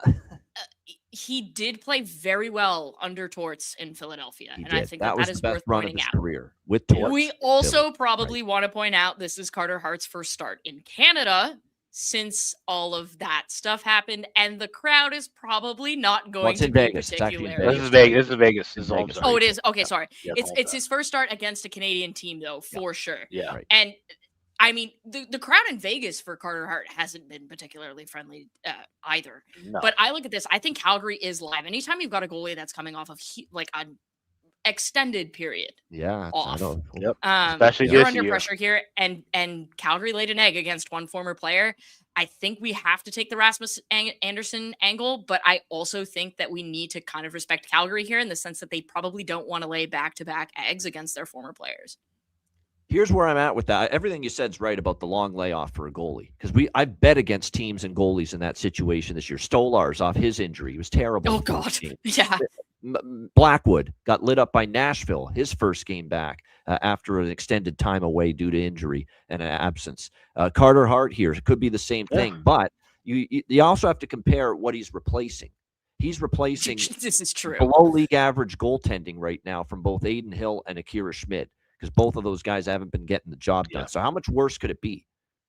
He did play very well under Torts in Philadelphia. I think that is worth pointing out. Career with Torts. We also probably want to point out this is Carter Hart's first start in Canada since all of that stuff happened, and the crowd is probably not going to be Vegas. particularly. This is Vegas. This is Vegas. This is Vegas. Oh, it is. Okay, yeah. sorry. Yeah, it's his first start against a Canadian team, though, for sure. Yeah. Right. And I mean, the crowd in Vegas for Carter Hart hasn't been particularly friendly either. No. But I look at this. I think Calgary is live. Anytime you've got a goalie that's coming off of like an extended period, off. Yep. Especially you're under pressure here, and Calgary laid an egg against one former player. I think we have to take the Rasmus Andersson angle, but I also think that we need to kind of respect Calgary here in the sense that they probably don't want to lay back-to-back eggs against their former players. Here's where I'm at with that. Everything you said is right about the long layoff for a goalie, because I bet against teams and goalies in that situation this year. Stolarz off his injury, he was terrible. Oh God, yeah. Blackwood got lit up by Nashville his first game back after an extended time away due to injury and an absence. Carter Hart here could be the same thing, but you also have to compare what he's replacing. He's replacing this is true below league average goaltending right now from both Aiden Hill and Akira Schmid, because both of those guys haven't been getting the job done. So how much worse could it be,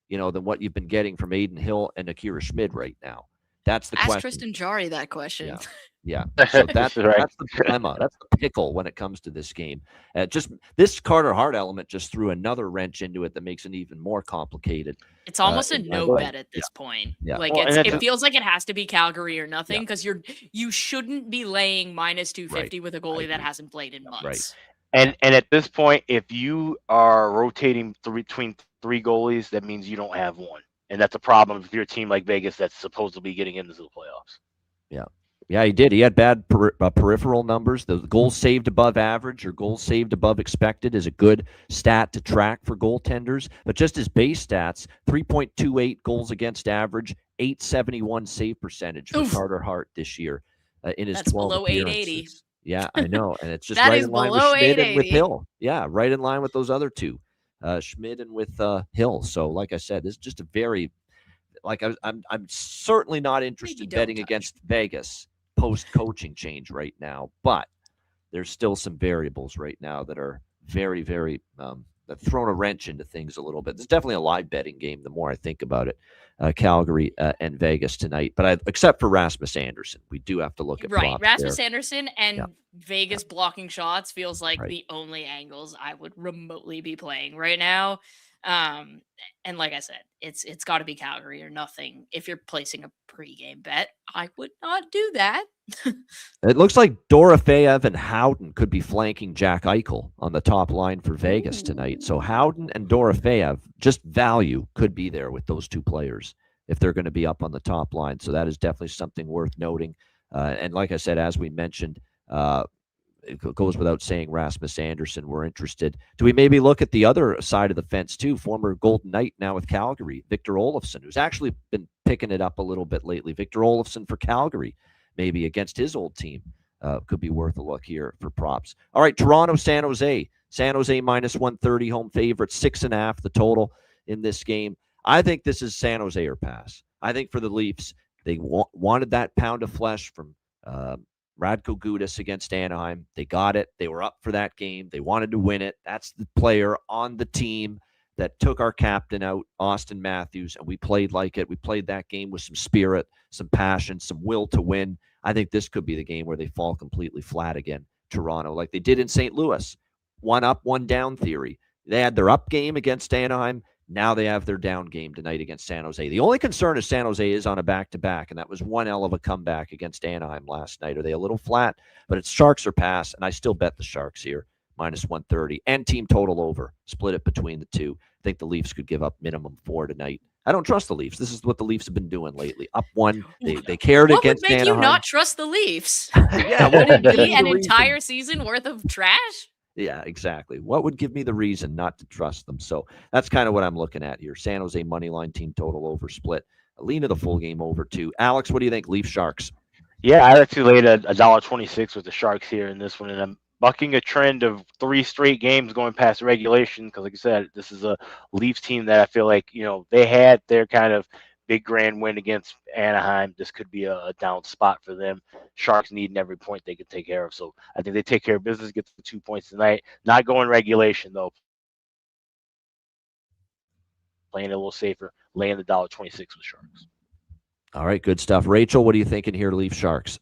than what you've been getting from Aiden Hill and Akira Schmid right now? That's the question. Ask Tristan Jarry that question. Yeah. So that's right. That's the dilemma. That's the pickle when it comes to this game. Just this Carter Hart element just threw another wrench into it that makes it even more complicated. It's almost a no bet at this point. Yeah. Like it feels like it has to be Calgary or nothing, because you shouldn't be laying minus 250 with a goalie that hasn't played in months. Right. And at this point, if you are rotating between three goalies, that means you don't have one, and that's a problem if you're a team like Vegas that's supposed to be getting into the playoffs. Yeah. Yeah, he did. He had bad peripheral numbers. The goals saved above average or goals saved above expected is a good stat to track for goaltenders. But just his base stats, 3.28 goals against average, 871 save percentage for Carter Hart this year in his That's 12 below appearances. 880. Yeah, I know. And it's just That right is in line with below Schmidt and with 880. Hill. Yeah, right in line with those other two, Schmidt and with Hill. So, like I said, this is just a very I'm certainly not interested in betting against Vegas post coaching change right now, but there's still some variables right now that are very, very that thrown a wrench into things a little bit. There's definitely a live betting game. The more I think about it, Calgary and Vegas tonight, but except for Rasmus Anderson, we do have to look at props Rasmus there. Anderson and Vegas blocking shots feels like Right. the only angles I would remotely be playing right now. And like I said, it's got to be Calgary or nothing. If you're placing a pregame bet, I would not do that. It looks like Dorofeyev and Howden could be flanking Jack Eichel on the top line for Vegas tonight. So Howden and Dorofeyev, just value, could be there with those two players if they're going to be up on the top line. So that is definitely something worth noting. And like I said, as we mentioned, it goes without saying, Rasmus Anderson, we're interested. Do we maybe look at the other side of the fence too? Former Golden Knight now with Calgary, Victor Olofsson, who's actually been picking it up a little bit lately. Victor Olofsson for Calgary, maybe against his old team, could be worth a look here for props. All right, Toronto, San Jose. San Jose minus 130, home favorite, 6.5 the total in this game. I think this is San Jose or pass. I think for the Leafs, they wanted that pound of flesh from Radko Gudas against Anaheim. They got it. They were up for that game. They wanted to win it. That's the player on the team that took our captain out, Austin Matthews, and we played like it. We played that game with some spirit, some passion, some will to win. I think this could be the game where they fall completely flat again, Toronto, like they did in St. Louis. One up, one down theory. They had their up game against Anaheim. Now they have their down game tonight against San Jose. The only concern is San Jose is on a back-to-back, and that was one hell of a comeback against Anaheim last night. Are they a little flat? But it's Sharks or pass, and I still bet the Sharks here, minus 130, and team total over. Split it between the two. I think the Leafs could give up minimum 4 tonight. I don't trust the Leafs. This is what the Leafs have been doing lately. Up one. They cared against Anaheim. What would make you not trust the Leafs? Yeah, would it be an entire season worth of trash? Yeah, exactly. What would give me the reason not to trust them? So that's kind of what I'm looking at here. San Jose money line, team total over, split. Lean to the full game over too. Alex, what do you think? Leaf Sharks. Yeah, I actually laid $1.26 with the Sharks here in this one, and I'm bucking a trend of 3 straight games going past regulation because, like I said, this is a Leafs team that I feel like they had their kind of big grand win against Anaheim. This could be a down spot for them. Sharks needing every point they can take care of. So I think they take care of business, get the 2 points tonight. Not going regulation, though. Playing a little safer, laying the $1.26 with Sharks. All right, good stuff. Rachel, what are you thinking here, Leaf Sharks?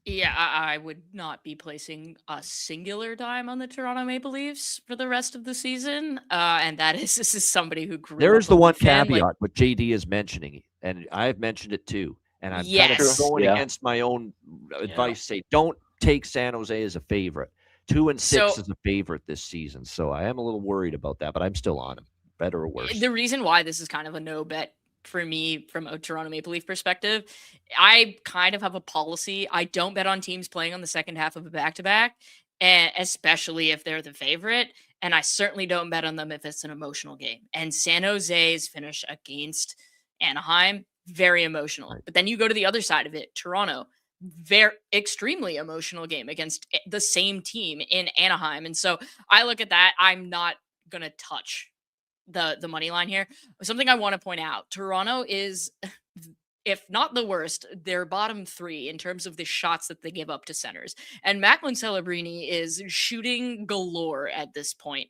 Yeah, I would not be placing a singular dime on the Toronto Maple Leafs for the rest of the season. And this is somebody who grew There up is the a one Leaf fan, caveat, what JD is mentioning, and I've mentioned it too. And I'm kind of going against my own advice. Say, don't take San Jose as a favorite. 2-6 is a favorite this season. So I am a little worried about that, but I'm still on him, better or worse. The reason why this is kind of a no bet for me from a Toronto Maple Leaf perspective, I kind of have a policy. I don't bet on teams playing on the second half of a back-to-back, and especially if they're the favorite. And I certainly don't bet on them if it's an emotional game. And San Jose's finish against Anaheim, very emotional. Right. But then you go to the other side of it, Toronto, very extremely emotional game against the same team in Anaheim. And so I look at that. I'm not going to touch the money line here. Something I want to point out, Toronto is, if not the worst, they're bottom 3 in terms of the shots that they give up to centers. And Macklin Celebrini is shooting galore at this point.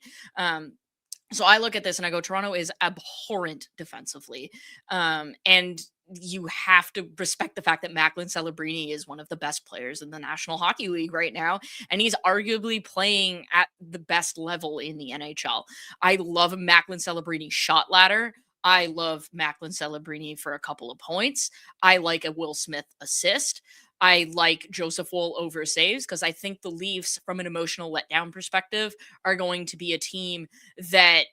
So I look at this and I go, Toronto is abhorrent defensively. And you have to respect the fact that Macklin Celebrini is one of the best players in the National Hockey League right now. And he's arguably playing at the best level in the NHL. I love Macklin Celebrini's shot ladder. I love Macklin Celebrini for a couple of points. I like a Will Smith assist. I like Joseph Woll over saves because I think the Leafs, from an emotional letdown perspective, are going to be a team that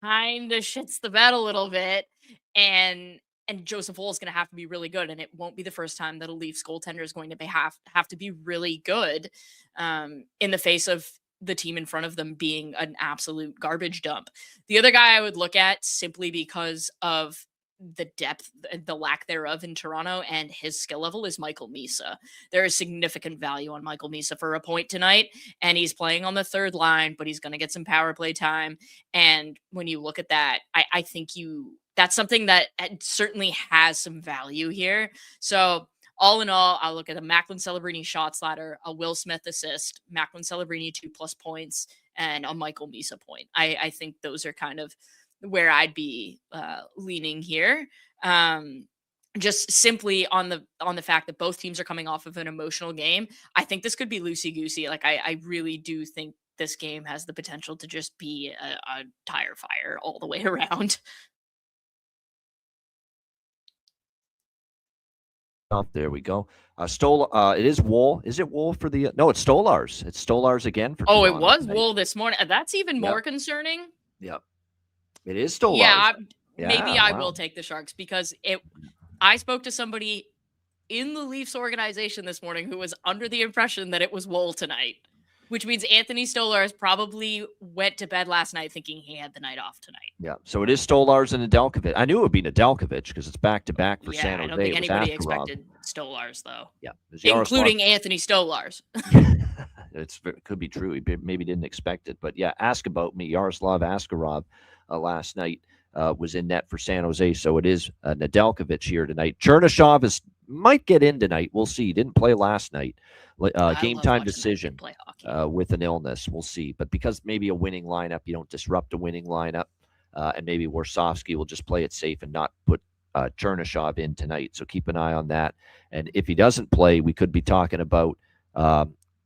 kind of shits the bed a little bit, and Joseph Woll is going to have to be really good, and it won't be the first time that a Leafs goaltender is going to have to be really good in the face of the team in front of them being an absolute garbage dump. The other guy I would look at, simply because of the depth, the lack thereof in Toronto, and his skill level, is Michael Misa. There is significant value on Michael Misa for a point tonight, and he's playing on the third line, but he's going to get some power play time. And when you look at that, I think that's something that certainly has some value here. So all in all, I'll look at a Macklin Celebrini shots ladder, a Will Smith assist, Macklin Celebrini 2+ points, and a Michael Misa point. I think those are kind of where I'd be leaning here. Just simply on the fact that both teams are coming off of an emotional game. I think this could be loosey-goosey. Like, I really do think this game has the potential to just be a tire fire all the way around. Oh, there we go. It is Woll. Is it Woll for the? No, it's Stolars. It's Stolars again for. Oh, Toronto it was tonight. Woll this morning. That's even more concerning. Yep. It is Stolars. Yeah, maybe I wow. will take the Sharks because I spoke to somebody in the Leafs organization this morning who was under the impression that it was Woll tonight, which means Anthony Stolars probably went to bed last night thinking he had the night off tonight. Yeah, so it is Stolars and Nedeljkovic. I kneit would be Nedeljkovic because it's back-to-back for San Jose. I don't think anybody expected Rob. Stolars, though. Yeah. Including Anthony Stolars. It could be true. He maybe didn't expect it. But yeah, ask about me. Yaroslav Askarov last night was in net for San Jose. So it is Nedeljkovic here tonight. Chernyshov might get in tonight. We'll see. He didn't play last night. Game time decision with an illness. We'll see. But because maybe a winning lineup, you don't disrupt a winning lineup. And maybe Warsofsky will just play it safe and not put Chernyshov in tonight. So keep an eye on that. And if he doesn't play, we could be talking about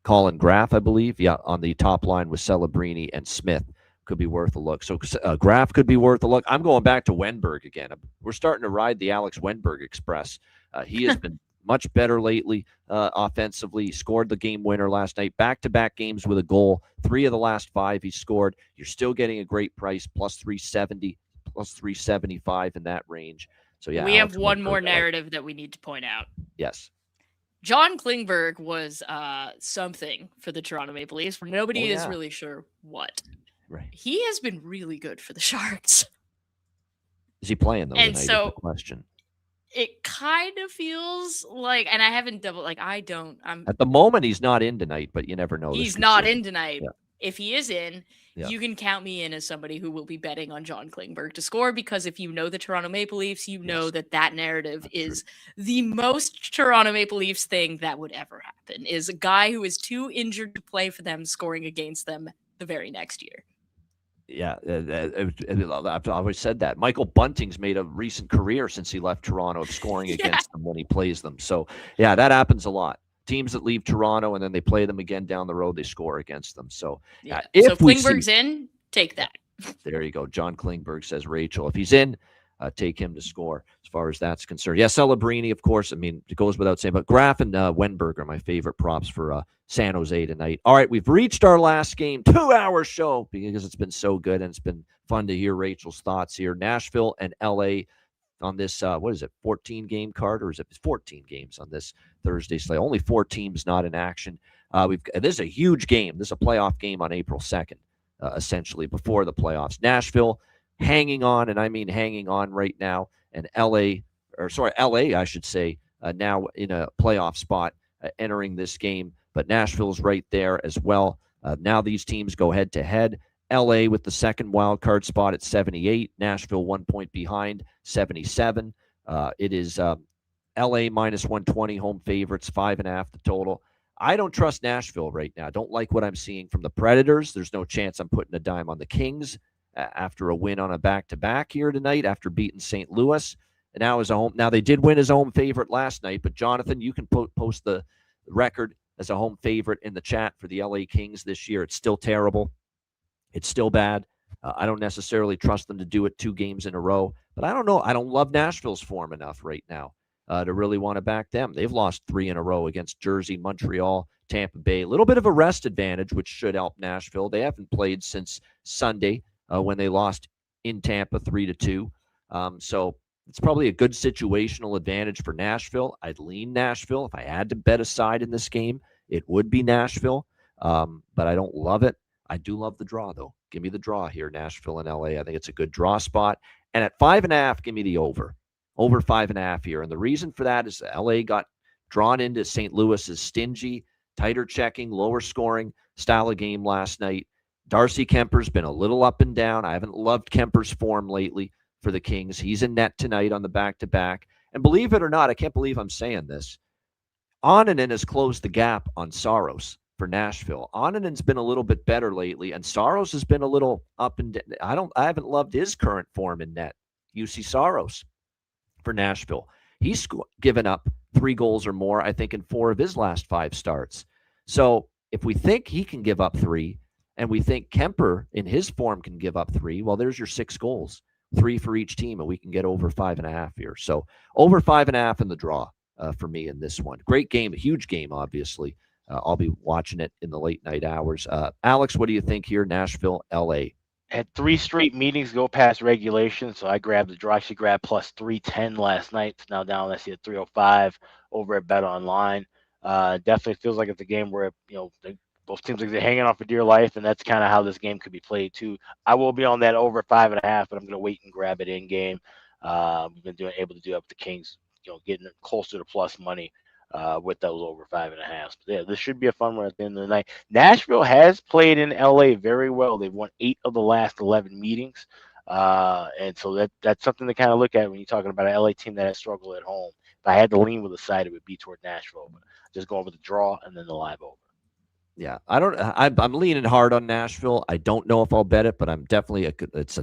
Colin Graf, I believe. Yeah, on the top line with Celebrini and Smith. Could be worth a look. So Graf could be worth a look. I'm going back to Wenberg again. We're starting to ride the Alex Wenberg Express. He has been much better lately offensively. He scored the game winner last night. Back-to-back games with a goal. 3 of the last 5 he scored. You're still getting a great price, plus 370, plus 375 in that range. So yeah, we have one more narrative that we need to point out. Yes. John Klingberg was something for the Toronto Maple Leafs. Nobody is really sure what. Right. He has been really good for the Sharks. Is he playing though? And so, the question. It kind of feels like, and I haven't I'm at the moment he's not in tonight, but you never know. He's not in tonight. Yeah. If he is in, you can count me in as somebody who will be betting on John Klingberg to score, because if you know the Toronto Maple Leafs, you know that narrative is the most Toronto Maple Leafs thing that would ever happen, is a guy who is too injured to play for them scoring against them the very next year. Yeah, I've always said that. Michael Bunting's made a recent career since he left Toronto of scoring against them when he plays them. So, yeah, that happens a lot. Teams that leave Toronto and then they play them again down the road, they score against them. So, if Klingberg's in, take that. There you go. John Klingberg says Rachel. If he's in, take him to score as far as that's concerned. Yeah, Celebrini, of course. I mean, it goes without saying. But Graf and Wenberg are my favorite props for San Jose tonight. All right, we've reached our last game, 2-hour show, because it's been so good, and it's been fun to hear Rachel's thoughts here. Nashville and L.A. on this, 14-game card, or is it 14 games on this Thursday slate? Only 4 teams not in action. This is a huge game. This is a playoff game on April 2nd, essentially, before the playoffs. Nashville hanging on, and I mean hanging on right now, and LA, I should say, now in a playoff spot entering this game, but Nashville's right there as well. Now these teams go head-to-head. LA with the second wild card spot at 78, Nashville 1 point behind, 77. It is LA minus 120 home favorites, 5.5 the total. I don't trust Nashville right now. I don't like what I'm seeing from the Predators. There's no chance I'm putting a dime on the Kings after a win on a back-to-back here tonight after beating St. Louis. And now as a home, now they did win as a home favorite last night, but Jonathan, you can post the record as a home favorite in the chat for the LA Kings this year. It's still terrible. It's still bad. I don't necessarily trust them to do it 2 games in a row, but I don't know. I don't love Nashville's form enough right now. to really want to back them. They've lost 3 in a row against Jersey, Montreal, Tampa Bay. A little bit of a rest advantage, which should help Nashville. They haven't played since Sunday when they lost in Tampa 3-2. So it's probably a good situational advantage for Nashville. I'd lean Nashville. If I had to bet a side in this game, it would be Nashville. But I don't love it. I do love the draw, though. Give me the draw here, Nashville and LA. I think it's a good draw spot. And at 5.5, give me the over. Over 5.5 here. And the reason for that is that LA got drawn into St. Louis's stingy, tighter checking, lower scoring style of game last night. Darcy Kemper's been a little up and down. I haven't loved Kemper's form lately for the Kings. He's in net tonight on the back-to-back. And believe it or not, I can't believe I'm saying this, Oninen has closed the gap on Saros for Nashville. Oninen's been a little bit better lately, and Saros has been a little up and down. I haven't loved his current form in net. UC Saros for Nashville. He's given up 3 goals or more, I think, in 4 of his last 5 starts. So if we think he can give up 3, and we think Kemper in his form can give up 3, well, there's your 6 goals, 3 for each team, and we can get over 5.5 here. So over 5.5 in the draw for me in this one. Great game, a huge game, obviously. I'll be watching it in the late night hours. Alex, what do you think here? Nashville, LA. Had 3 straight meetings go past regulation, so I grabbed the draw. Actually grabbed plus 310 last night. It's now down, I see, at 305 over at Bet Online. Definitely feels like it's a game where, both teams like they're hanging on for dear life, and that's kind of how this game could be played too. I will be on that over 5.5, but I'm going to wait and grab it in game. We've been able to do that with the Kings, getting closer to plus money with those over 5.5. But yeah, this should be a fun one at the end of the night. Nashville has played in LA very well. They've won 8 of the last 11 meetings. And so that's something to kind of look at when you're talking about an LA team that has struggled at home. If I had to lean with a side, it would be toward Nashville. But just going with the draw and then the live over. Yeah, I'm leaning hard on Nashville. I don't know if I'll bet it, but I'm definitely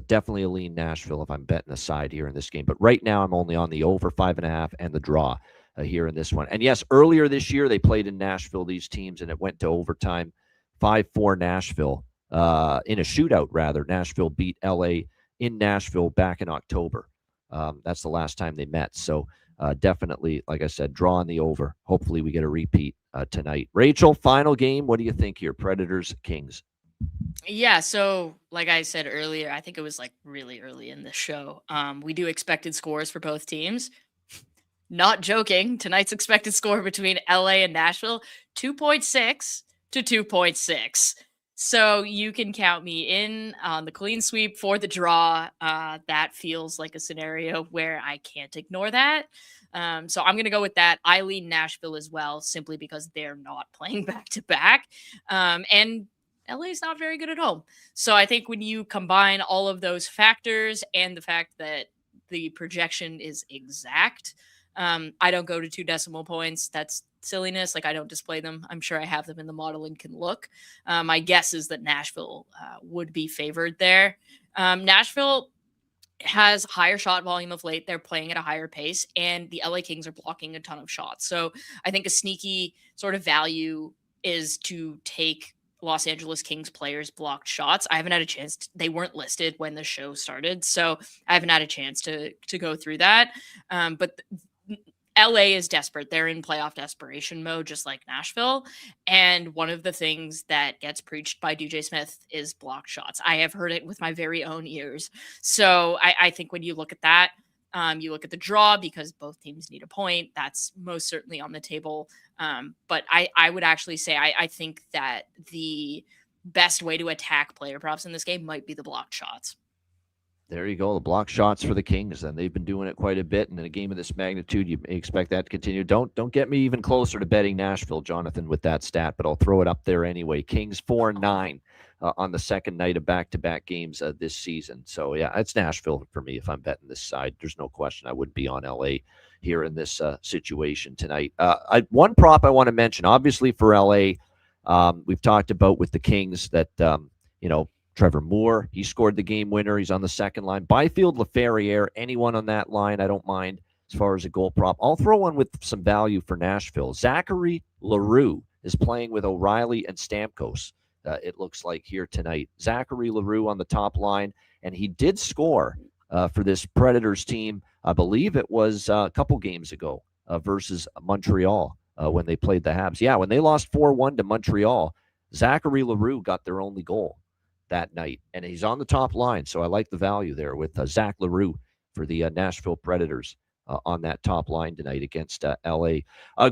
definitely a lean Nashville if I'm betting a side here in this game. But right now I'm only on the over 5.5 and the draw here in this one. And yes, earlier this year they played in Nashville, these teams, and it went to overtime, 5-4 Nashville in a shootout rather. Nashville beat LA in Nashville back in October. That's the last time they met. So definitely, like I said, draw on the over. Hopefully we get a repeat tonight. Rachel, final game. What do you think here? Predators, Kings. Yeah, so like I said earlier, I think it was like really early in the show. We do expected scores for both teams. Not joking. Tonight's expected score between LA and Nashville, 2.6 to 2.6. So you can count me in on the clean sweep for the draw. That feels like a scenario where I can't ignore that. So I'm going to go with that. I lean Nashville as well, simply because they're not playing back-to-back. And LA is not very good at home. So I think when you combine all of those factors and the fact that the projection is exact, I don't go to 2 decimal points. That's silliness. Like, I don't display them. I'm sure I have them in the model and can look. My guess is that Nashville would be favored there. Nashville has higher shot volume of late. They're playing at a higher pace, and the LA Kings are blocking a ton of shots. So I think a sneaky sort of value is to take Los Angeles Kings players blocked shots. I haven't had a chance. They weren't listed when the show started, so I haven't had a chance to go through that. But LA is desperate. They're in playoff desperation mode, just like Nashville. And one of the things that gets preached by DJ Smith is block shots. I have heard it with my very own ears. So I think when you look at that, you look at the draw because both teams need a point. That's most certainly on the table. But I would actually say I think that the best way to attack player props in this game might be the block shots. There you go. The block shots for the Kings, and they've been doing it quite a bit. And in a game of this magnitude, you may expect that to continue. Don't get me even closer to betting Nashville, Jonathan, with that stat, but I'll throw it up there anyway. Kings 4-9 on the second night of back-to-back games this season. So, yeah, it's Nashville for me if I'm betting this side. There's no question I wouldn't be on LA here in this situation tonight. One prop I want to mention, obviously for LA, we've talked about with the Kings that, Trevor Moore, he scored the game winner. He's on the second line. Byfield, LaFerriere, anyone on that line, I don't mind as far as a goal prop. I'll throw one with some value for Nashville. Zachary Leroux is playing with O'Reilly and Stamkos, it looks like, here tonight. Zachary Leroux on the top line, and he did score for this Predators team. I believe it was a couple games ago versus Montreal when they played the Habs. Yeah, when they lost 4-1 to Montreal, Zachary Leroux got their only goal that night, and he's on the top line. So I like the value there with Zach Leroux for the Nashville Predators on that top line tonight against L.A.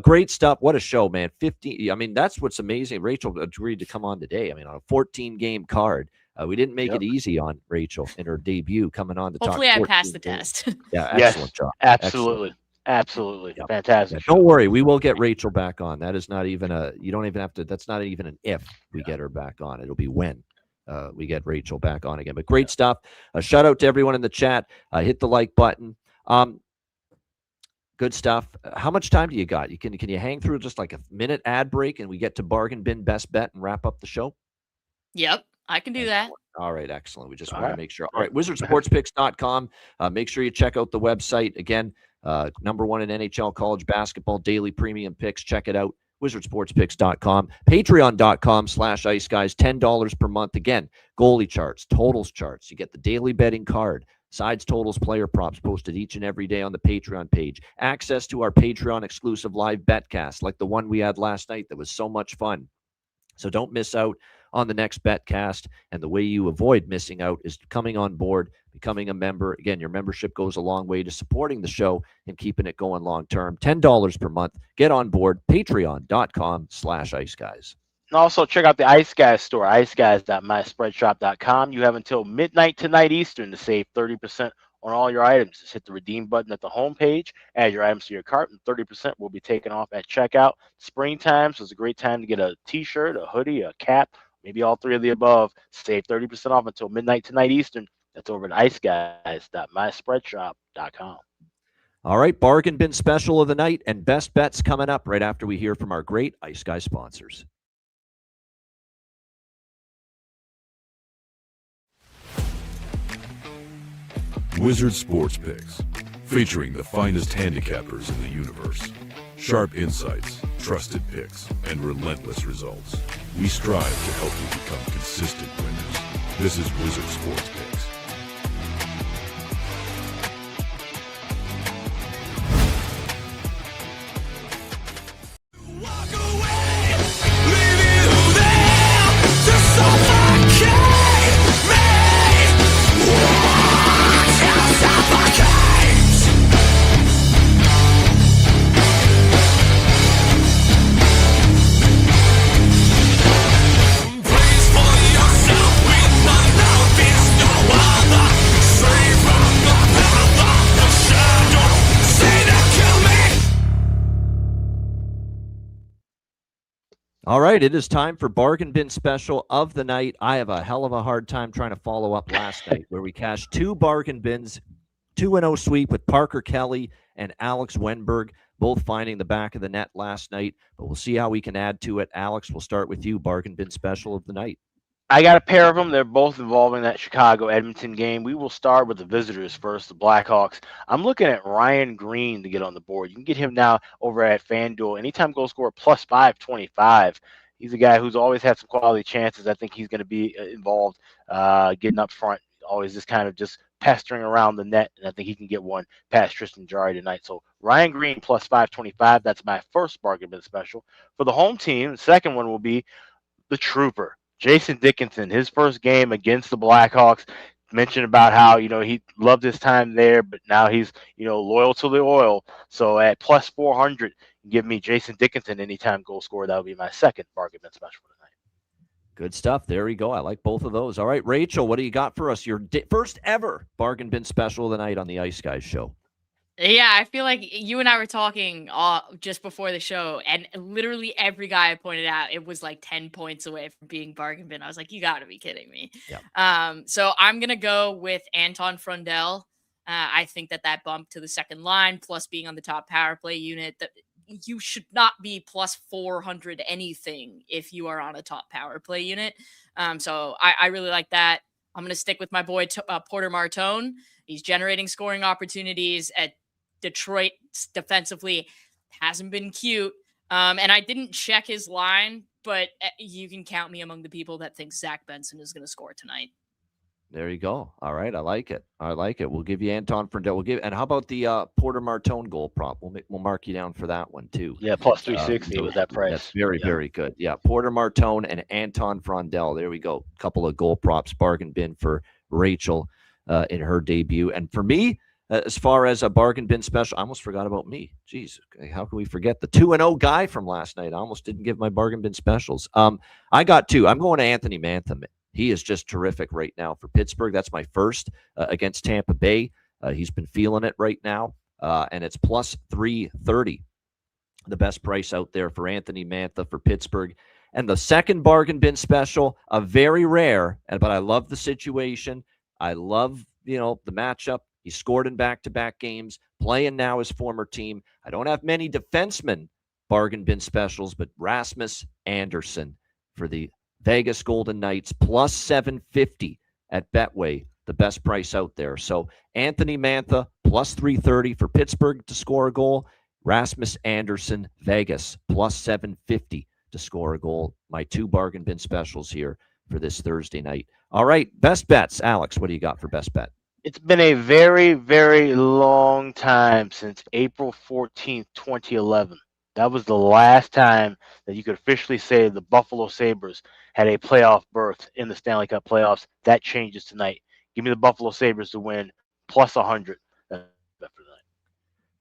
Great stuff. What a show, man. 15. I mean, that's what's amazing. Rachel agreed to come on today. I mean, on a 14-game card. We didn't make it easy on Rachel in her debut coming on to Hopefully talk. I passed the games. test. Yeah, Yes, excellent job. absolutely. Excellent. Absolutely. Yep. Fantastic. Yeah, don't worry. We will get Rachel back on. That is not even you don't even have to, that's not even an if we get her back on. It'll be when we get Rachel back on again. But great stuff. Shout out to everyone in the chat. Hit the like button. Good stuff. How much time do you got? Can you hang through just like a minute ad break and we get to bargain bin best bet and wrap up the show? Yep, I can do that. All right, excellent. We just All want to right. make sure. All right, wizardsportspicks.com. Make sure you check out the website. Again, number one in NHL college basketball, daily premium picks. Check it out, wizardsportspicks.com. Patreon.com/Ice Guys, $10 per month. Again, goalie charts, totals charts. You get the daily betting card. Sides, totals, player props posted each and every day on the Patreon page. Access to our Patreon exclusive live betcast like the one we had last night that was so much fun. So don't miss out on the next betcast. And the way you avoid missing out is coming on board, becoming a member. Again, your membership goes a long way to supporting the show and keeping it going long term. $10 per month. Get on board. Patreon.com/Ice Guys. And also check out the Ice Guys store, iceguys.myspreadshop.com. You have until midnight tonight Eastern to save 30% on all your items. Just hit the redeem button at the homepage, add your items to your cart, and 30% will be taken off at checkout. Springtime, so it's a great time to get a t-shirt, a hoodie, a cap, maybe all three of the above. Save 30% off until midnight tonight Eastern. That's over at iceguys.myspreadshop.com. All right, bargain bin special of the night and best bets coming up right after we hear from our great Ice Guys sponsors. Wizard Sports Picks, featuring the finest handicappers in the universe. Sharp insights, trusted picks, and relentless results. We strive to help you become consistent winners. This is Wizard Sports Picks. All right, it is time for bargain bin special of the night. I have a hell of a hard time trying to follow up last night where we cashed two bargain bins, 2-0 sweep with Parker Kelly and Alex Wenberg, both finding the back of the net last night. But we'll see how we can add to it. Alex, we'll start with you. Bargain bin special of the night. I got a pair of them. They're both involving that Chicago-Edmonton game. We will start with the visitors first, the Blackhawks. I'm looking at Ryan Green to get on the board. You can get him now over at FanDuel. Anytime goal scorer plus 525. He's a guy who's always had some quality chances. I think he's going to be involved getting up front, always just kind of just pestering around the net, and I think he can get one past Tristan Jarry tonight. So Ryan Green plus 525. That's my first bargain bin special. For the home team, the second one will be the Trooper. Jason Dickinson, his first game against the Blackhawks, mentioned about how, he loved his time there, but now he's, loyal to the oil. So at plus 400, give me Jason Dickinson anytime goal scorer. That would be my second bargain bin special for tonight. Good stuff. There we go. I like both of those. All right, Rachel, what do you got for us? Your first ever bargain bin special of the night on the Ice Guys show. Yeah, I feel like you and I were talking just before the show, and literally every guy I pointed out, it was like 10 points away from being bargain bin. I was like, you got to be kidding me. Yep. So I'm going to go with Anton Frundell. I think that bump to the second line, plus being on the top power play unit, that you should not be plus 400 anything if you are on a top power play unit. So I really like that. I'm going to stick with my boy Porter Martone. He's generating scoring opportunities at Detroit defensively. Hasn't been cute. And I didn't check his line, but you can count me among the people that think Zach Benson is going to score tonight. There you go. All right, I like it. We'll give you Anton Frindell. And how about the Porter Martone goal prop? We'll mark you down for that one too. Yeah, plus 360 with that price. That's very good. Yeah, Porter Martone and Anton Frindell. There we go. Couple of goal props, bargain bin for Rachel in her debut, and for me. As far as a bargain bin special, I almost forgot about me. Jeez, how can we forget the 2-0 guy from last night? I almost didn't give my bargain bin specials. I got two. I'm going to Anthony Mantha. He is just terrific right now for Pittsburgh. That's my first against Tampa Bay. He's been feeling it right now, and it's plus 330, the best price out there for Anthony Mantha for Pittsburgh. And the second bargain bin special, a very rare, but I love the situation. I love the matchup. He scored in back-to-back games, playing now his former team. I don't have many defensemen bargain bin specials, but Rasmus Andersson for the Vegas Golden Knights, plus 750 at Betway, the best price out there. So Anthony Mantha, plus 330 for Pittsburgh to score a goal. Rasmus Andersson, Vegas, plus 750 to score a goal. My two bargain bin specials here for this Thursday night. All right, best bets. Alex, what do you got for best bet? It's been a very, very long time since April 14th, 2011. That was the last time that you could officially say the Buffalo Sabres had a playoff berth in the Stanley Cup playoffs. That changes tonight. Give me the Buffalo Sabres to win, plus 100.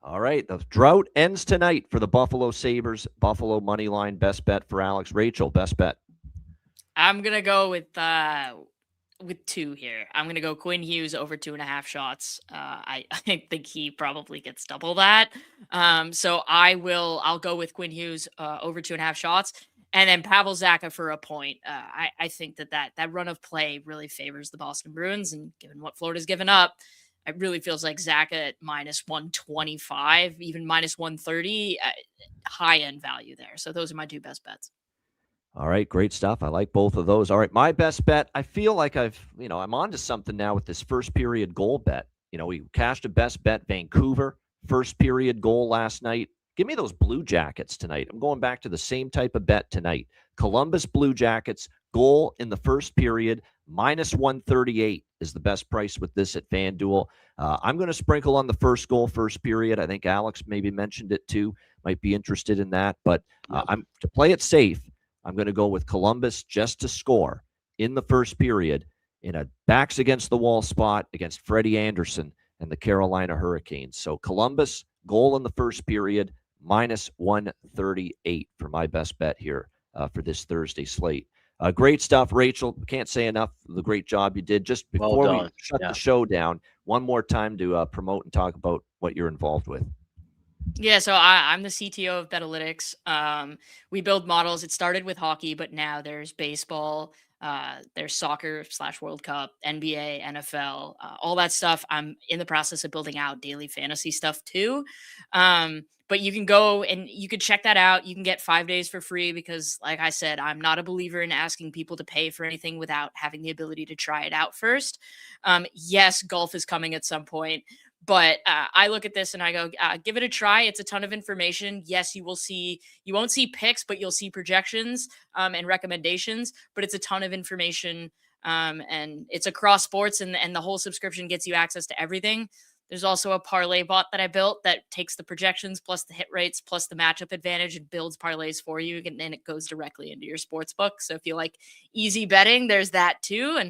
All right, the drought ends tonight for the Buffalo Sabres. Buffalo money line, best bet for Alex. Rachel, best bet. I'm going to go with two here. I'm going to go Quinn Hughes over 2.5 shots. I think he probably gets double that. So I'll go with Quinn Hughes over 2.5 shots. And then Pavel Zacha for a point. I think that run of play really favors the Boston Bruins. And given what Florida's given up, it really feels like Zacha at minus 125, even minus 130, high end value there. So those are my two best bets. All right, great stuff. I like both of those. All right, my best bet. I feel like I'm onto something now with this first period goal bet. We cashed a best bet Vancouver first period goal last night. Give me those Blue Jackets tonight. I'm going back to the same type of bet tonight. Columbus Blue Jackets goal in the first period, minus 138 is the best price with this at FanDuel. I'm going to sprinkle on the first goal, first period. I think Alex maybe mentioned it too. Might be interested in that, but I'm to play it safe. I'm going to go with Columbus just to score in the first period in a backs against the wall spot against Freddie Anderson and the Carolina Hurricanes. So Columbus goal in the first period, minus 138 for my best bet here for this Thursday slate. Great stuff, Rachel. Can't say enough the great job you did. Just before we shut the show down, one more time to promote and talk about what you're involved with. Yeah, so I'm the CTO of Betalytics. We build models. It started with hockey, but now there's baseball, there's soccer / World Cup, NBA, NFL, all that stuff. I'm in the process of building out daily fantasy stuff too. But you can go and you can check that out. You can get 5 days for free because, like I said, I'm not a believer in asking people to pay for anything without having the ability to try it out first. Yes, golf is coming at some point. But I look at this and I go, give it a try. It's a ton of information. Yes, you won't see picks, but you'll see projections and recommendations. But it's a ton of information and it's across sports and the whole subscription gets you access to everything. There's also a parlay bot that I built that takes the projections plus the hit rates plus the matchup advantage and builds parlays for you. And then it goes directly into your sports book. So if you like easy betting, there's that too.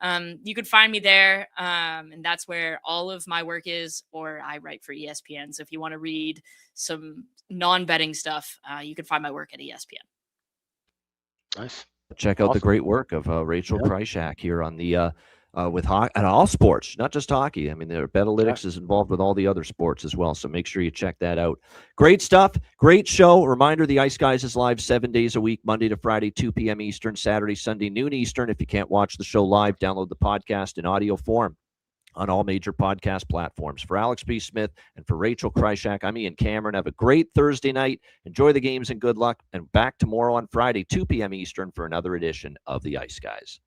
And you can find me there. And that's where all of my work is, or I write for ESPN. So if you want to read some non-betting stuff, you can find my work at ESPN. Nice. Check out the great work of Rachel Krychak here on the with hockey and all sports, not just hockey. I mean, Betalytics is involved with all the other sports as well. So make sure you check that out. Great stuff. Great show. Reminder, the Ice Guys is live 7 days a week, Monday to Friday, 2 p.m. Eastern, Saturday, Sunday, noon Eastern. If you can't watch the show live, download the podcast in audio form on all major podcast platforms. For Alex B. Smith and for Rachel Krychak, I'm Ian Cameron. Have a great Thursday night. Enjoy the games and good luck. And back tomorrow on Friday, 2 p.m. Eastern for another edition of the Ice Guys.